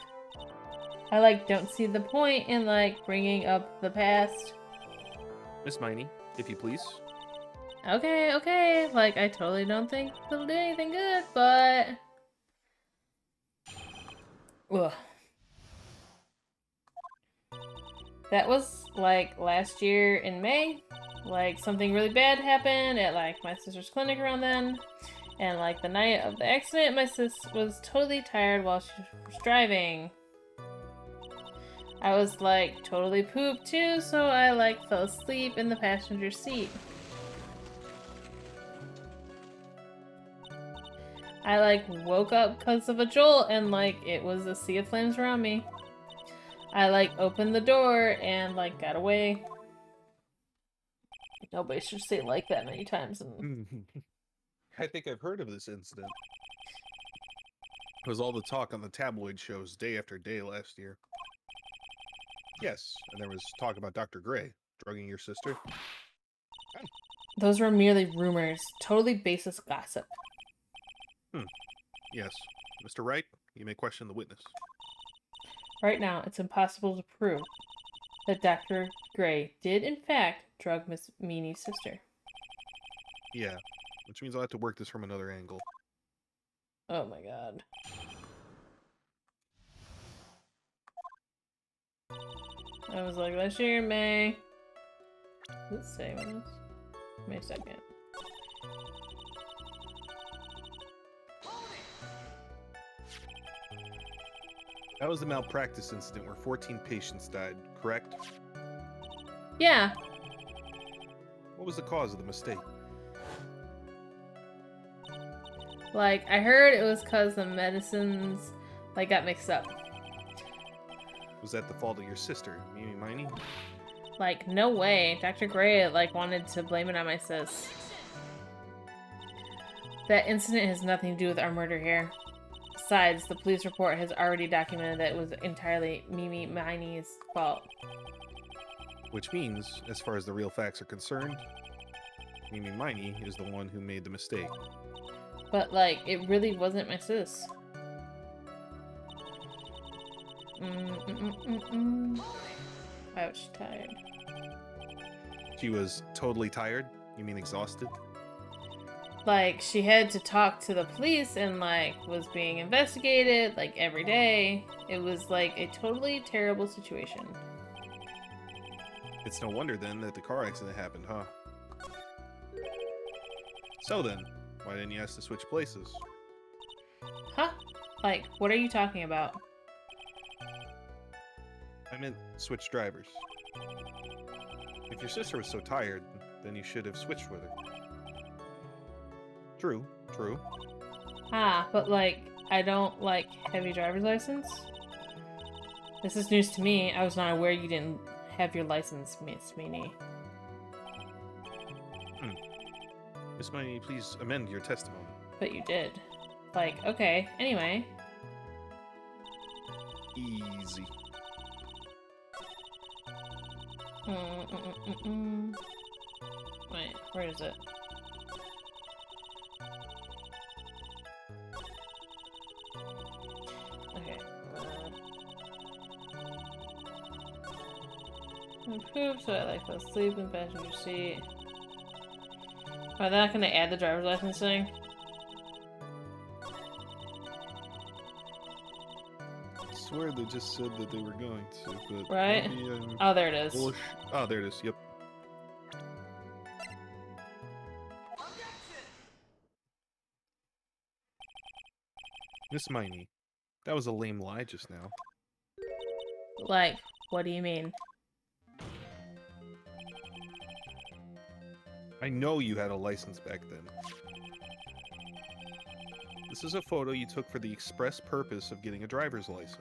I, don't see the point in, bringing up the past. Miss Miney, if you please. Okay. I totally don't think it'll do anything good, but... Ugh. That was, last year in May. Something really bad happened at, my sister's clinic around then. And, the night of the accident, my sis was totally tired while she was driving. I was, totally pooped, too, so I, fell asleep in the passenger seat. I, woke up because of a jolt, and, it was a sea of flames around me. I, opened the door and, got away. Nobody should say that many times. I think I've heard of this incident. It was all the talk on the tabloid shows day after day last year. Yes, and there was talk about Dr. Gray drugging your sister. Those were merely rumors. Totally baseless gossip. Yes. Mr. Wright, you may question the witness. Right now, it's impossible to prove that Dr. Gray did, in fact, drug Miss Meanie's sister. Yeah, which means I'll have to work this from another angle. Oh my god. I was last year in May. Let's say when this? May 2nd. That was the malpractice incident where 14 patients died, correct? Yeah. What was the cause of the mistake? I heard it was because the medicines, got mixed up. Was that the fault of your sister, Mimi Miney? No way. Dr. Gray, wanted to blame it on my sis. That incident has nothing to do with our murder here. Besides, the police report has already documented that it was entirely Mimi Miney's fault. Which means, as far as the real facts are concerned, Mimi Miney is the one who made the mistake. But, it really wasn't my sis. Why was she tired? She was totally tired? You mean exhausted? She had to talk to the police and, was being investigated, every day. It was, a totally terrible situation. It's no wonder, then, that the car accident happened, huh? So then, why didn't you ask to switch places? Huh? What are you talking about? I meant switch drivers. If your sister was so tired, then you should have switched with her. True, true. Ah, but like, I don't like have your driver's license. This is news to me. I was not aware you didn't have your license, Miss Meanie. Miss Miney, please amend your testimony. But you did. Like, okay. Anyway. Easy. Wait, where is it? Okay. Improve so I like to sleep in passenger seat. Are they not gonna add the driver's license thing? I swear they just said that they were going to, but Right? maybe I'm Oh, there it is. bullish. Oh, there it is. Yep. Miss Miney, that was a lame lie just now. Like, what do you mean? I know you had a license back then. This is a photo you took for the express purpose of getting a driver's license.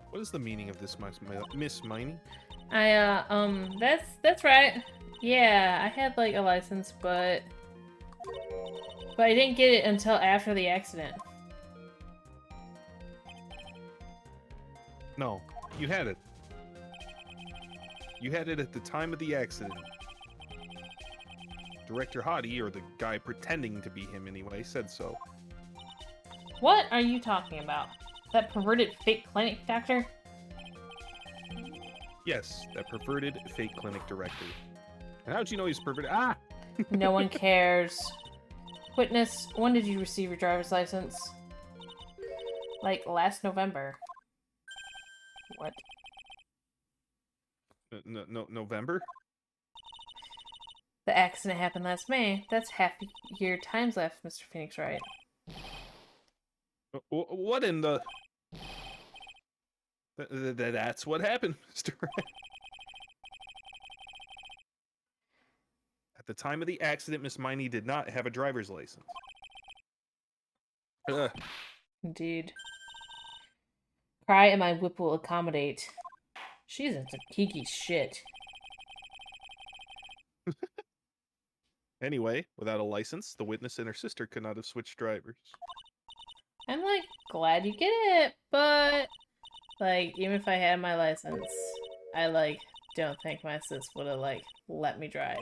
What is the meaning of this, Miss Miney? That's right. Yeah, I had, like, a license, but I didn't get it until after the accident. No, you had it. You had it at the time of the accident. Director Hottie, or the guy pretending to be him anyway, said so. What are you talking about? That perverted fake clinic doctor? Yes, that perverted fake clinic director. And how'd you know he's perverted? Ah! No one cares. Witness, when did you receive your driver's license? Like, last November. What? November? The accident happened last May. That's half year times left, Mr. Phoenix Wright. What in the... That's what happened, Mr. At the time of the accident, Miss Miney did not have a driver's license. Indeed. Cry and my whip will accommodate. She's into kiki shit. Anyway, without a license, the witness and her sister could not have switched drivers. I'm, like, glad you get it, but, like, even if I had my license, I, like, don't think my sis would have, like, let me drive.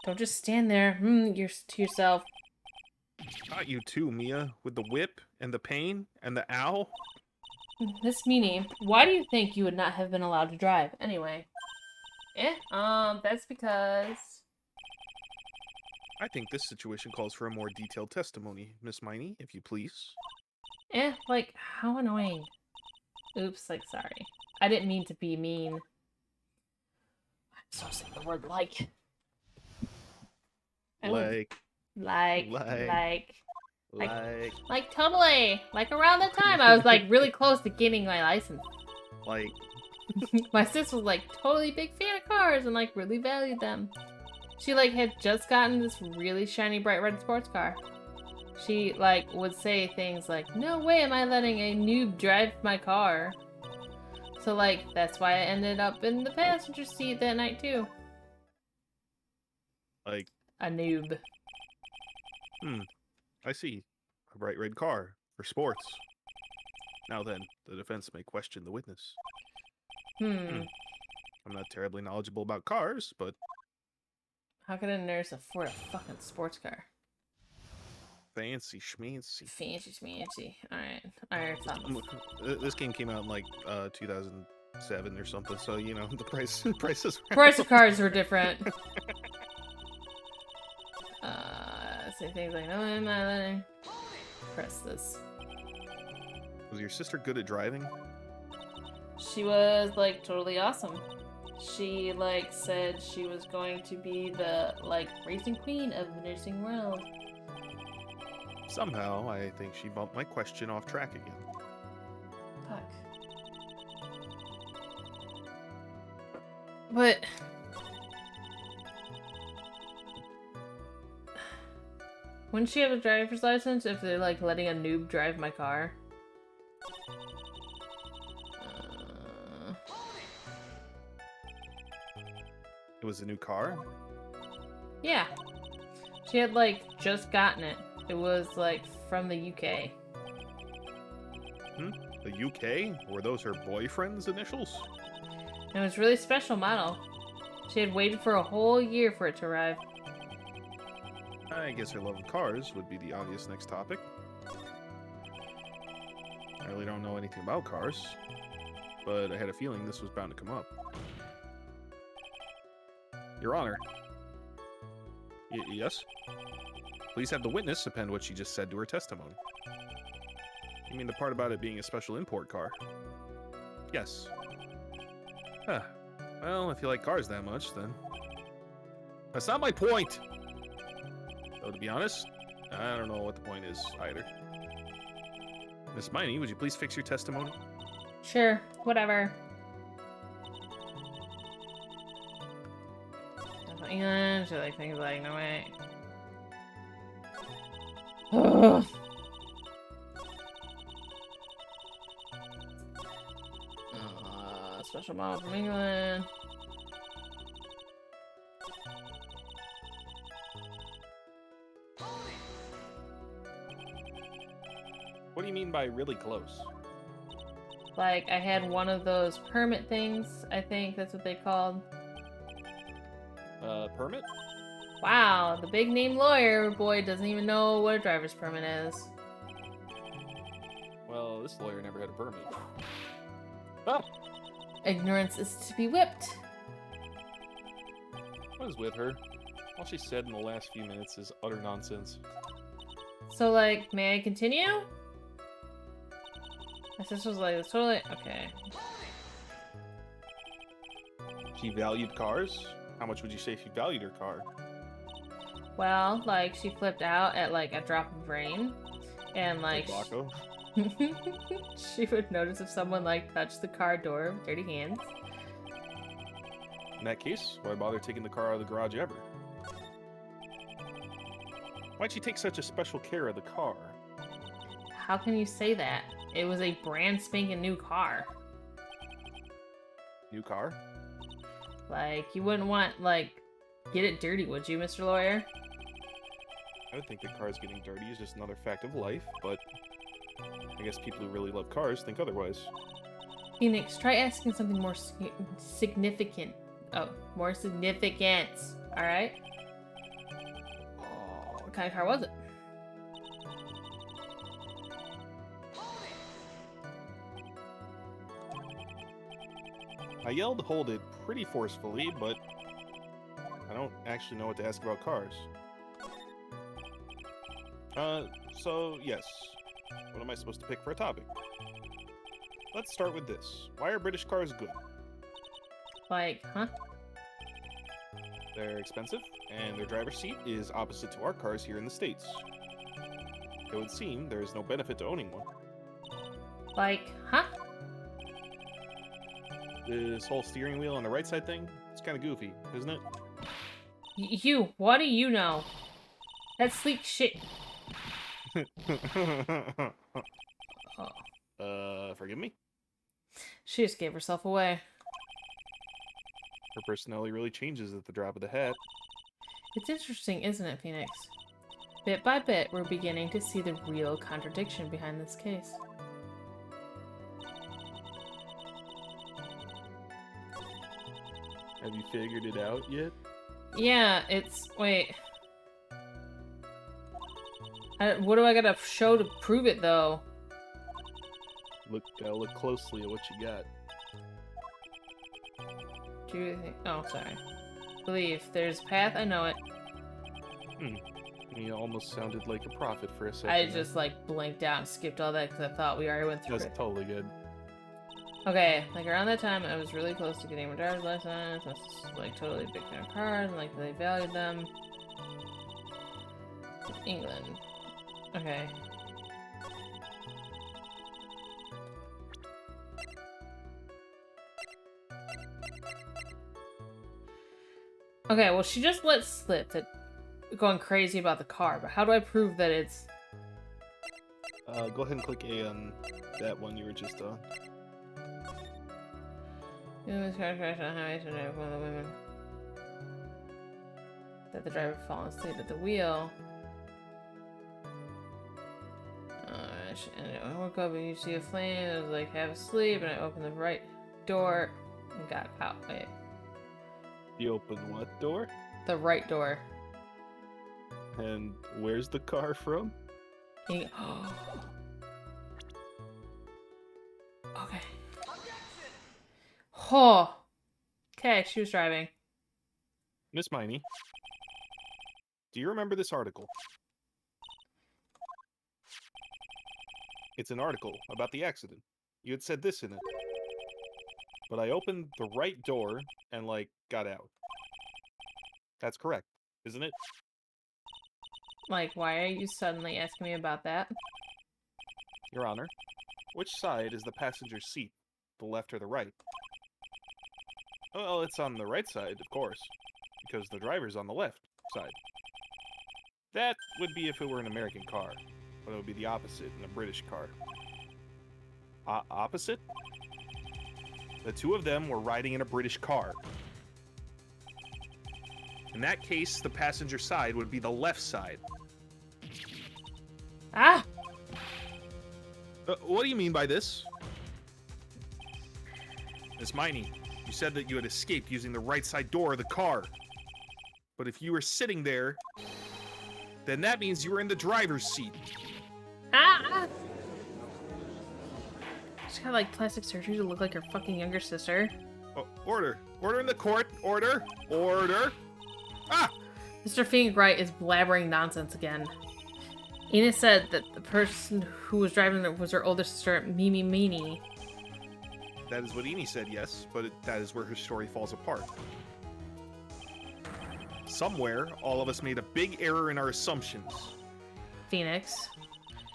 Don't just stand there, you're to yourself. Not you too, Mia, with the whip, and the pain, and the owl. Miss Meanie, why do you think you would not have been allowed to drive, anyway? That's because... I think this situation calls for a more detailed testimony, Miss Miney, if you please. Like, how annoying. Oops, like, sorry. I didn't mean to be mean. I'm so sick of the word like. Like, totally. Like, around that time, I was, like, really close to getting my license. like, My sis was, like, totally big fan of cars and, like, really valued them. She, like, had just gotten this really shiny bright red sports car. She, like, would say things like, no way am I letting a noob drive my car. So, like, that's why I ended up in the passenger seat that night, too. like, A noob. I see. A bright red car for sports. Now then, the defense may question the witness. I'm not terribly knowledgeable about cars, but How could a nurse afford a fucking sports car? fancy schmancy. Fancy schmancy. Alright. Alright, This game came out in like 2007 or something, so you know the prices. Price of cars were different. Say things like, no, am I letting... Press this. Was your sister good at driving? She was, like, totally awesome. She, like, said she was going to be the, like, racing queen of the nursing world. Somehow, I think she bumped my question off track again. Fuck. But wouldn't she have a driver's license if they're like letting a noob drive my car? It was a new car? Yeah. She had like just gotten it. It was like from the UK. The UK? Were those her boyfriend's initials? It was a really special model. She had waited for a whole year for it to arrive. I guess her love of cars would be the obvious next topic. I really don't know anything about cars, but I had a feeling this was bound to come up. Your Honor. Yes? Please have the witness append what she just said to her testimony. You mean the part about it being a special import car? Yes. Huh. Well, if you like cars that much, then... That's not my point! Though, to be honest, I don't know what the point is, either. Miss Miney, would you please fix your testimony? Sure, whatever. English, or like things like, no way. Special model from England. What do you mean by really close? Like, I had one of those permit things, I think that's what they called. Permit? Wow, the big name lawyer boy doesn't even know what a driver's permit is. Well, this lawyer never had a permit. Ah! Ignorance is to be whipped. What is with her? All she said in the last few minutes is utter nonsense. So, like, may I continue? My sister was like, it's totally... Okay. She valued cars? How much would you say she valued her car? Well, like, she flipped out at, like, a drop of rain. And, like... Blanco? She would notice if someone, like, touched the car door with dirty hands. In that case, why bother taking the car out of the garage ever? Why'd she take such a special care of the car? How can you say that? It was a brand spanking new car. New car? Like, you wouldn't want, like, get it dirty, would you, Mr. Lawyer? I would think that cars getting dirty is just another fact of life, but I guess people who really love cars think otherwise. Phoenix, try asking something more significant. Oh, more significant. Alright? Oh, what kind of car was it? I yelled hold it pretty forcefully, but I don't actually know what to ask about cars. So yes. What am I supposed to pick for a topic? Let's start with this. Why are British cars good? Like, huh? They're expensive, and their driver's seat is opposite to our cars here in the States. It would seem there is no benefit to owning one. Like, huh? This whole steering wheel on the right side thing, it's kind of goofy, isn't it? You, what do you know? That's sleek shit. Oh. Forgive me? She just gave herself away. Her personality really changes at the drop of the hat. It's interesting, isn't it, Phoenix? Bit by bit, we're beginning to see the real contradiction behind this case. Have you figured it out yet? Yeah, it's... Wait. What do I gotta show to prove it, though? Gotta look closely at what you got. Do you think... Oh, sorry. Believe. There's path, I know it. You almost sounded like a prophet for a second. I just, like, blinked out and skipped all that because I thought we already went through That's it. totally good. Okay, like, around that time, I was really close to getting my driver's license. I was, like, totally a big fan of cars, and, like, they valued them. England. Okay. Okay, well, she just let slip that going crazy about the car, but how do I prove that it's... Go ahead and click A on that one you were just on. Numerous car crash on highways and one of the women that the driver fallen asleep at the wheel. And I woke up and you see a flame. I was like half asleep, and I opened the right door and got out. Wait, You open what door? the right door. And where's the car from? Okay. Oh. Okay, she was driving. Miss Miney, do you remember this article? It's an article about the accident. You had said this in it. But I opened the right door and, got out. That's correct, isn't it? Like, why are you suddenly asking me about that? Your Honor, which side is the passenger seat? The left or the right? Well, it's on the right side, of course, because the driver's on the left side. That would be if it were an American car, but it would be the opposite in a British car. Opposite? The two of them were riding in a British car. In that case, the passenger side would be the left side. Ah! What do you mean by this? Miss Miney, you said that you had escaped using the right side door of the car. But if you were sitting there, then that means you were in the driver's seat. Ah! She's got like plastic surgery to look like her fucking younger sister. Oh, order. Order in the court. Order. Order. Ah! Mr. Phoenix Wright is blabbering nonsense again. Ina said that the person who was driving it was her older sister, Mimi Meanie. That is what Eni said, yes, but that is where her story falls apart. Somewhere, all of us made a big error in our assumptions. Phoenix,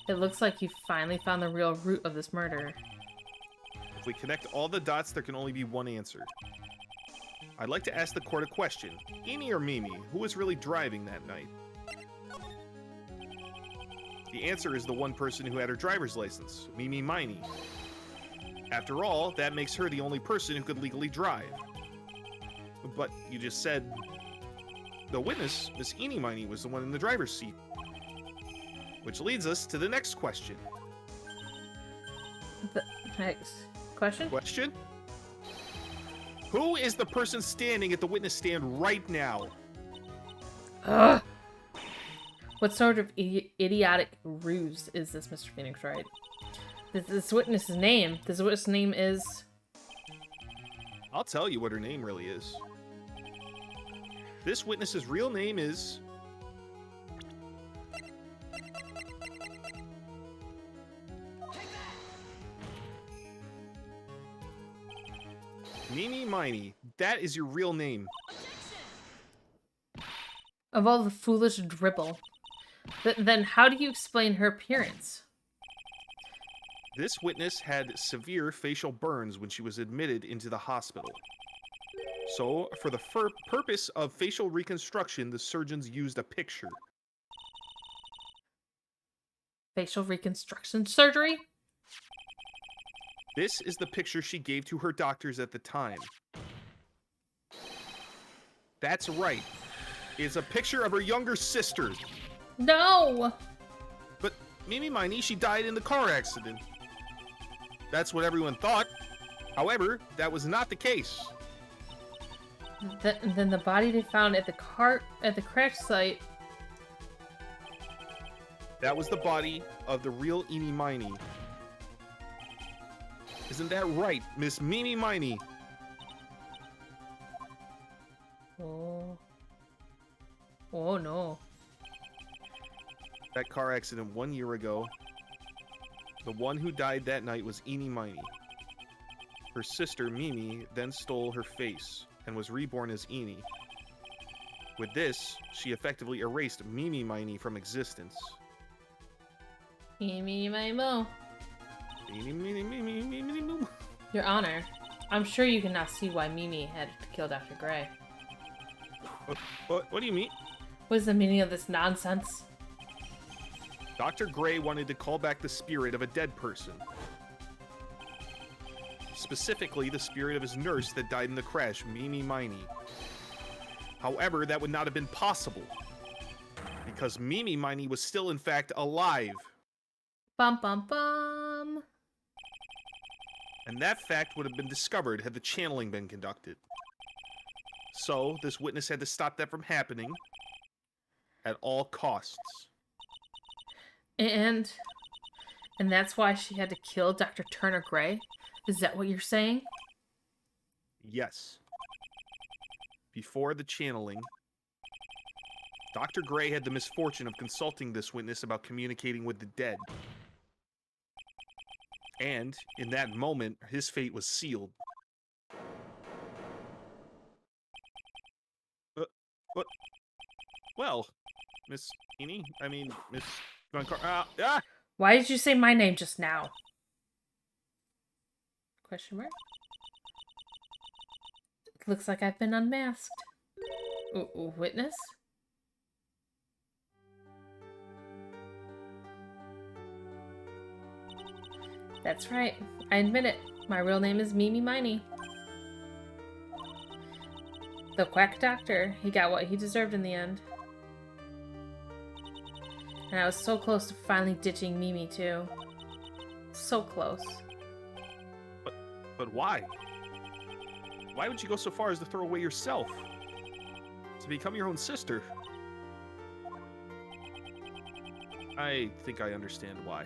it looks like you finally found the real root of this murder. If we connect all the dots, there can only be one answer. I'd like to ask the court a question. Eni or Mimi, who was really driving that night? The answer is the one person who had her driver's license, Mimi Miney. After all, that makes her the only person who could legally drive. But you just said the witness, Miss Eni Miney, was the one in the driver's seat. Which leads us to the next question. The next question? Question? Who is the person standing at the witness stand right now? Ugh! What sort of idiotic ruse is this, Mr. Phoenix Wright? This witness's name. This witness's name is... I'll tell you what her name really is. This witness's real name is... Mimi Miney. That is your real name. Of all the foolish dribble. Then how do you explain her appearance? This witness had severe facial burns when she was admitted into the hospital. So, for the purpose of facial reconstruction, the surgeons used a picture. Facial reconstruction surgery? This is the picture she gave to her doctors at the time. That's right. It's a picture of her younger sister. No! But Mimi Miney, she died in the car accident. That's what everyone thought. However, that was not the case. Then the body they found at the crash site. That was the body of the real Eni Miney. Isn't that right, Miss Mimi Miney? Oh. Oh no. That car accident 1 year ago. The one who died that night was Eni Miney. Her sister, Mimi, then stole her face and was reborn as Eni. With this, she effectively erased Mimi Miney from existence. Mimi my mo. Mimi, Mimi, Mimi, Mimi, Mimi. Your Honor, I'm sure you can now see why Mimi had to kill Dr. Gray. What do you mean? What is the meaning of this nonsense? Dr. Gray wanted to call back the spirit of a dead person. Specifically, the spirit of his nurse that died in the crash, Mimi Miney. However, that would not have been possible. Because Mimi Miney was still, in fact, alive. Bum bum bum. And that fact would have been discovered had the channeling been conducted. So, this witness had to stop that from happening at all costs. And that's why she had to kill Dr. Turner Gray? Is that what you're saying? Yes. Before the channeling, Dr. Gray had the misfortune of consulting this witness about communicating with the dead. And, in that moment, his fate was sealed. What? Well, Miss Eni? I mean, Miss Von Car- Why did you say my name just now? Question mark? Looks like I've been unmasked. Witness? That's right. I admit it. My real name is Mimi Miney. The quack doctor. He got what he deserved in the end. And I was so close to finally ditching Mimi, too. So close. But why? Why would you go so far as to throw away yourself? To become your own sister? I think I understand why.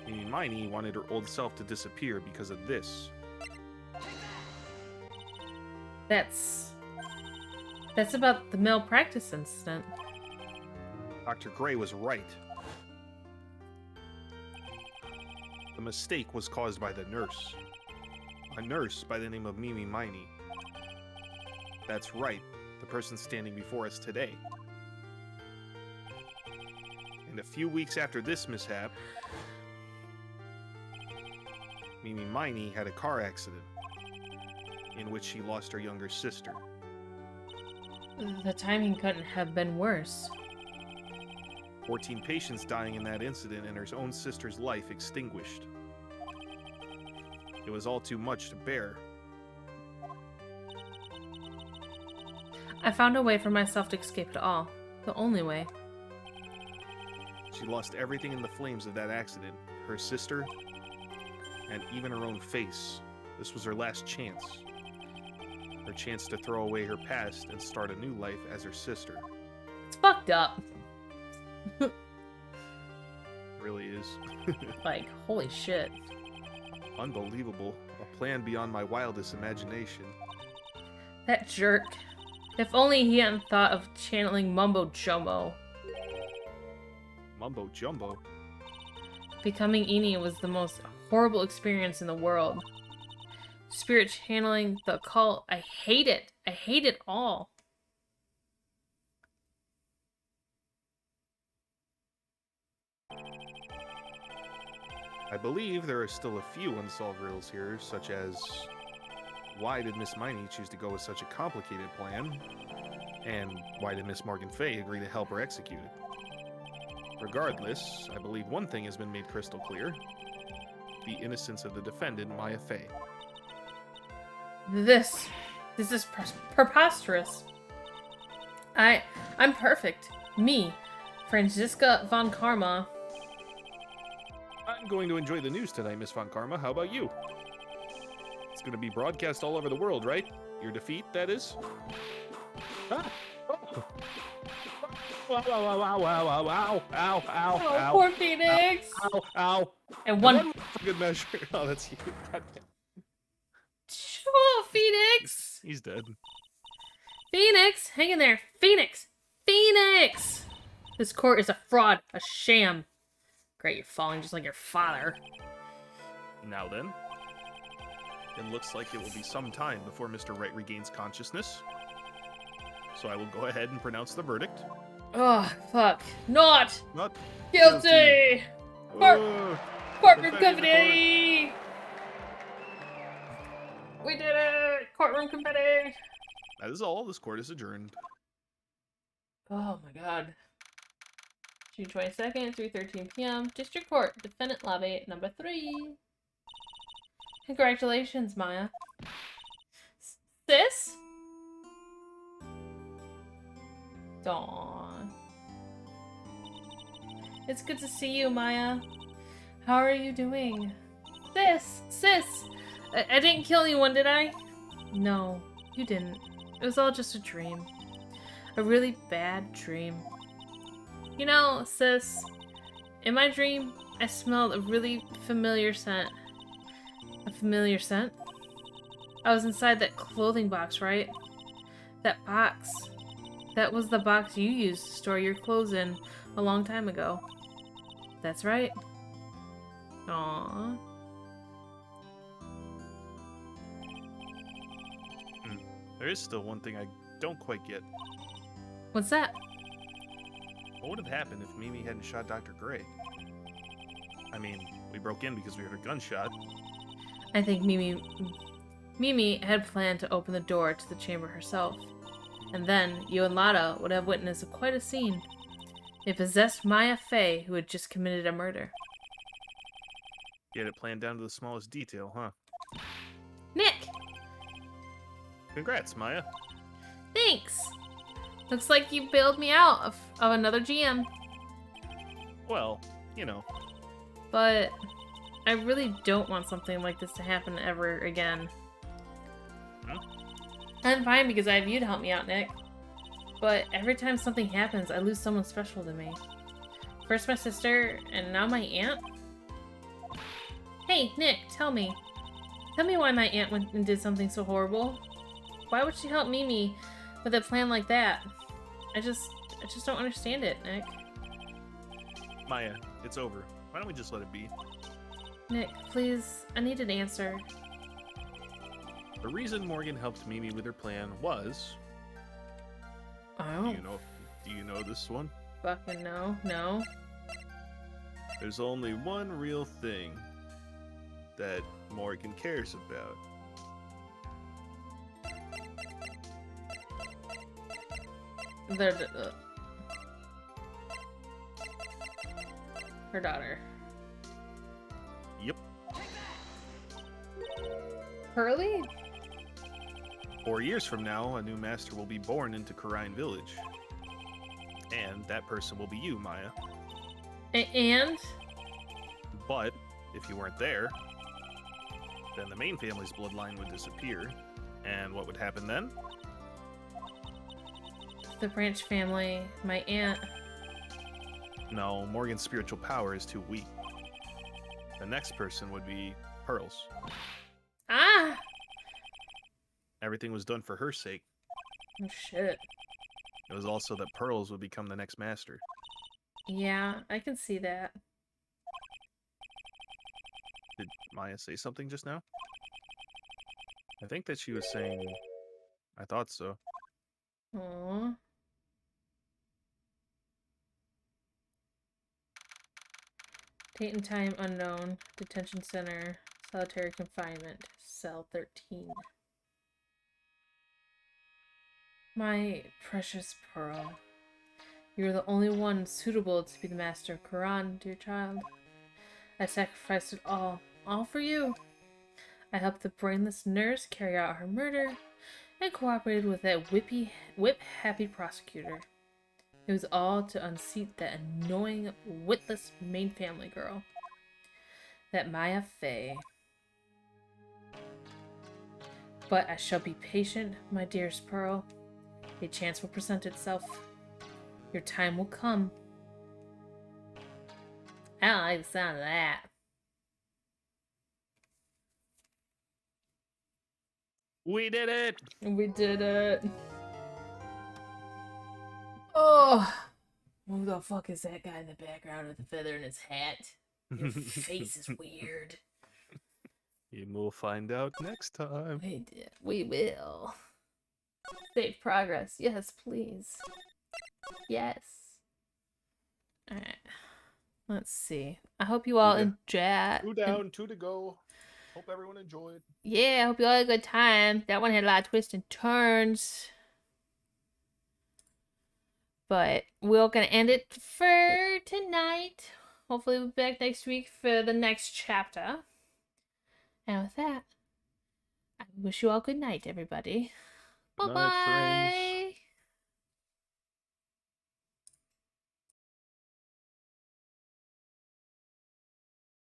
Mimi Miney wanted her old self to disappear because of this. That's about the malpractice incident. Dr. Gray was right. The mistake was caused by the nurse. A nurse by the name of Mimi Miney. That's right, the person standing before us today. And a few weeks after this mishap, Mimi Miney had a car accident in which she lost her younger sister. The timing couldn't have been worse. 14 patients dying in that incident and her own sister's life extinguished. It was all too much to bear. I found a way for myself to escape it all. The only way. She lost everything in the flames of that accident. Her sister, and even her own face. This was her last chance. Her chance to throw away her past and start a new life as her sister. It's fucked up. It really is. Like, holy shit. Unbelievable. A plan beyond my wildest imagination. That jerk. If only he hadn't thought of channeling Mumbo Jumbo. Mumbo Jumbo? Becoming Eni was the most horrible experience in the world. Spirit channeling, the occult, I hate it. I hate it all. I believe there are still a few unsolved riddles here, such as why did Miss Miney choose to go with such a complicated plan? And why did Miss Morgan Fay agree to help her execute it? Regardless, I believe one thing has been made crystal clear. The innocence of the defendant, Maya Fay. This is preposterous. I'm perfect. Me, Franziska von Karma. I'm going to enjoy the news tonight, Miss Von Karma. How about you? It's going to be broadcast all over the world, right? Your defeat, that is? Ah! Oh. Ow, ow, ow, ow, ow, ow, ow, ow, Oh, ow. poor Phoenix. Ow, ow. And One one. more for good measure. Oh, that's you. God damn. Oh, Phoenix. He's dead. Phoenix, hang in there. Phoenix. Phoenix. This court is a fraud, a sham. Great, you're falling just like your father. Now then, it looks like it will be some time before Mr. Wright regains consciousness. So I will go ahead and pronounce the verdict. Oh, fuck. Not Not guilty. Court- Ugh. Courtroom Confetti confetti. We did it. Courtroom confetti. That is all. This court is adjourned. Oh my god. June 22nd, 3:13 p.m. District Court, Defendant Lobby, number 3. Congratulations, Maya. Sis? Dawn. It's good to see you, Maya. How are you doing? Sis! I didn't kill anyone, did I? No, you didn't. It was all just a dream. A really bad dream. You know, sis, in my dream, I smelled a really familiar scent. A familiar scent? I was inside that clothing box, right? That box. That was the box you used to store your clothes in a long time ago. That's right. Aww. There is still one thing I don't quite get. What's that? What would have happened if Mimi hadn't shot Dr. Gray? I mean, we broke in because we heard a gunshot. I think Mimi had planned to open the door to the chamber herself. And then you and Lada would have witnessed quite a scene. It possessed Maya Fey, who had just committed a murder. You had it planned down to the smallest detail, huh? Nick! Congrats, Maya. Thanks! Looks like you bailed me out of another GM. Well, you know. But I really don't want something like this to happen ever again. Hmm? I'm fine because I have you to help me out, Nick. But every time something happens, I lose someone special to me. First my sister, and now my aunt? Hey, Nick, tell me. Tell me why my aunt went and did something so horrible. Why would she help Mimi with a plan like that? I just don't understand it, Nick. Maya, it's over. Why don't we just let it be? Nick, please, I need an answer. The reason Morgan helped Mimi with her plan was... Oh, Do you know this one? fucking no. There's only one real thing that Morgan cares about. Her daughter. Yep. Pearly? 4 years from now, a new master will be born into Karine Village. And that person will be you, Maya. And? But, if you weren't there, then the main family's bloodline would disappear. And what would happen then? The Branch family, my aunt. No, Morgan's spiritual power is too weak. The next person would be Pearls. Ah! Everything was done for her sake. Oh, shit. It was also that Pearls would become the next master. Yeah, I can see that. Did Maya say something just now? I think that she was saying... I thought so. Aww. Date and time unknown. Detention center. Solitary confinement. Cell 13. My precious Pearl. You are the only one suitable to be the master of Quran, dear child. I sacrificed it all for you. I helped the brainless nurse carry out her murder, and cooperated with that whip-happy prosecutor. It was all to unseat that annoying, witless main family girl. That Maya Fey. But I shall be patient, my dearest Pearl. A chance will present itself. Your time will come. I don't like the sound of that. We did it! We did it. Oh, who the fuck is that guy in the background with the feather in his hat? Your face is weird. You will find out next time. We will. Save progress. Yes, please. Yes. Alright. Let's see. I hope you all enjoyed. 2 down, 2 to go. Hope everyone enjoyed. Yeah, I hope you all had a good time. That one had a lot of twists and turns. But we're going to end it for tonight. Hopefully we'll be back next week for the next chapter. And with that, I wish you all good night, everybody. Good night, Bye-bye. friends.